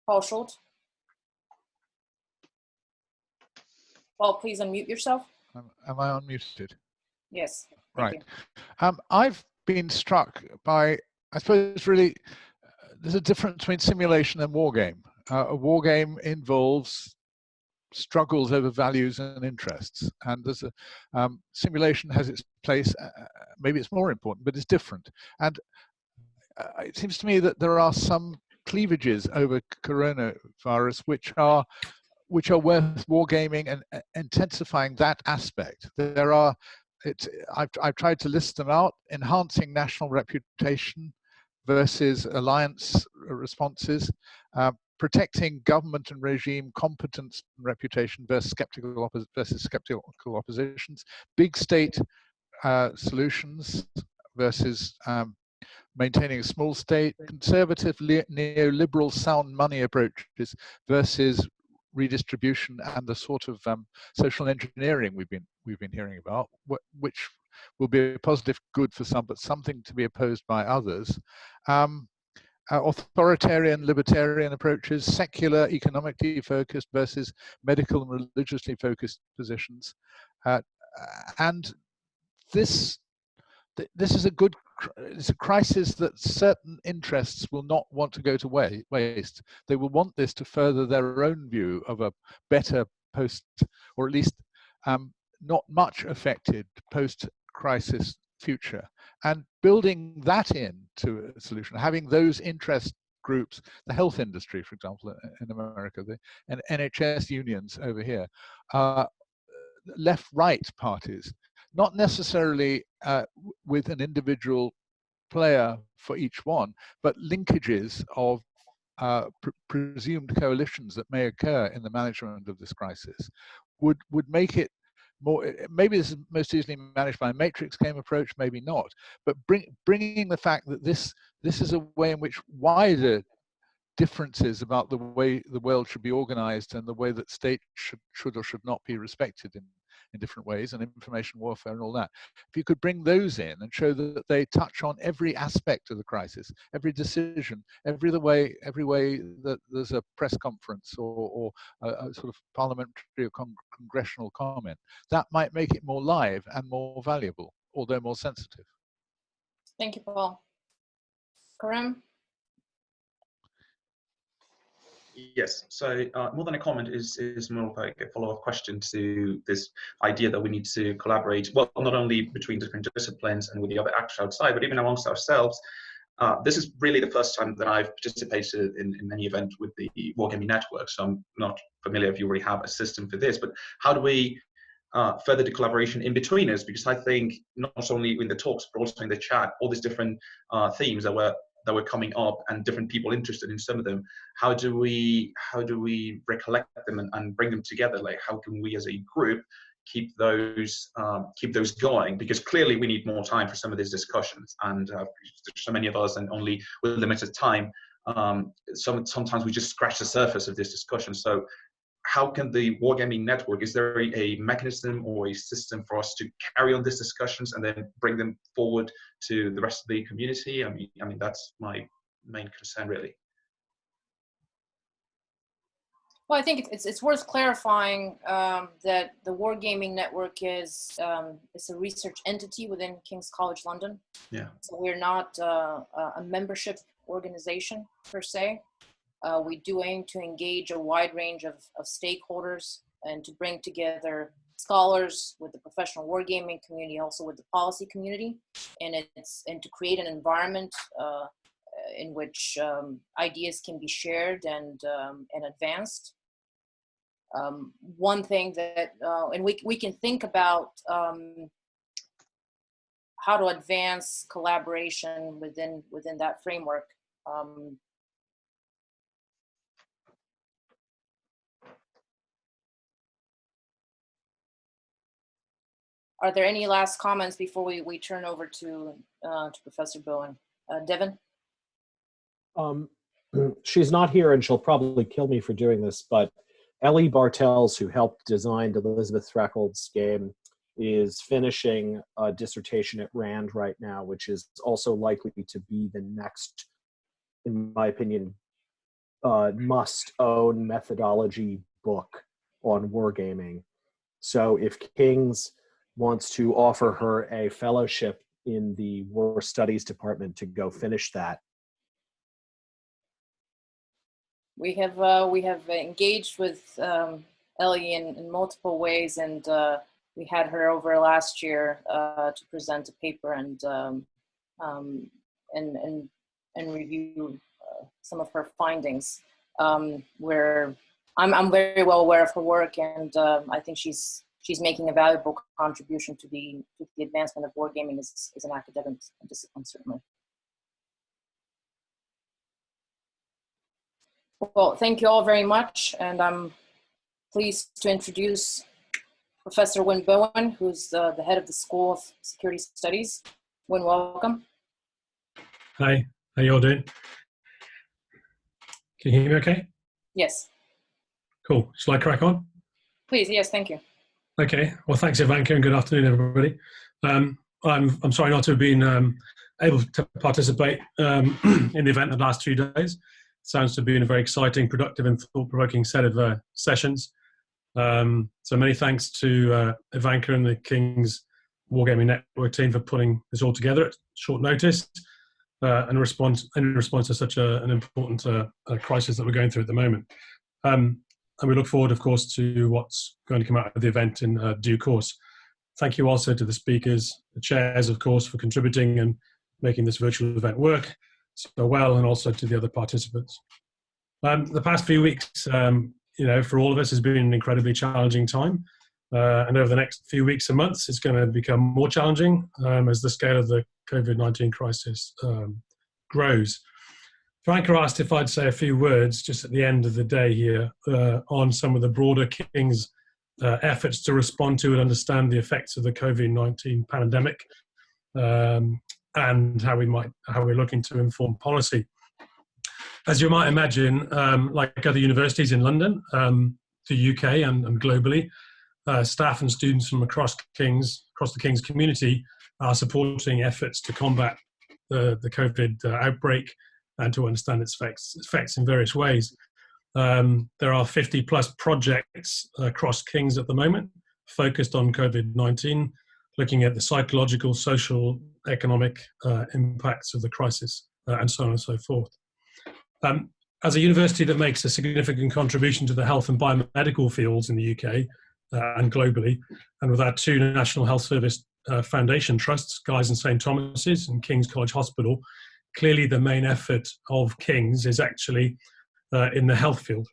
Paul Schultz? Paul, please unmute yourself. Am I unmuted? Yes. Right. I've been struck by, I suppose, really, there's a difference between simulation and wargame. A wargame involves struggles over values and interests, and there's a simulation has its place. Maybe it's more important, but it's different. And it seems to me that there are some cleavages over coronavirus which are worth wargaming and intensifying that aspect. There are, I've tried to list them out: enhancing national reputation versus alliance responses, protecting government and regime competence and reputation versus skeptical oppositions, big state solutions versus maintaining a small state, conservative neoliberal sound money approaches versus redistribution and the sort of social engineering we've been hearing about, which will be a positive good for some, but something to be opposed by others. Authoritarian, libertarian approaches, secular, economically focused versus medical and religiously focused positions, and this is it's a crisis that certain interests will not want to go to waste. They will want this to further their own view of a better post, or at least not much affected post-crisis future. And building that into a solution, having those interest groups, the health industry, for example, in America, and NHS unions over here, left-right parties, not necessarily with an individual player for each one, but linkages of presumed coalitions that may occur in the management of this crisis would make it more. Maybe this is most easily managed by a matrix game approach, maybe not, but bringing the fact that this is a way in which wider differences about the way the world should be organized and the way that states should or should not be respected in different ways, and information warfare and all that. If you could bring those in and show that they touch on every aspect of the crisis, every decision, every way that there's a press conference or a sort of parliamentary or congressional comment, that might make it more live and more valuable, although more sensitive. Thank you, Paul. Karim? Yes, so more than a comment is more of like a follow-up question to this idea that we need to collaborate, well, not only between different disciplines and with the other actors outside, but even amongst ourselves. This is really the first time that I've participated in any event with the Wargaming Network, so I'm not familiar if you already have a system for this, but how do we further the collaboration in between us? Because I think not only in the talks, but also in the chat, all these different themes that were coming up and different people interested in some of them, how do we recollect them and bring them together? Like, how can we as a group keep those going? Because clearly we need more time for some of these discussions, and there's so many of us, and only with limited time, sometimes we just scratch the surface of this discussion. So how can the Wargaming Network, is there a mechanism or a system for us to carry on these discussions and then bring them forward to the rest of the community? I mean that's my main concern, really. Well, I think it's worth clarifying that the Wargaming Network is a research entity within King's College London. Yeah. So we're not a membership organization per se. We do aim to engage a wide range of stakeholders and to bring together scholars with the professional wargaming community, also with the policy community, and to create an environment in which ideas can be shared and advanced. One thing that, and we can think about how to advance collaboration within that framework. Are there any last comments before we turn over to Professor Bowen? Devin? She's not here and she'll probably kill me for doing this, but Ellie Bartels, who helped design Elizabeth Threckald's game, is finishing a dissertation at Rand right now, which is also likely to be the next, in my opinion, must-own methodology book on wargaming. So if King's wants to offer her a fellowship in the War Studies department to go finish that. We have engaged with Ellie in multiple ways, and we had her over last year to present a paper and review some of her findings. Where I'm very well aware of her work, and I think she's making a valuable contribution to the advancement of wargaming as an academic discipline, certainly. Well, thank you all very much, and I'm pleased to introduce Professor Wynne Bowen, who's the head of the School of Security Studies. Wynne, welcome. Hi, how you all doing? Can you hear me okay? Yes. Cool, shall I crack on? Please, yes, thank you. Okay, well, thanks, Ivanka, and good afternoon, everybody. I'm sorry not to have been able to participate in the event the last 2 days. Sounds to have been a very exciting, productive, and thought-provoking set of sessions. So many thanks to Ivanka and the King's Wargaming Network team for putting this all together at short notice in response to such an important crisis that we're going through at the moment. And we look forward, of course, to what's going to come out of the event in due course. Thank you also to the speakers, the chairs, of course, for contributing and making this virtual event work so well, and also to the other participants. The past few weeks, for all of us has been an incredibly challenging time. And over the next few weeks and months, it's going to become more challenging as the scale of the COVID-19 crisis grows. Ivanka asked if I'd say a few words just at the end of the day here on some of the broader King's efforts to respond to and understand the effects of the COVID-19 pandemic and how we're looking to inform policy. As you might imagine, like other universities in London, the UK and globally, staff and students from across the King's community are supporting efforts to combat the COVID outbreak and to understand its effects in various ways. There are 50 plus projects across King's at the moment focused on COVID-19, looking at the psychological, social, economic impacts of the crisis, and so on and so forth. As a university that makes a significant contribution to the health and biomedical fields in the UK and globally, and with our two National Health Service Foundation trusts, Guy's and St Thomas's and King's College Hospital, clearly the main effort of King's is actually in the health field.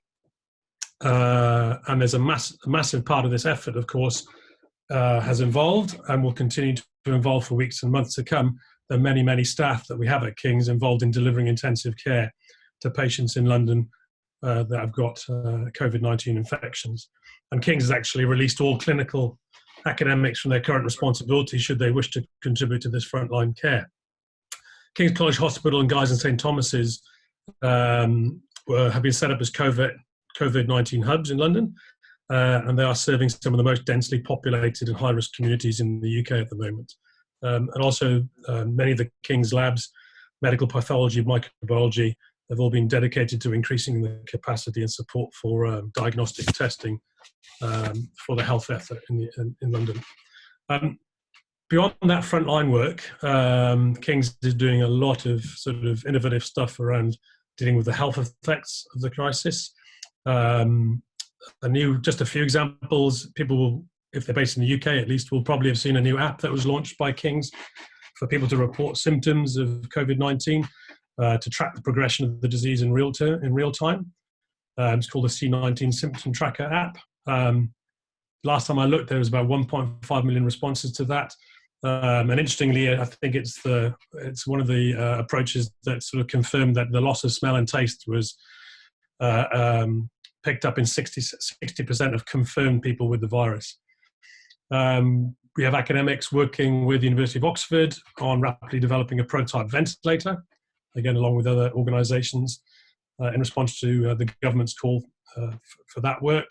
And there's a massive part of this effort, of course, has involved and will continue to involve for weeks and months to come the many, many staff that we have at King's involved in delivering intensive care to patients in London that have got COVID-19 infections. And King's has actually released all clinical academics from their current responsibilities should they wish to contribute to this frontline care. King's College Hospital and Guy's and St Thomas's have been set up as COVID-19 hubs in London, and they are serving some of the most densely populated and high-risk communities in the UK at the moment. And also many of the King's labs, medical pathology, microbiology, have all been dedicated to increasing the capacity and support for diagnostic testing for the health effort in London. Beyond that frontline work, King's is doing a lot of sort of innovative stuff around dealing with the health effects of the crisis. Just a few examples, people will, if they're based in the UK at least, will probably have seen a new app that was launched by King's for people to report symptoms of COVID-19, to track the progression of the disease in real time. It's called the C19 Symptom Tracker app. Last time I looked, there was about 1.5 million responses to that. And interestingly, I think it's one of the approaches that sort of confirmed that the loss of smell and taste was picked up in 60% of confirmed people with the virus. We have academics working with the University of Oxford on rapidly developing a prototype ventilator, again, along with other organisations, in response to the government's call for that work.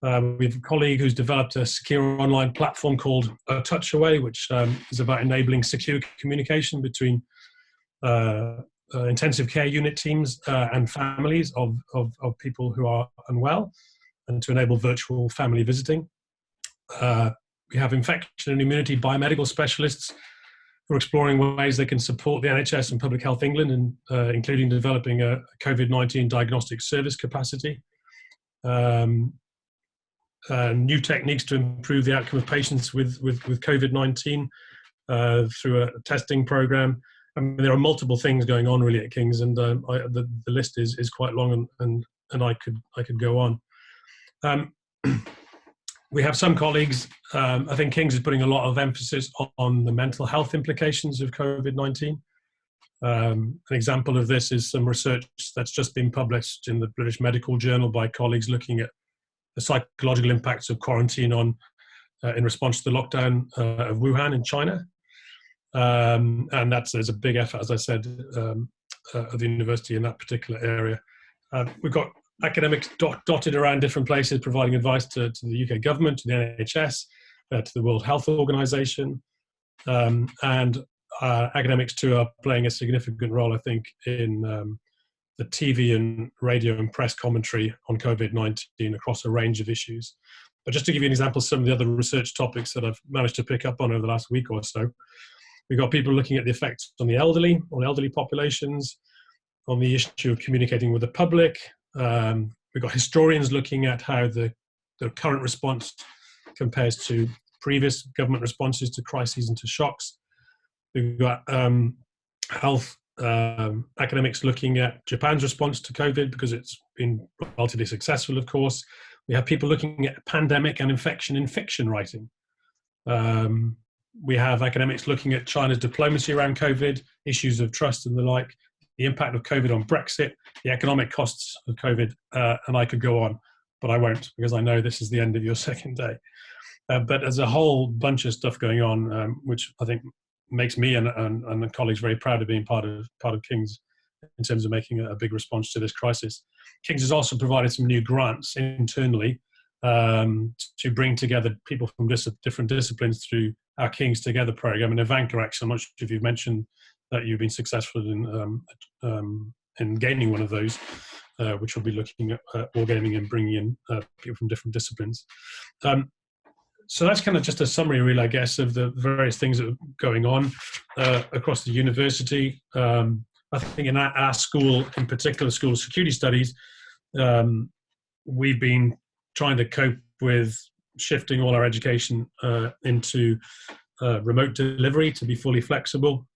We have a colleague who's developed a secure online platform called A Touch Away, which is about enabling secure communication between intensive care unit teams and families of people who are unwell, and to enable virtual family visiting. We have infection and immunity biomedical specialists who are exploring ways they can support the NHS and Public Health England, and including developing a COVID-19 diagnostic service capacity. New techniques to improve the outcome of patients with COVID-19 through a testing program. I mean, there are multiple things going on really at King's, and the list is quite long, and I could go on. We have some colleagues. I think King's is putting a lot of emphasis on the mental health implications of COVID-19. An example of this is some research that's just been published in the British Medical Journal by colleagues looking at the psychological impacts of quarantine in response to the lockdown of Wuhan in China. And there's a big effort, as I said, of the university in that particular area. We've got academics dotted around different places, providing advice to the UK government, to the NHS, to the World Health Organization, and academics too are playing a significant role, I think, in the TV and radio and press commentary on COVID-19 across a range of issues. But just to give you an example of some of the other research topics that I've managed to pick up on over the last week or so, we've got people looking at the effects on the elderly, on elderly populations, on the issue of communicating with the public. We've got historians looking at how the current response compares to previous government responses to crises and to shocks. We've got health academics looking at Japan's response to COVID, because it's been relatively successful, of course. We have people looking at pandemic and infection in fiction writing. We have academics looking at China's diplomacy around COVID, issues of trust and the like, the impact of COVID on Brexit, the economic costs of COVID, and I could go on, but I won't, because I know this is the end of your second day. But there's a whole bunch of stuff going on, which I think makes me and the colleagues very proud of being part of King's in terms of making a big response to this crisis. King's has also provided some new grants internally to bring together people from different disciplines through our Kings Together program. And Ivanka, actually, I'm not sure if you've mentioned that you've been successful in gaining one of those, which will be looking at wargaming and bringing in people from different disciplines. So that's kind of just a summary, really, I guess, of the various things that are going on across the university. I think in our school, in particular, School of Security Studies, we've been trying to cope with shifting all our education into remote delivery to be fully flexible.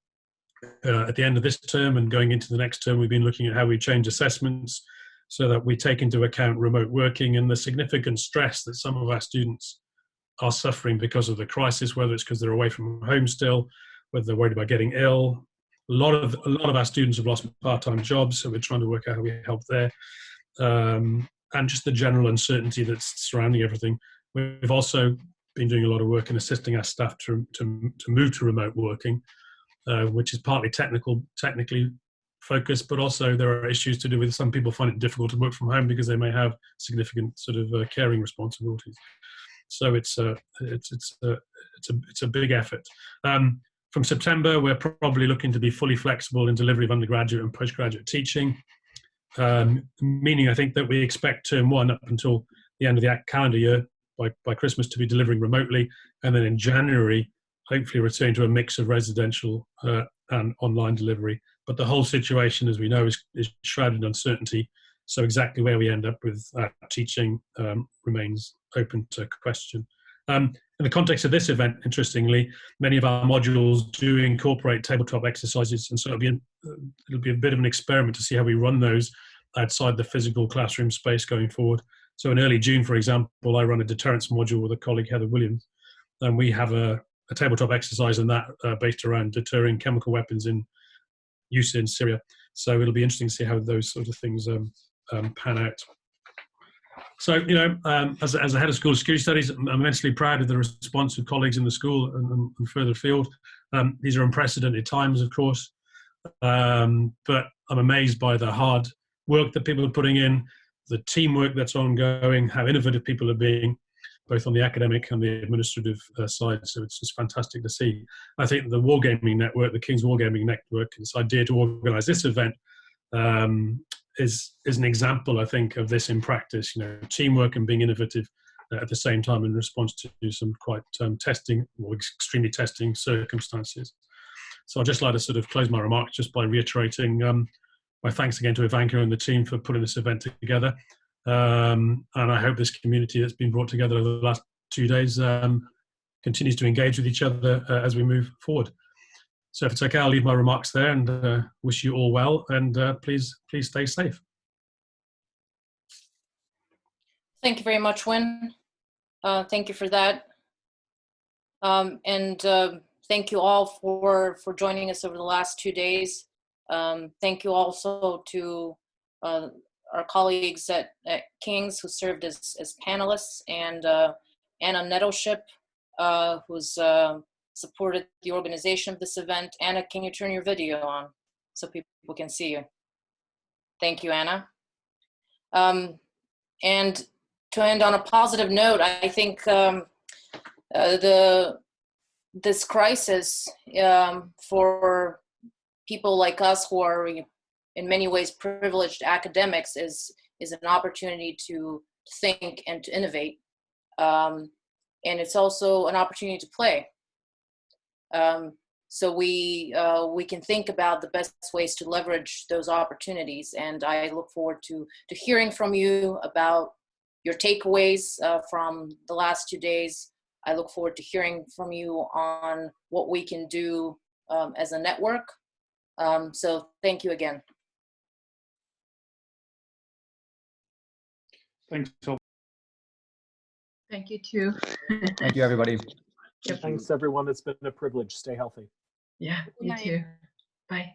At the end of this term and going into the next term, we've been looking at how we change assessments so that we take into account remote working and the significant stress that some of our students are suffering because of the crisis, whether it's because they're away from home still, whether they're worried about getting ill. A lot of our students have lost part-time jobs, so we're trying to work out how we help there. And just the general uncertainty that's surrounding everything. We've also been doing a lot of work in assisting our staff to move to remote working, which is partly technically focused, but also there are issues to do with some people find it difficult to work from home because they may have significant sort of caring responsibilities. So it's a big effort. From September, we're probably looking to be fully flexible in delivery of undergraduate and postgraduate teaching, meaning I think that we expect term one up until the end of the calendar year by Christmas to be delivering remotely, and then in January, hopefully return to a mix of residential and online delivery. But the whole situation, as we know, is shrouded in uncertainty. So exactly where we end up with teaching remains open to question. In the context of this event, interestingly, many of our modules do incorporate tabletop exercises, and so it'll be a bit of an experiment to see how we run those outside the physical classroom space going forward. So in early June, for example, I run a deterrence module with a colleague, Heather Williams, and we have a tabletop exercise in that based around deterring chemical weapons in use in Syria. So it'll be interesting to see how those sort of things pan out. So, you know, as a head of School of Security Studies, I'm immensely proud of the response of colleagues in the school and further afield. These are unprecedented times, of course, but I'm amazed by the hard work that people are putting in, the teamwork that's ongoing, how innovative people are being, both on the academic and the administrative side. So it's just fantastic to see. I think the Wargaming Network, the King's Wargaming Network, this idea to organise this event is an example, I think, of this in practice. You know, teamwork and being innovative at the same time in response to some quite testing or extremely testing circumstances. So I'd just like to sort of close my remarks just by reiterating my thanks again to Ivanka and the team for putting this event together. And I hope this community that's been brought together over the last 2 days continues to engage with each other as we move forward. So if it's okay, I'll leave my remarks there and wish you all well, and please stay safe. Thank you very much, Wynn. Thank you for that. And thank you all for joining us over the last 2 days. Thank you also to our colleagues at King's who served as panelists, and Anna Nettleship, who's supported the organization of this event. Anna, can you turn your video on so people can see you? Thank you, Anna. And to end on a positive note, I think this crisis for people like us who are in many ways privileged academics is an opportunity to think and to innovate. And it's also an opportunity to play. So we can think about the best ways to leverage those opportunities. And I look forward to hearing from you about your takeaways from the last 2 days. I look forward to hearing from you on what we can do as a network. So thank you again. Thanks, Phil. Thank you too. Thank you, everybody. Yep. Thanks, everyone. It's been a privilege. Stay healthy. Yeah, you too. Bye.